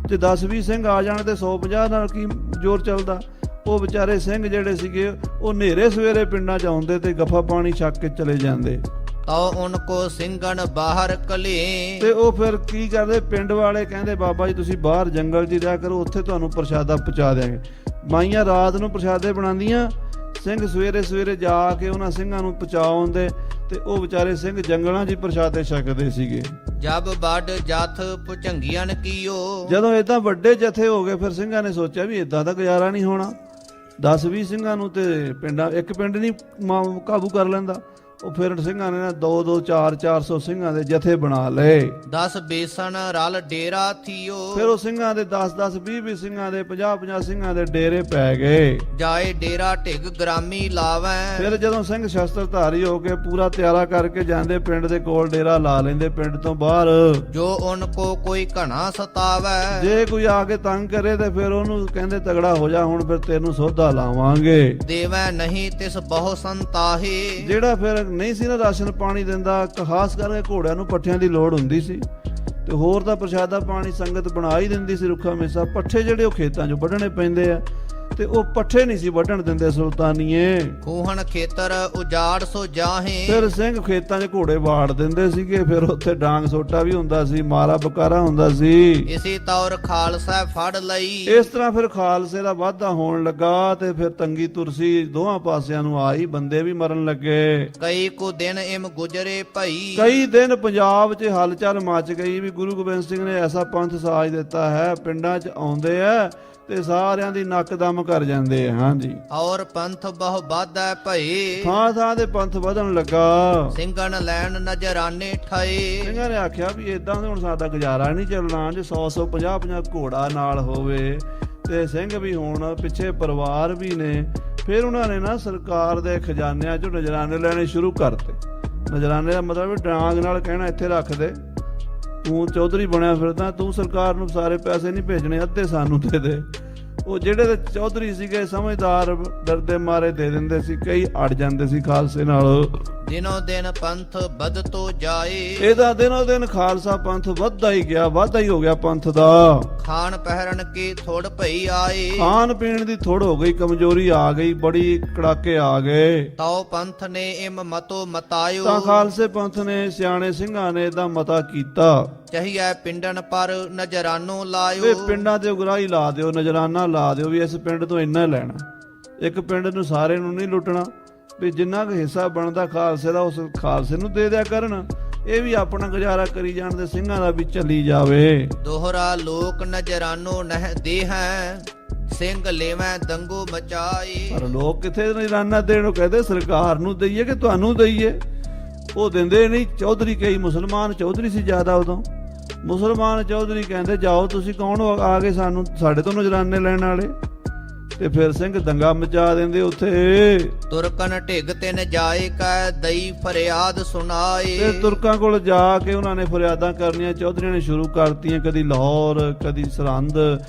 ਤੇ 10-20 ਸਿੰਘ ਆ ਜਾਣ ਤੇ 150 ਨਾਲ ਕੀ ਜ਼ੋਰ ਚੱਲਦਾ। ਉਹ ਵਿਚਾਰੇ ਸਿੰਘ ਜਿਹੜੇ ਸੀਗੇ ਉਹ ਹਨੇਰੇ ਸਵੇਰੇ ਪਿੰਡਾਂ 'ਚ ਆਉਂਦੇ ਤੇ ਗੱਫਾ ਪਾਣੀ ਛਕ ਕੇ ਚਲੇ ਜਾਂਦੇ। ਤਉ ਉਨਕੋ ਸਿੰਘਨ ਬਾਹਰ ਕਲੇ। ਤੇ ਉਹ ਫਿਰ ਕੀ ਕਰਦੇ, ਪਿੰਡ ਵਾਲੇ ਕਹਿੰਦੇ ਬਾਬਾ ਜੀ ਤੁਸੀਂ ਬਾਹਰ ਜੰਗਲ 'ਚ ਰਿਹਾ ਕਰੋ, ਉੱਥੇ ਤੁਹਾਨੂੰ ਪ੍ਰਸ਼ਾਦਾ ਪਹੁੰਚਾ ਦਿਆਂਗੇ। ਮਾਈਆਂ ਰਾਤ ਨੂੰ ਪ੍ਰਸ਼ਾਦੇ ਬਣਾਉਂਦੀਆਂ, ਸਿੰਘ ਸਵੇਰੇ ਸਵੇਰੇ ਜਾ ਕੇ ਉਹਨਾਂ ਸਿੰਘਾਂ ਨੂੰ ਪਹੁੰਚਾਉਂਦੇ, ਤੇ ਉਹ ਵਿਚਾਰੇ ਸਿੰਘ ਜੰਗਲਾਂ 'ਚ ਹੀ ਪ੍ਰਸ਼ਾਦੇ ਛਕਦੇ ਸੀਗੇ। ਜਬ ਵੱਡ ਜਥ ਭੁਜੰਗੀਆਂ ਕੀਓ। ਜਦੋਂ ਏਦਾਂ ਵੱਡੇ ਜਥੇ ਹੋ ਗਏ, ਫਿਰ ਸਿੰਘਾਂ ਨੇ ਸੋਚਿਆ ਵੀ ਏਦਾਂ ਦਾ ਗੁਜ਼ਾਰਾ ਨਹੀਂ ਹੋਣਾ, 10-20 ਸਿੰਘਾਂ ਨੂੰ ਤੇ ਪਿੰਡਾਂ ਇੱਕ ਪਿੰਡ ਨਹੀਂ ਕਾਬੂ ਕਰ ਲੈਂਦਾ। ਉਹ ਫਿਰ ਸਿੰਘਾਂ ਨੇ 2-2 400 ਸਿੰਘਾਂ ਦੇ ਜਥੇ ਬਣਾ ਲਏ। 10 ਬੇਸਣ ਰਲ ਡੇਰਾ ਥੀਓ। ਫਿਰ ਉਹ ਸਿੰਘਾਂ ਦੇ 10-10 20-20 ਸਿੰਘਾਂ ਦੇ 50-50 ਸਿੰਘਾਂ ਦੇ ਡੇਰੇ ਪੈ ਗਏ। ਜਾਏ ਡੇਰਾ ਢਿੱਗ ਗ੍ਰਾਮੀ ਲਾਵੈ। ਫਿਰ ਜਦੋਂ ਸਿੰਘ ਸ਼ਸਤਰਧਾਰੀ ਹੋ ਕੇ ਪੂਰਾ ਤਿਆਰਾ ਕਰਕੇ ਜਾਂਦੇ, ਪਿੰਡ ਦੇ ਕੋਲ ਡੇਰਾ ਲਾ ਲੈਂਦੇ ਪਿੰਡ ਤੋਂ ਬਾਹਰ। ਜੋ ਉਨ ਕੋ ਕੋਈ ਘਣਾ ਸਤਾਵੈ। ਜੇ ਕੋਈ ਆ ਕੇ ਤੰਗ ਕਰੇ ਤੇ ਫਿਰ ਉਹਨੂੰ ਕਹਿੰਦੇ ਤਗੜਾ ਹੋ ਜਾ, ਹੁਣ ਫਿਰ ਤੈਨੂੰ ਸੋਧਾ ਲਾਵਾਂਗੇ। ਦੇਵੈ ਨਹੀਂ ਤਿਸ ਬਹੁ ਸੰਤਾਹੇ। ਜਿਹੜਾ ਫਿਰ ਨਹੀਂ ਸੀ ਨਾ ਰਾਸ਼ਨ ਪਾਣੀ ਦਿੰਦਾ, ਖਾਸ ਕਰਕੇ ਘੋੜਿਆਂ ਨੂੰ ਪੱਠਿਆਂ ਦੀ ਲੋੜ ਹੁੰਦੀ ਸੀ, ਤੇ ਹੋਰ ਤਾਂ ਪ੍ਰਸ਼ਾਦਾ ਪਾਣੀ ਸੰਗਤ ਬਣਾ ਹੀ ਦਿੰਦੀ ਸੀ ਰੁੱਖਾ ਮੇਸਾ। ਪੱਠੇ ਜਿਹੜੇ ਉਹ ਖੇਤਾਂ 'ਚੋਂ ਵੱਢਣੇ ਪੈਂਦੇ ਆ, ਤੇ ਉਹ ਪੱਠੇ ਨਹੀਂ ਸੀ ਵੱਢਣ ਦਿੰਦੇ ਸੁਲਤਾਨੀਏ। ਖੂਹਣ ਖੇਤਰ ਉਜਾੜ ਸੋ ਜਾਹੇ। ਫਿਰ ਸਿੰਘ ਖੇਤਾਂ 'ਚ ਘੋੜੇ ਵਾੜ ਦਿੰਦੇ ਸੀਗੇ, ਫਿਰ ਉੱਥੇ ਡਾਂਗ ਸੋਟਾ ਵੀ ਹੁੰਦਾ ਸੀ, ਮਾਰਾ ਬਕਾਰਾ ਹੁੰਦਾ ਸੀ। ਇਸੇ ਤੌਰ ਖਾਲਸਾ ਫੜ ਲਈ। ਇਸ ਤਰ੍ਹਾਂ ਫਿਰ ਖਾਲਸੇ ਦਾ ਵਾਧਾ ਹੋਣ ਲੱਗਾ, ਤੇ ਫਿਰ ਤੰਗੀ ਤੁਰਸੀ ਦੋਹਾਂ ਪਾਸਿਆਂ ਨੂੰ ਆਈ, ਬੰਦੇ ਵੀ ਮਰਨ ਲੱਗੇ। ਕਈ ਕੁ ਦਿਨ ਇਮ ਗੁਜਰੇ ਭਈ। ਕਈ ਦਿਨ ਪੰਜਾਬ 'ਚ ਹਲਚਲ ਮਚ ਗਈ ਵੀ ਗੁਰੂ ਗੋਬਿੰਦ ਸਿੰਘ ਨੇ ਐਸਾ ਪੰਥ ਸਾਜ ਦਿੱਤਾ ਹੈ, ਪਿੰਡਾਂ 'ਚ ਆਉਂਦੇ ਆ ਤੇ ਸਾਰਿਆਂ ਦੀ ਨੱਕ ਦਮ ਕਰ ਜਾਂਦੇ ਆ। ਹਾਂਜੀ, ਔਰ ਪੰਥ ਬਹੁ ਵਾਧੈ ਭਈ। ਥਾਂ ਥਾਂ ਤੇ ਪੰਥ ਵਧਣ ਲੱਗਾ। ਸਿੰਘਨ ਲੈਣ ਨਜ਼ਰਾਨੇ ਠਾਏ। ਸਿੰਘਾਂ ਨੇ ਆਖਿਆ ਵੀ ਇਦਾਂ ਹੁਣ ਸਾਡਾ ਗੁਜ਼ਾਰਾ ਨਹੀਂ ਚੱਲਣਾ, ਜੇ 100-100 50-50 ਘੋੜਾ ਨਾਲ ਹੋਵੇ, ਤੇ ਸਿੰਘ ਵੀ ਹੋਣ, ਪਿੱਛੇ ਪਰਿਵਾਰ ਵੀ ਨੇ। ਫਿਰ ਉਹਨਾਂ ਨੇ ਨਾ ਸਰਕਾਰ ਦੇ ਖਜ਼ਾਨਿਆਂ 'ਚੋਂ ਨਜ਼ਰਾਨੇ ਲੈਣੇ ਸ਼ੁਰੂ ਕਰਤੇ। ਨਜ਼ਰਾਨੇ ਦਾ ਮਤਲਬ ਵੀ ਡਾਂਗ ਨਾਲ ਕਹਿਣਾ ਇੱਥੇ ਰੱਖ ਦੇ, ਤੂੰ ਚੌਧਰੀ ਬਣਿਆ ਫਿਰਦਾ, ਤੂੰ ਸਰਕਾਰ ਨੂੰ ਸਾਰੇ ਪੈਸੇ ਨਹੀਂ ਭੇਜਣੇ, ਅੱਧੇ ਸਾਨੂੰ ਦੇ ਦੇ। ਉਹ ਜਿਹੜੇ ਤੇ ਚੌਧਰੀ ਸੀਗੇ ਸਮਝਦਾਰ, ਡਰਦੇ ਮਾਰੇ ਦੇ ਦਿੰਦੇ ਸੀ, ਕਈ ਅੜ ਜਾਂਦੇ ਸੀ ਖਾਲਸੇ ਨਾਲ। ਦਿਨੋ ਦਿਨ ਪੰਥ ਵਧਤੋ ਜਾਏ, ਇਹਦਾ ਦਿਨੋ ਦਿਨ ਖਾਲਸਾ ਪੰਥ ਵੱਧਦਾ ਹੀ ਗਿਆ, ਵਾਧਾ ਹੀ ਹੋ ਗਿਆ ਪੰਥ ਦਾ। ਖਾਣ ਪਹਿਰਨ ਕੀ ਥੋੜ ਭਈ ਆਏ, ਖਾਣ ਪੀਣ ਦੀ ਥੋੜ ਹੋ ਗਈ, ਕਮਜ਼ੋਰੀ ਆ ਗਈ, ਬੜੀ ਕੜਾਕੇ ਆ ਗਏ। ਤਉ ਪੰਥ ਨੇ ਇਮ ਮਤੋ ਮਤਾਇਓ, ਤਾਂ ਖਾਲਸੇ ਪੰਥ ਨੇ, ਸਿਆਣੇ ਸਿੰਘਾਂ ਨੇ ਇਹਦਾ ਮਤਾ ਕੀਤਾ, ਚਹੀਐ ਪਿੰਡਨ ਪਰ ਨਜ਼ਰਾਨੋ ਵੀ ਲਾਇਓ। ਪਿੰਡਾਂ ਤੇ ਉਗਰਾਹੀ ਲਾ ਦਿਓ, ਨਜ਼ਰਾਨਾ ਲਾ ਦਿਓ ਵੀ ਇਸ ਪਿੰਡ ਤੋਂ ਇੰਨਾ ਲੈਣਾ, ਇੱਕ ਪਿੰਡ ਨੂੰ ਸਾਰੇ ਨੂੰ ਨਹੀਂ ਲੁੱਟਣਾ, ਵੀ ਜਿੰਨਾ ਕੁ ਹਿੱਸਾ ਬਣਦਾ ਖਾਲਸੇ ਦਾ ਉਸ ਖਾਲਸੇ ਨੂੰ ਦੇ ਦਿਆ ਕਰਨ, ਇਹ ਵੀ ਆਪਣਾ ਗੁਜ਼ਾਰਾ ਕਰੀ ਜਾਣ ਤੇ ਸਿੰਘਾਂ ਦਾ ਵੀ ਚੱਲੀ ਜਾਵੇ। ਦੋਹਰਾ ਲੋਕ ਨਜ਼ਰਾਨੋ ਨਹਿ ਦੇ ਹੈ, ਸਿੰਘ ਲੈਵੈ ਦੰਗੋ ਮਚਾਈ। ਪਰ ਲੋਕ ਕਿੱਥੇ ਨਜ਼ਰਾਨਾ ਦੇਣ, ਉਹ ਕਹਿੰਦੇ ਸਰਕਾਰ ਨੂੰ ਦਈਏ ਕਿ ਤੁਹਾਨੂੰ ਦਈਏ, ਉਹ ਦਿੰਦੇ ਨਹੀਂ। ਚੌਧਰੀ ਕਈ ਮੁਸਲਮਾਨ ਚੌਧਰੀ ਸੀ ਜ਼ਿਆਦਾ ਉਦੋਂ, ਮੁਸਲਮਾਨ ਚੌਧਰੀ ਕਹਿੰਦੇ ਜਾਓ ਤੁਸੀਂ, ਕੌਣ ਆ ਗਏ ਸਾਨੂੰ ਸਾਡੇ ਤੋਂ ਨਜ਼ਰਾਨੇ ਲੈਣ ਵਾਲੇ, ਤੇ ਫਿਰ ਸਿੰਘ ਦੰਗਾ ਮਚਾ ਦਿੰਦੇ ਉੱਥੇ। ਤੁਰਕਨ ਢਿੱਗ ਤਿਨ ਜਾਏ ਕੈ ਦਈ ਫਰਿਆਦ ਸੁਣਾਏ, ਤੇ ਤੁਰਕਾਂ ਕੋਲ ਜਾ ਕੇ ਉਹਨਾਂ ਨੇ ਫਰਿਆਦਾਂ ਕਰਨੀਆਂ ਚੌਧਰੀਆਂ ਨੇ ਸ਼ੁਰੂ ਕਰਤੀਆਂ, ਕਦੀ ਲਾਹੌਰ, ਕਦੀ ਸਰਹੰਦ,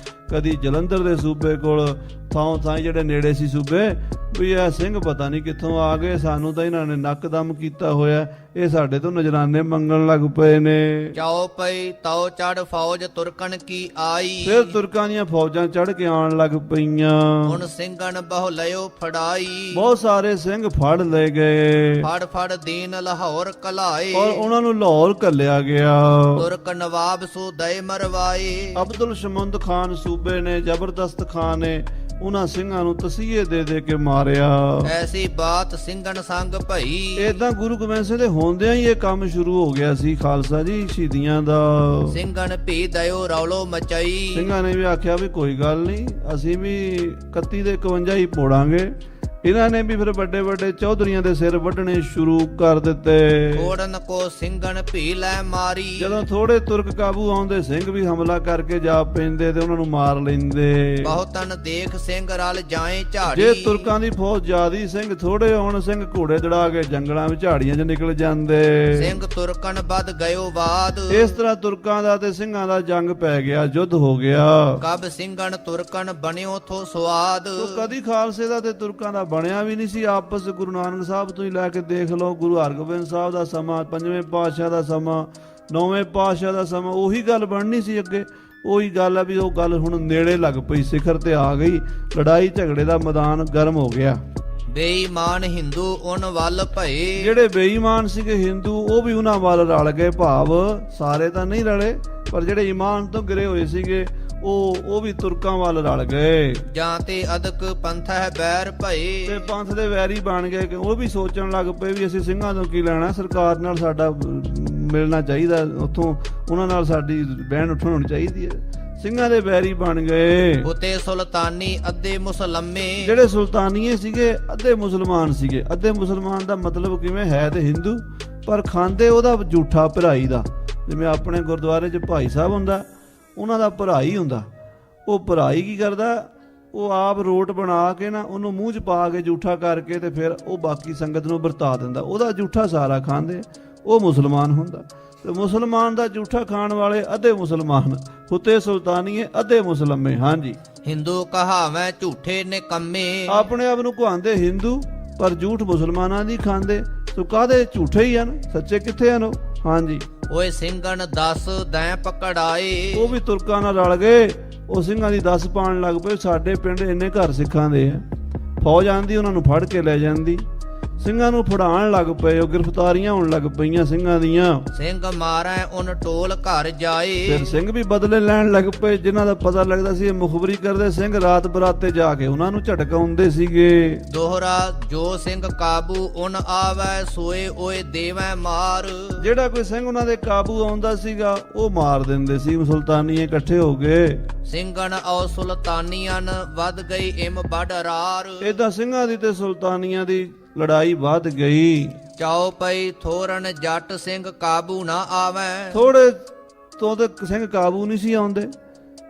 ਕਦੀ ਜਲੰਧਰ ਦੇ ਸੂਬੇ ਕੋਲ, ਥਾਂ ਥਾਂ ਜਿਹੜੇ ਨੇੜੇ ਸੀ ਸੂਬੇ, ਵੀ ਇਹ ਸਿੰਘ ਪਤਾ ਨਹੀਂ ਕਿੱਥੋਂ ਆ ਗਏ, ਸਾਨੂੰ ਤਾਂ ਇਹਨਾਂ ਨੇ ਨੱਕਦਮ ਕੀਤਾ ਹੋਇਆ, ਇਹ ਸਾਡੇ ਤੋਂ ਨਜ਼ਰਾਨੇ ਮੰਗਣ ਲੱਗ ਪਏ ਨੇ। ਚਾਉ ਪਈ ਤਉ ਚੜ ਫੌਜ ਤੁਰਕਨ ਕੀ ਆਈ, ਫਿਰ ਤੁਰਕਾਂ ਦੀਆਂ ਫੌਜਾਂ ਚੜ ਕੇ ਆਉਣ ਲੱਗ ਪਈਆਂ, ਹੁਣ ਸਿੰਘਨ ਬਹੁ ਲਿਓ ਫੜਾਈ। ਬਹੁਤ ਸਾਰੇ ਸਿੰਘ ਫੜ ਲਏ ਗਏ, ਫੜ ਫੜ ਦੀਨ ਲਾਹੌਰ ਕਲਾਏ, ਔਰ ਉਹਨਾਂ ਨੂੰ ਲਾਹੌਰ ਘੱਲਿਆ ਗਿਆ। ਤੁਰਕ ਨਵਾਬ ਸੋ ਦਏ ਮਰਵਾਏ, ਅਬਦੁਲ ਸ਼ਮੁੰਦ ਖਾਨ ਸੂਬੇ ਨੇ, ਜ਼ਬਰਦਸਤ ਖਾਨ ਨੇ ਉਹਨਾਂ ਸਿੰਘਾਂ ਨੂੰ ਤਸੀਹੇ ਦੇ ਦੇ ਕੇ ਮਾਰਿਆ। ਐਸੀ ਬਾਤ ਸਿੰਘਨ ਸੰਗ ਭਈ, ਏਦਾਂ ਗੁਰੂ ਗੋਬਿੰਦ ਸਿੰਘ ਦੇ ਹੁੰਦਿਆਂ ਹੀ ਇਹ ਕੰਮ ਸ਼ੁਰੂ ਹੋ ਗਿਆ ਸੀ ਖਾਲਸਾ ਜੀ ਸ਼ਹੀਦੀਆਂ ਦਾ। ਸਿੰਘਨ ਭੀ ਦਇਓ ਰੌਲੋ ਮਚਾਈ, ਸਿੰਘਾਂ ਨੇ ਵੀ ਆਖਿਆ ਵੀ ਕੋਈ ਗੱਲ ਨਹੀਂ, ਅਸੀਂ ਵੀ 31 ਦੇ 51 ਹੀ ਪੋੜਾਂਗੇ। ਇਹਨਾਂ ਨੇ ਵੀ ਫਿਰ ਵੱਡੇ ਵੱਡੇ ਚੌਧਰੀਆਂ ਦੇ ਸਿਰ ਵੱਢਣੇ ਸ਼ੁਰੂ ਕਰ ਦਿੱਤੇ। ਥੋੜਨ ਕੋ ਸਿੰਘਨ ਭੀ ਲੈ ਮਾਰੀ, ਜਦੋਂ ਥੋੜੇ ਤੁਰਕ ਕਾਬੂ ਆਉਂਦੇ, ਸਿੰਘ ਵੀ ਹਮਲਾ ਕਰਕੇ ਜਾ ਪੈਂਦੇ ਤੇ ਉਹਨਾਂ ਨੂੰ ਮਾਰ ਲੈਂਦੇ। ਬਹੁਤਨ ਦੇਖ ਸਿੰਘ ਰਲ ਜਾਏ ਝਾੜੀ, ਜੇ ਤੁਰਕਾਂ ਦੀ ਫੌਜ ਜ਼ਿਆਦੀ, ਸਿੰਘ ਥੋੜੇ ਹੋਣ, ਸਿੰਘ ਘੋੜੇ ਦੜਾ ਕੇ ਜੰਗਲਾਂ ਵਿੱਚ ਝਾੜੀਆਂ 'ਚ ਨਿਕਲ ਜਾਂਦੇ। ਸਿੰਘ ਤੁਰਕਨ ਵੱਧ ਗਇਓ ਬਾਦ, ਇਸ ਤਰ੍ਹਾਂ ਤੁਰਕਾਂ ਦਾ ਤੇ ਸਿੰਘਾਂ ਦਾ ਜੰਗ ਪੈ ਗਿਆ, ਯੁੱਧ ਹੋ ਗਿਆ। ਕਬ ਸਿੰਘਨ ਤੁਰਕਨ ਬਣਿਓ ਥੋ ਸਵਾਦ, ਤੋ ਕਦੀ ਖਾਲਸੇ ਦਾ ਤੇ ਤੁਰਕਾਂ ਦਾ ਬਣਿਆ ਵੀ ਨਹੀਂ ਸੀ ਆਪਸ। ਗੁਰੂ ਨਾਨਕ ਸਾਹਿਬ ਤੋਂ ਹੀ ਲੈ ਕੇ ਦੇਖ ਲਓ, ਗੁਰੂ ਹਰਗੋਬਿੰਦ ਸਾਹਿਬ ਦਾ ਸਮਾਂ, ਪੰਜਵੇਂ ਪਾਤਸ਼ਾਹ ਦਾ ਸਮਾਂ, ਨੌਵੇਂ ਪਾਤਸ਼ਾਹ ਦਾ ਸਮਾਂ, ਉਹੀ ਗੱਲ ਬਣਨੀ ਸੀ ਅੱਗੇ। ਉਹੀ ਗੱਲ ਆ ਵੀ ਉਹ ਗੱਲ ਹੁਣ ਨੇੜੇ ਲੱਗ ਪਈ, ਸਿਖਰ ਤੇ ਆ ਗਈ, ਲੜਾਈ ਝਗੜੇ ਦਾ ਮੈਦਾਨ ਗਰਮ ਹੋ ਗਿਆ। ਬੇਈਮਾਨ ਹਿੰਦੂ ਉਨ ਵੱਲ ਭਏ, ਜਿਹੜੇ ਬੇਈਮਾਨ ਸੀਗੇ ਹਿੰਦੂ, ਉਹ ਵੀ ਉਹਨਾਂ ਵੱਲ ਰਲ ਗਏ। ਭਾਵ ਸਾਰੇ ਤਾਂ ਨਹੀਂ ਰਲੇ, ਪਰ ਜਿਹੜੇ ਈਮਾਨ ਤੋਂ ਗਿਰੇ ਹੋਏ ਸੀਗੇ ਉਹ ਵੀ ਤੁਰਕਾਂ ਵੱਲ ਰਲ ਗਏ। ਜਾਂ ਤੇ ਅਦਕ ਪੰਥ ਹੈ ਬੈਰ ਭਏ, ਤੇ ਪੰਥ ਦੇ ਵੈਰੀ ਬਣ ਗਏ ਕਿ ਉਹ ਵੀ ਸੋਚਣ ਲੱਗ ਪਏ ਵੀ ਅਸੀਂ ਸਿੰਘਾਂ ਤੋਂ ਕੀ ਲੈਣਾ, ਸਰਕਾਰ ਨਾਲ ਸਾਡਾ ਮਿਲਣਾ ਚਾਹੀਦਾ, ਉੱਥੋਂ ਉਹਨਾਂ ਨਾਲ ਸਾਡੀ ਬਹਿਣ ਉੱਠਣ ਹੋਣੀ ਚਾਹੀਦੀ ਹੈ। ਸਿੰਘਾਂ ਦੇ ਵੈਰੀ ਬਣ ਗਏ। ਉਤੇ ਸੁਲਤਾਨੀ ਅੱਧੇ ਮੁਸਲਮੇ, ਜਿਹੜੇ ਸੁਲਤਾਨੀਏ ਸੀਗੇ ਅੱਧੇ ਮੁਸਲਮਾਨ ਸੀਗੇ। ਅੱਧੇ ਮੁਸਲਮਾਨ ਦਾ ਮਤਲਬ ਕਿਵੇਂ, ਹੈ ਤੇ ਹਿੰਦੂ ਪਰ ਖਾਂਦੇ ਉਹਦਾ ਝੂਠਾ ਭਰਾਈ ਦਾ। ਜਿਵੇਂ ਆਪਣੇ ਗੁਰਦੁਆਰੇ 'ਚ ਭਾਈ ਸਾਹਿਬ ਹੁੰਦਾ, ਉਹਨਾਂ ਦਾ ਭਰਾਈ ਹੁੰਦਾ। ਉਹ ਭਰਾਈ ਕੀ ਕਰਦਾ, ਉਹ ਆਪ ਰੋਟ ਬਣਾ ਕੇ ਨਾ ਉਹਨੂੰ ਮੂੰਹ 'ਚ ਪਾ ਕੇ ਝੂਠਾ ਕਰਕੇ ਤੇ ਫਿਰ ਉਹ ਬਾਕੀ ਸੰਗਤ ਨੂੰ ਵਰਤਾ ਦਿੰਦਾ, ਉਹਦਾ ਝੂਠਾ ਸਾਰਾ ਖਾਂਦੇ, ਉਹ ਮੁਸਲਮਾਨ ਹੁੰਦਾ। ਤੇ ਮੁਸਲਮਾਨ ਦਾ ਝੂਠਾ ਖਾਣ ਵਾਲੇ ਅੱਧੇ ਮੁਸਲਮਾਨ, ਹੁਤੇ ਸੁਲਤਾਨੀਏ ਅੱਧੇ ਮੁਸਲਮੇ। ਹਾਂਜੀ, ਹਿੰਦੂ ਕਹਾਵੈ ਝੂਠੇ ਨਿਕੰਮੇ, ਆਪਣੇ ਆਪ ਨੂੰ ਕਹਾਉਂਦੇ ਹਿੰਦੂ ਪਰ ਝੂਠ ਮੁਸਲਮਾਨਾਂ ਦੀ ਖਾਂਦੇ। ਤੋ ਕਾਹਦੇ ਝੂਠੇ ਹੀ ਹਨ, ਸੱਚੇ ਕਿੱਥੇ ਹਨ ਉਹ। ਹਾਂਜੀ, ਓਏ ਸਿੰਘਨ 10 ਦੈਂ ਪਕੜਾਏ, ਉਹ ਵੀ ਤੁਰਕਾਂ ਨਾਲ ਰਲ ਗਏ, ਉਹ ਸਿੰਘਾਂ ਦੀ 10 ਪਾਣ ਲੱਗ ਪਏ। ਸਾਡੇ ਪਿੰਡ ਇੰਨੇ ਘਰ ਸਿੱਖਾਂ ਦੇ ਆ, ਫੌਜ ਆਂਦੀ ਉਹਨਾਂ ਨੂੰ ਫੜ ਕੇ ਲੈ ਜਾਂਦੀ, ਸਿੰਘਾਂ ਨੂੰ ਫੜਾਉਣ ਲੱਗ ਪਏ, ਉਹ ਗ੍ਰਿਫਤਾਰੀਆਂ ਹੋਣ ਲੱਗ ਪਈਆਂ ਸਿੰਘਾਂ ਦੀਆਂ। ਸਿੰਘ ਮਾਰੈ ਉਨ ਟੋਲ ਘਰ ਜਾਏ, ਫਿਰ ਸਿੰਘ ਵੀ ਬਦਲੇ ਲੈਣ ਲੱਗ ਪਏ। ਜਿਨ੍ਹਾਂ ਦਾ ਪਤਾ ਲੱਗਦਾ ਸੀ ਇਹ ਮੁਖਬਰੀ ਕਰਦੇ, ਸਿੰਘ ਰਾਤ ਬਰਾਤੇ ਜਾ ਕੇ ਉਹਨਾਂ ਨੂੰ ਝਟਕਾਉਂਦੇ ਸੀਗੇ। ਦੋਹਰਾ ਜੋ ਸਿੰਘ ਕਾਬੂ ਉਨ ਆਵੈ ਸੋਏ ਓਏ ਦੇਵੈ ਮਾਰ, ਜਿਹੜਾ ਕੋਈ ਸਿੰਘ ਉਹਨਾਂ ਦੇ ਕਾਬੂ ਆਉਂਦਾ ਸੀਗਾ ਉਹ ਮਾਰ ਦਿੰਦੇ ਸੀ। ਸੁਲਤਾਨੀਏ ਇਕੱਠੇ ਹੋ ਗਏ। ਸਿੰਘਨ ਔ ਸੁਲਤਾਨੀਆਂ ਵੱਧ ਗਈ ਇਮ ਬੜ ਰਾਰ, ਏਦਾਂ ਸਿੰਘਾਂ ਦੀ ਤੇ ਸੁਲਤਾਨੀਆਂ ਦੀ ਲੜਾਈ ਵੱਧ ਗਈ। ਚਾਉ ਪਈ ਥੋਰਨ ਜੱਟ ਸਿੰਘ ਕਾਬੂ ਨਾ ਆਵੈ, ਥੋੜੇ ਤੋਂ ਤੇ ਸਿੰਘ ਕਾਬੂ ਨਹੀਂ ਸੀ ਆਉਂਦੇ।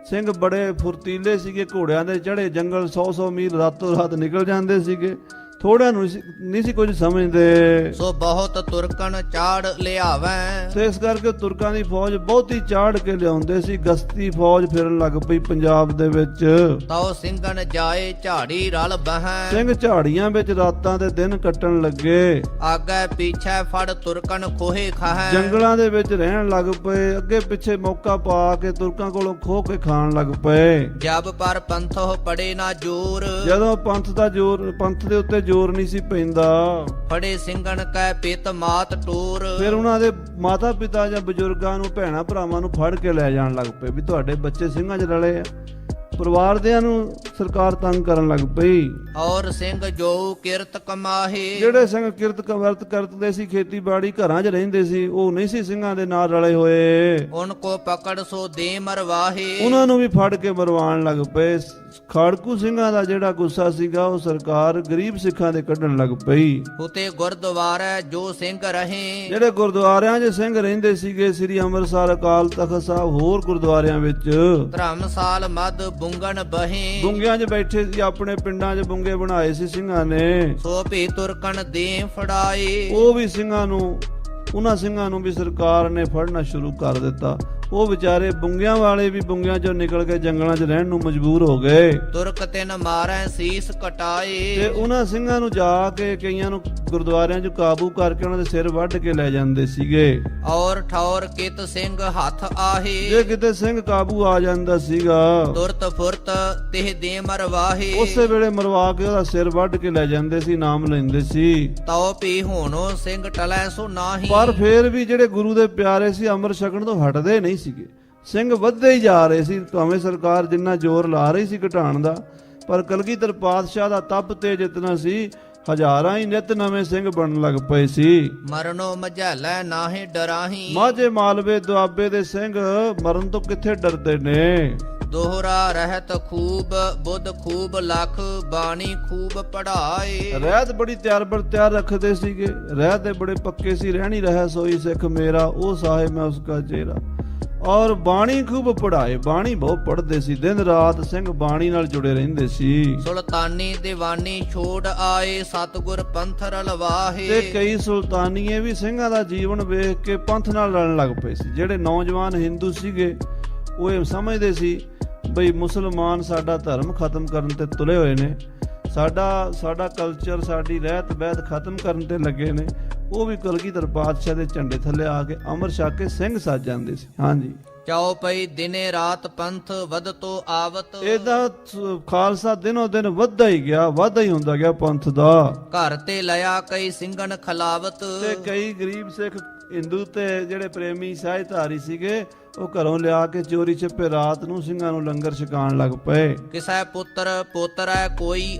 ਸਿੰਘ ਬੜੇ ਫੁਰਤੀਲੇ ਸੀਗੇ, ਘੋੜਿਆਂ ਦੇ ਚੜੇ ਜੰਗਲ 100-100 ਮੀਲ ਰਾਤੋਂ ਰਾਤ ਨਿਕਲ ਜਾਂਦੇ ਸੀਗੇ। ਥੋੜਿਆਂ ਨੂੰ ਨਹੀਂ ਸੀ ਕੁਝ ਸਮਝਦੇ। ਸੋ ਬਹੁਤ ਤੁਰਕਨ ਚਾੜ ਲਿਆਵੈ। ਤੇ ਇਸ ਕਰਕੇ ਤੁਰਕਾਂ ਦੀ ਫੌਜ ਬਹੁਤੀ ਚਾੜ ਕੇ ਲਿਆਉਂਦੇ ਸੀ। ਗਸਤੀ ਫੌਜ ਫਿਰਨ ਲੱਗ ਪਈ ਪੰਜਾਬ ਦੇ ਵਿੱਚ। ਤਉ ਸਿੰਘਨ ਜਾਏ ਝਾੜੀ ਰਲ ਬਹਿ। ਸਿੰਘ ਝਾੜੀਆਂ ਵਿੱਚ ਰਾਤਾਂ ਦੇ ਦਿਨ ਕੱਟਣ ਲੱਗੇ। ਆਗੇ ਪਿਛੈ ਫੜ ਤੁਰਕਨ ਖੋਹੇ ਖਾਹੈ। ਜੰਗਲਾਂ ਦੇ ਵਿੱਚ ਰਹਿਣ ਲੱਗ ਪਏ। ਅੱਗੇ ਪਿੱਛੇ ਮੌਕਾ ਪਾ ਕੇ ਤੁਰਕਾਂ ਕੋਲੋਂ ਖੋਹ ਕੇ ਖਾਣ ਲੱਗ ਪਏ। ਜਬ ਪਰ ਪੰਥੋ ਪੜੇ ਨਾ ਜੋਰ। ਜਦੋਂ ਪੰਥ ਦੇ ਉੱਤੇ ਜ਼ੋਰ ਨਹੀਂ ਸੀ ਪੈਂਦਾ। ਫੜੇ ਸਿੰਘਨ ਕੈ ਪਿਤ ਮਾਤ ਟੋਰ। ਫਿਰ ਉਹਨਾਂ ਦੇ ਮਾਤਾ ਪਿਤਾ ਜਾਂ ਬਜ਼ੁਰਗਾਂ ਨੂੰ, ਭੈਣਾਂ ਭਰਾਵਾਂ ਨੂੰ ਫੜ ਕੇ ਲੈ ਜਾਣ ਲੱਗ ਪਏ ਵੀ ਤੁਹਾਡੇ ਬੱਚੇ ਸਿੰਘਾਂ 'ਚ ਰਲੇ ਆ। ਪਰਿਵਾਰ ਦਿਆਂ ਨੂੰ ਸਰਕਾਰ ਤੰਗ ਕਰਨ ਲੱਗ ਪਈ। ਔਰ ਸਿੰਘ ਜੋ ਕਿਰਤ ਕਮਾਹੇ। ਜਿਹੜੇ ਸਿੰਘ ਕਿਰਤ ਕਵਰਤ ਕਰਦੇ ਸੀ, ਖੇਤੀਬਾੜੀ ਘਰਾਂ 'ਚ ਰਹਿੰਦੇ ਸੀ, ਉਹ ਨਹੀਂ ਸੀ ਸਿੰਘਾਂ ਦੇ ਨਾਲ ਰਲੇ ਹੋਏ। ਉਨ ਕੋ ਪਕੜ ਸੋ ਦੇ ਮਰਵਾਹੇ। ਉਹਨਾਂ ਨੂੰ ਵੀ ਫੜ ਕੇ ਮਰਵਾਉਣ ਲੱਗ ਪਏ। ਖਾੜਕੂ ਸਿੰਘਾਂ ਦਾ ਜਿਹੜਾ ਗੁੱਸਾ ਸੀਗਾ ਉਹ ਸਰਕਾਰ ਗਰੀਬ ਸਿੱਖਾਂ ਦੇ ਕੱਢਣ ਲੱਗ ਪਈ। ਉਤੇ ਗੁਰਦੁਆਰੇ ਜੋ ਸਿੰਘ ਰਹੇ। ਜਿਹੜੇ ਗੁਰਦੁਆਰਿਆਂ 'ਚ ਸਿੰਘ ਰਹਿੰਦੇ ਸੀਗੇ, ਸ੍ਰੀ ਅੰਮ੍ਰਿਤਸਰ, ਅਕਾਲ ਤਖਤ ਸਾਹਿਬ, ਹੋਰ ਗੁਰਦੁਆਰਿਆਂ ਵਿੱਚ ਧਰਮਸਾਲ ਮਦ ਬੁੰਗਣ ਬਹੇ। ਬੁੰਗਿਆਂ 'ਚ ਬੈਠੇ ਸੀ। ਆਪਣੇ ਪਿੰਡਾਂ 'ਚ ਬੁੰਗੇ ਬਣਾਏ ਸੀ ਸਿੰਘਾਂ ਨੇ। ਸੋ ਭੀ ਤੁਰਕਨ ਦੇ ਫੜਾਏ। ਉਹ ਵੀ ਉਹਨਾਂ ਸਿੰਘਾਂ ਨੂੰ ਵੀ ਸਰਕਾਰ ਨੇ ਫੜਨਾ ਸ਼ੁਰੂ ਕਰ ਦਿੱਤਾ। ਉਹ ਵਿਚਾਰੇ ਬੁੰਗਿਆਂ ਵਾਲੇ ਵੀ ਬੁੰਗਿਆਂ 'ਚੋਂ ਨਿਕਲ ਕੇ ਜੰਗਲਾਂ 'ਚ ਰਹਿਣ ਨੂੰ ਮਜਬੂਰ ਹੋ ਗਏ। ਤੁਰਕ ਤਿਨ ਮਾਰੈ ਸੀਸ ਕਟਾਏ। ਤੇ ਉਹਨਾਂ ਸਿੰਘਾਂ ਨੂੰ ਜਾ ਕੇ ਕਈਆਂ ਨੂੰ ਗੁਰਦੁਆਰਿਆਂ 'ਚ ਕਾਬੂ ਕਰਕੇ ਉਹਨਾਂ ਦੇ ਸਿਰ ਵੱਢ ਕੇ ਲੈ ਜਾਂਦੇ ਸੀਗੇ। ਔਰ ਠੌਰ ਕਿਤ ਸਿੰਘ ਹੱਥ ਆਹੇ। ਜੇ ਕਿਤੇ ਸਿੰਘ ਕਾਬੂ ਆ ਜਾਂਦਾ ਸੀਗਾ, ਤੁਰਤ ਫੁਰਤ ਤਿਹ ਦੇ ਮਰਵਾਹੇ। ਉਸੇ ਵੇਲੇ ਮਰਵਾ ਕੇ ਉਹਦਾ ਸਿਰ ਵੱਢ ਕੇ ਲੈ ਜਾਂਦੇ ਸੀ, ਨਾਮ ਲੈਂਦੇ ਸੀ। ਤਉ ਪੀ ਹੋਣੋ ਸਿੰਘ ਟਲੈ ਸੋ ਨਾਹੀ। ਪਰ ਫੇਰ ਵੀ ਜਿਹੜੇ ਗੁਰੂ ਦੇ ਪਿਆਰੇ ਸੀ, ਅੰਮ੍ਰਿਤ ਛਕਣ ਤੋਂ ਹਟਦੇ ਨਹੀਂ ਸੀਗੇ। ਸਿੰਘ ਵੱਧਦੇ ਹੀ ਜਾ ਰਹੇ ਸੀ। ਭਾਵੇਂ ਸਰਕਾਰ ਜਿੰਨਾ ਜ਼ੋਰ ਲਾ ਰਹੀ ਸੀ ਘਟਾਉਣ ਦਾ, ਪਰ ਕਲਗੀਧਰ ਪਾਤਸ਼ਾਹ ਦਾ ਤਪ ਤੇ ਜਿਤਨਾ ਸੀ, ਹਜ਼ਾਰਾਂ ਹੀ ਨਿਤ ਨਵੇਂ ਸਿੰਘ ਬਣਨ ਲੱਗ ਪਏ ਸੀ। ਮਰਨੋ ਮਝੈਲੈ ਨਾਹੀ ਡਰਾਹੀ। ਮਾਝੇ ਮਾਲਵੇ ਦੁਆਬੇ ਦੇ ਸਿੰਘ ਮਰਨ ਤੋਂ ਕਿੱਥੇ ਡਰਦੇ ਨੇ। ਦੋਹਰਾ ਰਹਿਤ ਖੂਬ ਬੁੱਧ ਖੂਬ ਲਖ ਬਾਣੀ ਖੂਬ ਪੜਾਏ। ਰਹਿਤ ਬੜੀ ਤਿਆਰ ਬਰ ਤਿਆਰ ਰੱਖਦੇ ਸੀਗੇ। ਰਹਿਤ ਦੇ ਬੜੇ ਪੱਕੇ ਸੀ। ਰਹਿਣੀ ਰਹਿ ਸੋਈ ਸਿੱਖ ਮੇਰਾ, ਉਹ ਸਾਹਿਬ ਮੈਂ ਉਸਕਾ ਚਿਹਰਾ। ਔਰ ਬਾਣੀ ਖੂਬ ਪੜਾਏ। ਬਾਣੀ ਬਹੁਤ ਪੜ੍ਹਦੇ ਸੀ। ਦਿਨ ਰਾਤ ਸਿੰਘ ਬਾਣੀ ਨਾਲ ਜੁੜੇ ਰਹਿੰਦੇ ਸੀ। ਸੁਲਤਾਨੀ ਦੀਵਾਨੀ ਛੋੜ ਆਏ। ਸਤਿਗੁਰ ਪੰਥ ਰਲਵਾਹੇ। ਤੇ ਕਈ ਸੁਲਤਾਨੀਏ ਵੀ ਸਿੰਘਾਂ ਦਾ ਜੀਵਨ ਵੇਖ ਕੇ ਪੰਥ ਨਾਲ ਲੜਨ ਲੱਗ ਪਏ ਸੀ। ਜਿਹੜੇ ਨੌਜਵਾਨ ਹਿੰਦੂ ਸੀਗੇ ਉਹ ਇਹ ਸਮਝਦੇ ਸੀ ਬਈ ਮੁਸਲਮਾਨ ਸਾਡਾ ਧਰਮ ਖਤਮ ਕਰਨ ਤੇ ਤੁਲੇ ਹੋਏ ਨੇ, ਸਾਡਾ ਕਲਚਰ, ਸਾਡੀ ਰਹਿਤ ਬਹਿਤ ਖਤਮ ਕਰਨ ਤੇ ਲੱਗੇ ਨੇ। ਉਹ ਵੀ ਕਲਗੀਧਰ ਪਾਤਸ਼ਾਹ ਦੇ ਝੰਡੇ ਥੱਲੇ ਆ ਕੇ ਅਮਰ ਛਕ ਕੇ ਸਿੰਘ ਸੱਜ ਜਾਂਦੇ ਸੀ। ਹਾਂਜੀ, ਚਾਉ ਪਈ ਦਿਨੇ ਰਾਤ ਪੰਥ ਵਧ ਤੋ ਆਵਤ। ਇਹਦਾ ਖਾਲਸਾ ਦਿਨੋਂ ਦਿਨ ਵੱਧਦਾ ਹੀ ਗਿਆ, ਵਾਧਾ ਹੀ ਹੁੰਦਾ ਗਿਆ ਪੰਥ ਦਾ। ਘਰ ਤੇ ਲਿਆ ਕਈ ਸਿੰਘਨ ਖਲਾਵਤ। ਤੇ ਕਈ ਗਰੀਬ ਸਿੱਖ ਹਿੰਦੂ ਤੇ ਜਿਹੜੇ ਪ੍ਰੇਮੀ ਸਾਹਿਧਾਰੀ ਸੀਗੇ, ਉਹ ਘਰੋਂ ਲਿਆ ਕੇ ਚੋਰੀ ਛਿਪੇ ਰਾਤ ਨੂੰ ਸਿੰਘਾਂ ਨੂੰ ਲੰਗਰ ਛਕਾਉਣ ਲੱਗ ਪਏ। ਕਿਸੈ ਪੁੱਤਰ ਪੋਤਰੈ ਕੋਈ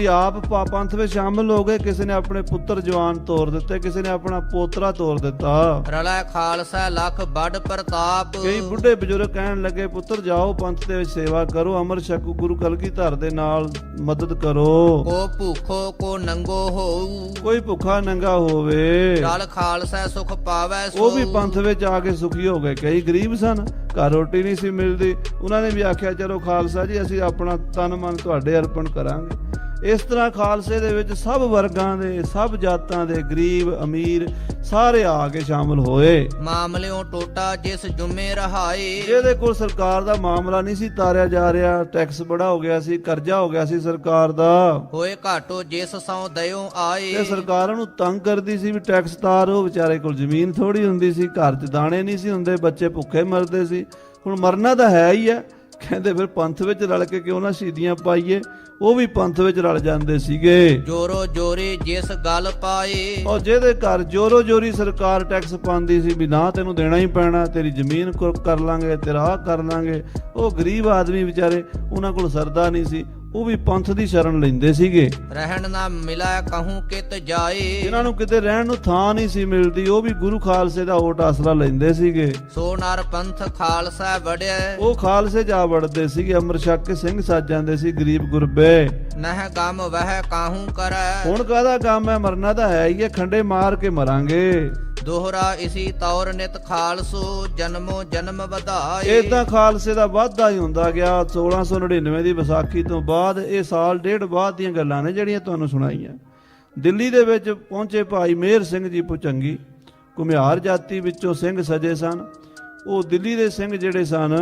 ਆਪ ਪੰਥ ਵਿੱਚ ਸ਼ਾਮਲ ਹੋ ਗਏ। ਕਿਸੇ ਨੇ ਆਪਣੇ ਪੁੱਤਰ ਜਵਾਨ ਤੋਰ ਦਿੱਤੇ, ਕਿਸੇ ਨੇ ਆਪਣਾ ਪੋਤਰਾ ਤੋਰ ਦਿੱਤਾ। ਰਲੈ ਖਾਲਸਾ ਲਖ ਬੜ ਪ੍ਰਤਾਪ। ਕਈ ਬੁੱਢੇ ਬਜ਼ੁਰਗ ਕਹਿਣ ਲੱਗੇ ਪੁੱਤਰ ਜਾਓ ਪੰਥ ਦੇ ਵਿੱਚ ਸੇਵਾ ਕਰੋ, ਅਮਰ ਛਕੋ, ਗੁਰੂ ਕਲਗੀਧਰ ਦੇ ਨਾਲ ਮਦਦ ਕਰੋ। ਕੋ ਭੁੱਖੋ ਕੋ ਨੰਗੋ ਹੋਊ। ਕੋਈ ਭੁੱਖਾ ਨੰਗਾ ਹੋਵੇ, ਰਲ ਖਾਲਸਾ ਸੁਖ ਪਾਵੈ ਸੋ। ਉਹ ਵੀ ਪੰਥ ਵਿੱਚ ਆ ਕੇ ਸੁਖੀ ਹੋ ਗਏ। ਕਈ ਗਰੀਬ ਸਨ, ਘਰ ਰੋਟੀ ਨਹੀਂ ਸੀ ਮਿਲਦੀ। ਉਹਨਾਂ ਨੇ ਵੀ ਆਖਿਆ ਚਲੋ ਖਾਲਸਾ ਜੀ ਅਸੀਂ ਆਪਣਾ ਤਨ ਮਨ ਤੁਹਾਡੇ ਅਰਪਣ ਕਰਾਂਗੇ। ਇਸ ਤਰ੍ਹਾਂ ਖਾਲਸੇ ਦੇ ਵਿੱਚ ਸਭ ਵਰਗਾਂ ਦੇ, ਸਭ ਜਾਤਾਂ ਦੇ, ਗਰੀਬ ਅਮੀਰ ਸਾਰੇ ਆ ਕੇ ਸ਼ਾਮਲ ਹੋਏ। ਮਾਮਲਿਓਂ ਟੋਟਾ ਜਿਸ ਜੁਮੇ ਰਹਾਏ। ਜਿਹਦੇ ਕੋਲ ਸਰਕਾਰ ਦਾ ਮਾਮਲਾ ਨਹੀਂ ਸੀ ਤਾਰਿਆ ਜਾ ਰਿਹਾ, ਟੈਕਸ ਬੜਾ ਹੋ ਗਿਆ ਸੀ, ਕਰਜ਼ਾ ਹੋ ਗਿਆ ਸੀ ਸਰਕਾਰ ਦਾ, ਹੋਏ ਘਾਟੋ ਜਿਸ ਸੌ ਦਇਓ ਆਏ। ਤੇ ਸਰਕਾਰ ਨੂੰ ਤੰਗ ਕਰਦੀ ਸੀ ਵੀ ਟੈਕਸ ਤਾਰੋ। ਵਿਚਾਰੇ ਕੋਲ ਜ਼ਮੀਨ ਥੋੜੀ ਹੁੰਦੀ ਸੀ, ਘਰ 'ਚ ਦਾਣੇ ਨਹੀਂ ਸੀ ਹੁੰਦੇ, ਬੱਚੇ ਭੁੱਖੇ ਮਰਦੇ ਸੀ। ਹੁਣ ਮਰਨਾ ਤਾਂ ਹੈ ਹੀ ਹੈ। ਕਹਿੰਦੇ ਫਿਰ ਪੰਥ ਵਿੱਚ ਰਲ ਕੇ ਕਿਉਂ ਨਾ ਸ਼ਹੀਦੀਆਂ ਪਾਈਏ। ਉਹ ਵੀ ਪੰਥ ਵਿੱਚ ਰਲ ਜਾਂਦੇ ਸੀਗੇ। ਜੋਰੋ ਜੋਰੀ ਜਿਸ ਗੱਲ ਪਾਏ। ਔਰ ਜਿਹਦੇ ਘਰ ਜੋਰੋ ਜੋਰੀ ਸਰਕਾਰ ਟੈਕਸ ਪਾਉਂਦੀ ਸੀ ਵੀ ਨਾ ਤੈਨੂੰ ਦੇਣਾ ਹੀ ਪੈਣਾ, ਤੇਰੀ ਜ਼ਮੀਨ ਕਰ ਲਾਂਗੇ, ਤੇਰਾ ਆਹ ਕਰ ਲਾਂਗੇ, ਉਹ ਗਰੀਬ ਆਦਮੀ ਵਿਚਾਰੇ, ਉਹਨਾਂ ਕੋਲ ਸਰਦਾ ਨਹੀਂ ਸੀ, ਉਹ ਵੀ ਪੰਥ ਦੀ ਸ਼ਰਨ ਲੈਂਦੇ ਸੀਗੇ। ਰਹਿਣ ਨਾ ਮਿਲਾ ਕਹੂੰ ਕਿਤ ਜਾਏ। ਇਹਨਾਂ ਨੂੰ ਕਿਤੇ ਰਹਿਣ ਨੂੰ ਥਾਂ ਨਹੀਂ ਸੀ ਮਿਲਦੀ, ਉਹ ਵੀ ਗੁਰੂ ਖਾਲਸੇ ਦਾ ਓਟ ਆਸਰਾ ਲੈਂਦੇ ਸੀਗੇ। ਸੋ ਨਰ ਪੰਥ ਖਾਲਸਾ ਵੜਿਆ। ਉਹ ਖਾਲਸੇ ਜਾ ਵੜਦੇ ਸੀਗੇ, ਅਮਰ ਛਕ ਕੇ ਸਿੰਘ ਸੱਜ ਜਾਂਦੇ ਸੀ ਗਰੀਬ ਗੁਰਬੇ। ਨਹਿ ਗਮ ਵਹਿ ਕਾਹੂ ਕਰੈ। ਹੁਣ ਕਾਹਦਾ ਕੰਮ ਹੈ, ਮਰਨਾ ਤਾਂ ਹੈ ਹੀ ਹੈ, ਖੰਡੇ ਮਾਰ ਕੇ ਮਰਾਂਗੇ। ਦੋਹਰਾ ਇਸੀ ਤੌਰ ਨਿਤ ਖਾਲਸੋ ਜਨਮੋ ਜਨਮ ਵਧਾਏ। ਇਦਾਂ ਖਾਲਸੇ ਦਾ ਵਾਧਾ ਹੀ ਹੁੰਦਾ ਗਿਆ। 1699 ਦੀ ਵਿਸਾਖੀ ਤੋਂ ਬਾਅਦ ਇਹ ਸਾਲ ਡੇਢ ਬਾਅਦ ਦੀਆਂ ਗੱਲਾਂ ਨੇ ਜਿਹੜੀਆਂ ਤੁਹਾਨੂੰ ਸੁਣਾਈਆਂ। ਦਿੱਲੀ ਦੇ ਵਿੱਚ ਪਹੁੰਚੇ ਭਾਈ ਮੇਹਰ ਸਿੰਘ ਜੀ ਭੁਚੰਗੀ, ਘੁਮਿਆਰ ਜਾਤੀ ਵਿੱਚੋਂ ਸਿੰਘ ਸਜੇ ਸਨ। ਉਹ ਦਿੱਲੀ ਦੇ ਸਿੰਘ ਜਿਹੜੇ ਸਨ,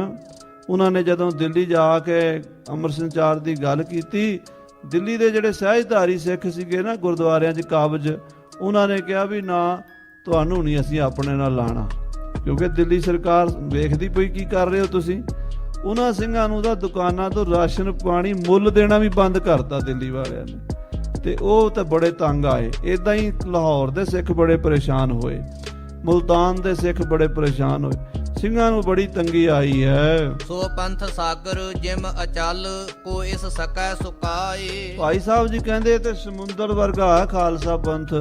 ਉਹਨਾਂ ਨੇ ਜਦੋਂ ਦਿੱਲੀ ਜਾ ਕੇ ਅੰਮ੍ਰਿਤ ਸੰਚਾਰ ਦੀ ਗੱਲ ਕੀਤੀ, ਦਿੱਲੀ ਦੇ ਜਿਹੜੇ ਸਹਿਜਧਾਰੀ ਸਿੱਖ ਸੀਗੇ ਨਾ ਗੁਰਦੁਆਰਿਆਂ 'ਚ ਕਾਬਜ, ਉਹਨਾਂ ਨੇ ਕਿਹਾ ਵੀ ਨਾ ਤੁਹਾਨੂੰ ਨਹੀਂ ਅਸੀਂ ਆਪਣੇ ਨਾਲ ਲਾਣਾ, ਕਿਉਂਕਿ ਦਿੱਲੀ ਸਰਕਾਰ ਵੇਖਦੀ ਪਈ ਕੀ ਕਰ ਰਹੇ ਹੋ ਤੁਸੀਂ। ਉਹਨਾਂ ਸਿੰਘਾਂ ਨੂੰ ਤਾਂ ਦੁਕਾਨਾਂ ਤੋਂ ਰਾਸ਼ਨ ਪਾਣੀ ਮੁੱਲ ਦੇਣਾ ਵੀ ਬੰਦ ਕਰਤਾ ਦਿੱਲੀ ਵਾਲਿਆਂ ਨੇ, ਤੇ ਉਹ ਤਾਂ ਬੜੇ ਤੰਗ ਆਏ। ਇਦਾਂ ਹੀ ਲਾਹੌਰ ਦੇ ਸਿੱਖ ਬੜੇ ਪਰੇਸ਼ਾਨ ਹੋਏ, ਮੁਲਤਾਨ ਦੇ ਸਿੱਖ ਬੜੇ ਪਰੇਸ਼ਾਨ ਹੋਏ, ਸਿੰਘਾਂ ਨੂੰ ਬੜੀ ਤੰਗੀ ਆਈ ਹੈ। ਸੋ ਪੰਥ ਸਾਗਰ ਜਿਮ ਅਚਲ ਕੋ ਇਸ ਸਕੈ ਸੁਕਾਏ। ਭਾਈ ਸਾਹਿਬ ਜੀ ਕਹਿੰਦੇ ਤੇ ਸਮੁੰਦਰ ਵਰਗਾ ਹੈ ਖਾਲਸਾ ਪੰਥ,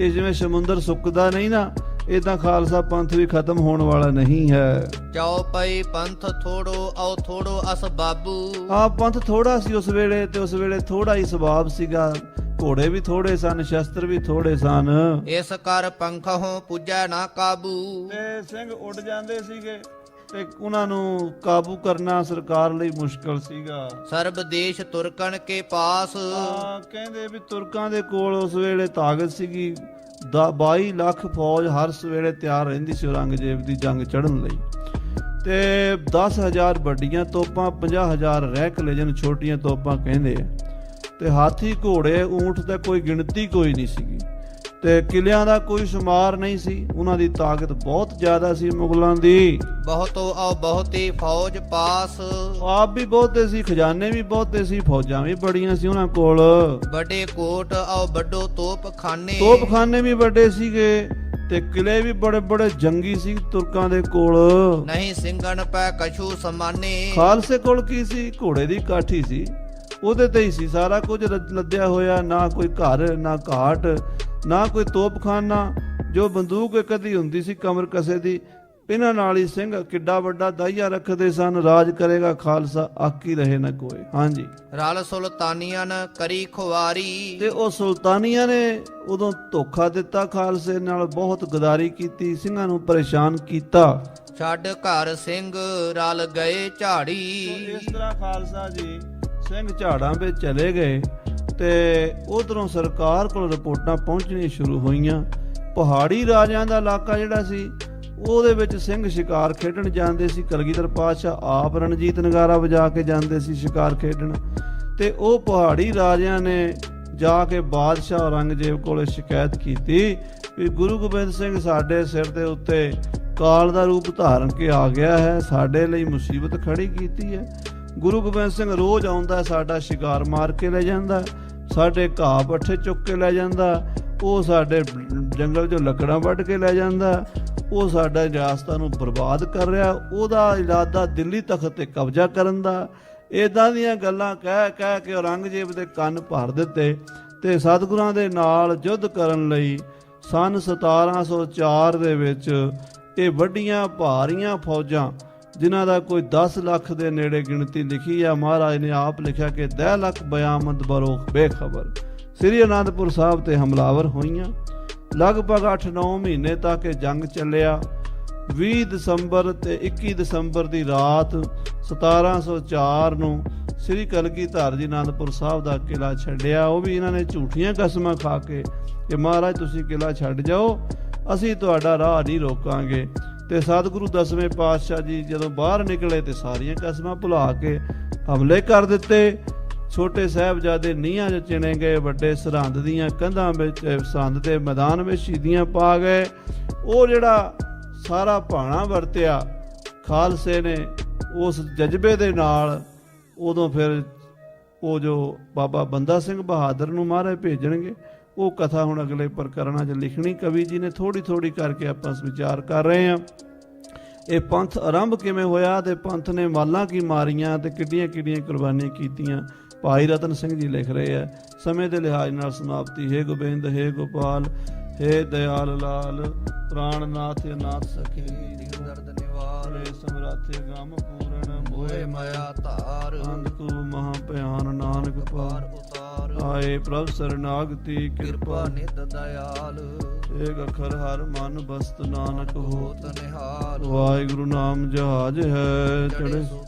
ਇਹ ਜਿਵੇਂ ਸਮੁੰਦਰ ਸੁੱਕਦਾ ਨਹੀਂ ਨਾ, ਇਦਾਂ ਖਾਲਸਾ ਪੰਥ ਵੀ ਖਤਮ ਹੋਣ ਵਾਲਾ ਨਹੀਂ ਹੈ। ਚਾਉ ਪਈ ਪੰਥ ਥੋੜੋ ਆਉ ਥੋੜੋ ਅਸ ਬਾਬੂ। ਆ ਪੰਥ ਥੋੜਾ ਸੀ ਉਸ ਵੇਲੇ, ਤੇ ਉਸ ਵੇਲੇ ਥੋੜਾ ਹੀ ਸੁਭਾਵ ਸੀਗਾ। ਘੋੜੇ ਵੀ ਥੋੜੇ ਸਨ, ਸ਼ਸਤਰ ਵੀ ਥੋੜੇ ਸਨ। ਇਸ ਕਰ ਪੰਖੋਂ ਪੁੱਜੈ ਨਾ ਕਾਬੂ। ਤੇ ਸਿੰਘ ਉੱਡ ਜਾਂਦੇ ਸੀਗੇ ਤੇ ਉਹਨਾਂ ਨੂੰ ਕਾਬੂ ਕਰਨਾ ਸਰਕਾਰ ਲਈ ਮੁਸ਼ਕਲ ਸੀਗਾ। ਸਰਬ ਦੇਸ਼ ਤੁਰਕਣ ਕੇ ਪਾਸ। ਕਹਿੰਦੇ ਵੀ ਤੁਰਕਾਂ ਦੇ ਕੋਲ ਉਸ ਵੇਲੇ ਤਾਕਤ ਸੀਗੀ, 22 ਲੱਖ ਫੌਜ ਹਰ ਵੇਲੇ ਤਿਆਰ ਰਹਿੰਦੀ ਸੀ ਔਰੰਗਜ਼ੇਬ ਦੀ ਜੰਗ ਚੜ੍ਹਨ ਲਈ, ਤੇ 10,000 ਵੱਡੀਆਂ ਤੋਪਾਂ, 50,000 ਰੈਕ ਲੇਜਨ ਛੋਟੀਆਂ ਤੋਪਾਂ ਕਹਿੰਦੇ ਆ, ਤੇ ਹਾਥੀ ਘੋੜੇ ਊਂਠ ਤੇ ਕੋਈ ਗਿਣਤੀ ਕੋਈ ਨਹੀਂ ਸੀਗੀ, ਤੇ ਕਿਲਿਆਂ ਦਾ ਕੋਈ ਸ਼ੁਮਾਰ ਨਹੀਂ ਸੀ। ਉਹਨਾਂ ਦੀ ਤਾਕਤ ਬਹੁਤ ਜ਼ਿਆਦਾ ਸੀ ਮੁਗਲਾਂ ਦੀ। ਬਹੁਤੋ ਆਉ ਬਹੁਤੀ ਫੌਜ ਪਾਸ। ਆਪ ਵੀ ਬਹੁਤੇ ਸੀ, ਖਜ਼ਾਨੇ ਵੀ ਬਹੁਤੇ ਸੀ, ਫੌਜਾਂ ਵੀ ਬੜੀਆਂ ਸੀ ਉਹਨਾਂ ਕੋਲ। ਵੱਡੇ ਕੋਟ ਆਉ ਵੱਡੋ ਤੋਪਖਾਨੇ। ਤੋਪਖਾਨੇ ਵੀ ਵੱਡੇ ਸੀਗੇ, ਤੇ ਕਿਲੇ ਵੀ ਬੜੇ ਬੜੇ ਜੰਗੀ ਸੀ ਤੁਰਕਾਂ ਦੇ ਕੋਲ। ਨਹੀਂ ਸਿੰਘਣ ਪੈ ਕਛੂ ਸਮਾਨੇ। ਖਾਲਸੇ ਕੋਲ ਕੀ ਸੀ? ਘੋੜੇ ਦੀ ਕਾਠੀ ਸੀ, ਉਹਦੇ ਤੇ ਹੀ ਸੀ ਸਾਰਾ ਕੁਝ ਲੱਦਿਆ ਹੋਇਆ। ਨਾ ਕੋਈ ਘਰ, ਨਾ ਘਾਟ, ਨਾ ਕੋਈ ਤੋਪਖਾਨਾ। ਜੋ ਬੰਦੂਕ ਇੱਕ ਅੱਧੀ ਹੁੰਦੀ ਸੀ ਕਮਰ ਕਸੇ ਦੀ, ਇਹਨਾਂ ਨਾਲ ਹੀ ਸਿੰਘ ਕਿੱਡਾ ਵੱਡਾ ਦਾਈਆ ਰੱਖਦੇ ਸਨ। ਰਾਜ ਕਰੇਗਾ ਖਾਲਸਾ, ਆਕੀ ਰਹੇ ਨਾ ਕੋਈ। ਹਾਂਜੀ, ਰਲ ਸੁਲਤਾਨੀਆਂ ਨ ਕਰੀ ਖੁਆਰੀ। ਤੇ ਉਹ ਸੁਲਤਾਨੀਆਂ ਨੇ ਉਦੋਂ ਧੋਖਾ ਦਿੱਤਾ ਖਾਲਸੇ ਨਾਲ, ਬਹੁਤ ਗਦਾਰੀ ਕੀਤੀ, ਸਿੰਘਾਂ ਨੂੰ ਪਰੇਸ਼ਾਨ ਕੀਤਾ। ਛੱਡ ਘਰ ਸਿੰਘ ਰਲ ਗਏ ਝਾੜੀ। ਇਸ ਤਰ੍ਹਾਂ ਖਾਲਸਾ ਜੀ ਸਿੰਘ ਝਾੜਾਂ ਵਿੱਚ ਚਲੇ ਗਏ, ਤੇ ਉਧਰੋਂ ਸਰਕਾਰ ਕੋਲ ਰਿਪੋਰਟਾਂ ਪਹੁੰਚਣੀਆਂ ਸ਼ੁਰੂ ਹੋਈਆਂ। ਪਹਾੜੀ ਰਾਜਿਆਂ ਦਾ ਇਲਾਕਾ ਜਿਹੜਾ ਸੀ, ਉਹਦੇ ਵਿੱਚ ਸਿੰਘ ਸ਼ਿਕਾਰ ਖੇਡਣ ਜਾਂਦੇ ਸੀ। ਕਲਗੀਧਰ ਪਾਤਸ਼ਾਹ ਆਪ ਰਣਜੀਤ ਨਗਾਰਾ ਵਜਾ ਕੇ ਜਾਂਦੇ ਸੀ ਸ਼ਿਕਾਰ ਖੇਡਣ, ਤੇ ਉਹ ਪਹਾੜੀ ਰਾਜਿਆਂ ਨੇ ਜਾ ਕੇ ਬਾਦਸ਼ਾਹ ਔਰੰਗਜ਼ੇਬ ਕੋਲ ਸ਼ਿਕਾਇਤ ਕੀਤੀ ਵੀ ਗੁਰੂ ਗੋਬਿੰਦ ਸਿੰਘ ਸਾਡੇ ਸਿਰ ਦੇ ਉੱਤੇ ਕਾਲ ਦਾ ਰੂਪ ਧਾਰਨ ਕੇ ਆ ਗਿਆ ਹੈ, ਸਾਡੇ ਲਈ ਮੁਸੀਬਤ ਖੜੀ ਕੀਤੀ ਹੈ। ਗੁਰੂ ਗੋਬਿੰਦ ਸਿੰਘ ਰੋਜ਼ ਆਉਂਦਾ, ਸਾਡਾ ਸ਼ਿਕਾਰ ਮਾਰ ਕੇ ਲੈ ਜਾਂਦਾ, ਸਾਡੇ ਘਾਹ ਪੱਠੇ ਚੁੱਕ ਕੇ ਲੈ ਜਾਂਦਾ, ਉਹ ਸਾਡੇ ਜੰਗਲ 'ਚੋਂ ਲੱਕੜਾਂ ਵੱਢ ਕੇ ਲੈ ਜਾਂਦਾ, ਉਹ ਸਾਡਾ ਰਿਆਸਤਾਂ ਨੂੰ ਬਰਬਾਦ ਕਰ ਰਿਹਾ, ਉਹਦਾ ਇਰਾਦਾ ਦਿੱਲੀ ਤਖਤ ਤੇ ਕਬਜ਼ਾ ਕਰਨ ਦਾ। ਇਦਾਂ ਦੀਆਂ ਗੱਲਾਂ ਕਹਿ ਕੇ ਔਰੰਗਜ਼ੇਬ ਦੇ ਕੰਨ ਭਰ ਦਿੱਤੇ, ਤੇ ਸਤਿਗੁਰਾਂ ਦੇ ਨਾਲ ਯੁੱਧ ਕਰਨ ਲਈ ਸਨ 1704 ਦੇ ਵਿੱਚ ਇਹ ਵੱਡੀਆਂ ਭਾਰੀਆਂ ਫੌਜਾਂ, ਜਿਨ੍ਹਾਂ ਦਾ ਕੋਈ 10 ਲੱਖ ਦੇ ਨੇੜੇ ਗਿਣਤੀ ਲਿਖੀ ਆ, ਮਹਾਰਾਜ ਨੇ ਆਪ ਲਿਖਿਆ ਕਿ 10 ਲੱਖ ਬਿਆਮਦ ਬਰੋਖ ਬੇਖਬਰ, ਸ੍ਰੀ ਅਨੰਦਪੁਰ ਸਾਹਿਬ ਤੇ ਹਮਲਾਵਰ ਹੋਈਆਂ। ਲਗਭਗ 8-9 ਮਹੀਨੇ ਤੱਕ ਇਹ ਜੰਗ ਚੱਲਿਆ। 20 ਦਸੰਬਰ ਤੇ 21 ਦਸੰਬਰ ਦੀ ਰਾਤ 1704 ਨੂੰ ਸ੍ਰੀ ਕਲਗੀਧਰ ਜੀ ਅਨੰਦਪੁਰ ਸਾਹਿਬ ਦਾ ਕਿਲਾ ਛੱਡਿਆ। ਉਹ ਵੀ ਇਹਨਾਂ ਨੇ ਝੂਠੀਆਂ ਕਸਮਾਂ ਖਾ ਕੇ ਕਿ ਮਹਾਰਾਜ ਤੁਸੀਂ ਕਿਲਾ ਛੱਡ ਜਾਓ, ਅਸੀਂ ਤੁਹਾਡਾ ਰਾਹ ਨਹੀਂ ਰੋਕਾਂਗੇ। ਤੇ ਸਤਿਗੁਰੂ 10ਵੇਂ ਪਾਤਸ਼ਾਹ ਜੀ ਜਦੋਂ ਬਾਹਰ ਨਿਕਲੇ ਤੇ ਸਾਰੀਆਂ ਕਸਮਾਂ ਭੁਲਾ ਕੇ ਹਮਲੇ ਕਰ ਦਿੱਤੇ। ਛੋਟੇ ਸਾਹਿਬਜ਼ਾਦੇ ਨੀਹਾਂ 'ਚ ਚਿਣੇ ਗਏ, ਵੱਡੇ ਸਰਹੰਦ ਦੀਆਂ ਕੰਧਾਂ ਵਿੱਚ, ਸਰਹੰਦ ਦੇ ਮੈਦਾਨ ਵਿੱਚ ਸ਼ਹੀਦੀਆਂ ਪਾ ਗਏ। ਉਹ ਜਿਹੜਾ ਸਾਰਾ ਭਾਣਾ ਵਰਤਿਆ ਖਾਲਸੇ ਨੇ, ਉਸ ਜਜ਼ਬੇ ਦੇ ਨਾਲ, ਉਦੋਂ ਫਿਰ ਉਹ ਜੋ ਬਾਬਾ ਬੰਦਾ ਸਿੰਘ ਬਹਾਦਰ ਨੂੰ ਮਹਾਰਾਜ ਭੇਜਣਗੇ, ਉਹ ਕਥਾ ਹੁਣ ਅਗਲੇ ਪ੍ਰਕਰਣਾਂ 'ਚ ਲਿਖਣੀ ਕਵੀ ਜੀ ਨੇ। ਥੋੜ੍ਹੀ ਥੋੜ੍ਹੀ ਕਰਕੇ ਆਪਾਂ ਵਿਚਾਰ ਕਰ ਰਹੇ ਹਾਂ। ਇਹ ਪੰਥ ਆਰੰਭ ਕਿਵੇਂ ਹੋਇਆ, ਤੇ ਪੰਥ ਨੇ ਮਾਲਾਂ ਕੀ ਮਾਰੀਆਂ, ਤੇ ਕਿੱਡੀਆਂ ਕਿੱਡੀਆਂ ਕੁਰਬਾਨੀਆਂ ਕੀਤੀਆਂ, ਭਾਈ ਰਤਨ ਸਿੰਘ ਜੀ ਲਿਖ ਰਹੇ ਆ। ਸਮੇਂ ਦੇ ਲਿਹਾਜ਼ ਨਾਲ ਸਮਾਪਤੀ। ਹੇ ਗੋਬਿੰਦ, ਹੇ ਗੋਪਾਲ, ਹੇ ਦਇਆਲ ਲਾਲ, ਪ੍ਰਾਣਨਾਥ ਨਾਥ ਸਖੀ, ਦੀਨ ਦਰਦ ਨਿਵਾਰ, ਹੇ ਸਮਰਾਥੇ ਗਮ ਪੂਰਨ, ਮੋਹਿ ਮਾਇਆ ਧਾਰ, ਅੰਧ ਤੂੰ ਮਹਾ ਭਿਆਨ, ਨਾਨਕ ਪਾਰ ਉਤਾਰ। ਪਾਰ ਆਏ ਪ੍ਰਭ ਸਰਨਾਗਤੀ ਕਿਰਪਾ ਕਿਰਪਾ ਨਿਤ ਦਇਆਲ ਏਕ ਅਖਰ ਹਰ ਮਨ ਬਸਤ ਨਾਨਕ ਹੋਤ ਹੋਤ ਨਿਹਾਲ ਵਾਹਿਗੁਰੂ ਨਾਮ ਜਹਾਜ ਹੈ ਚੜੇ ਚੜੇ ਸੋ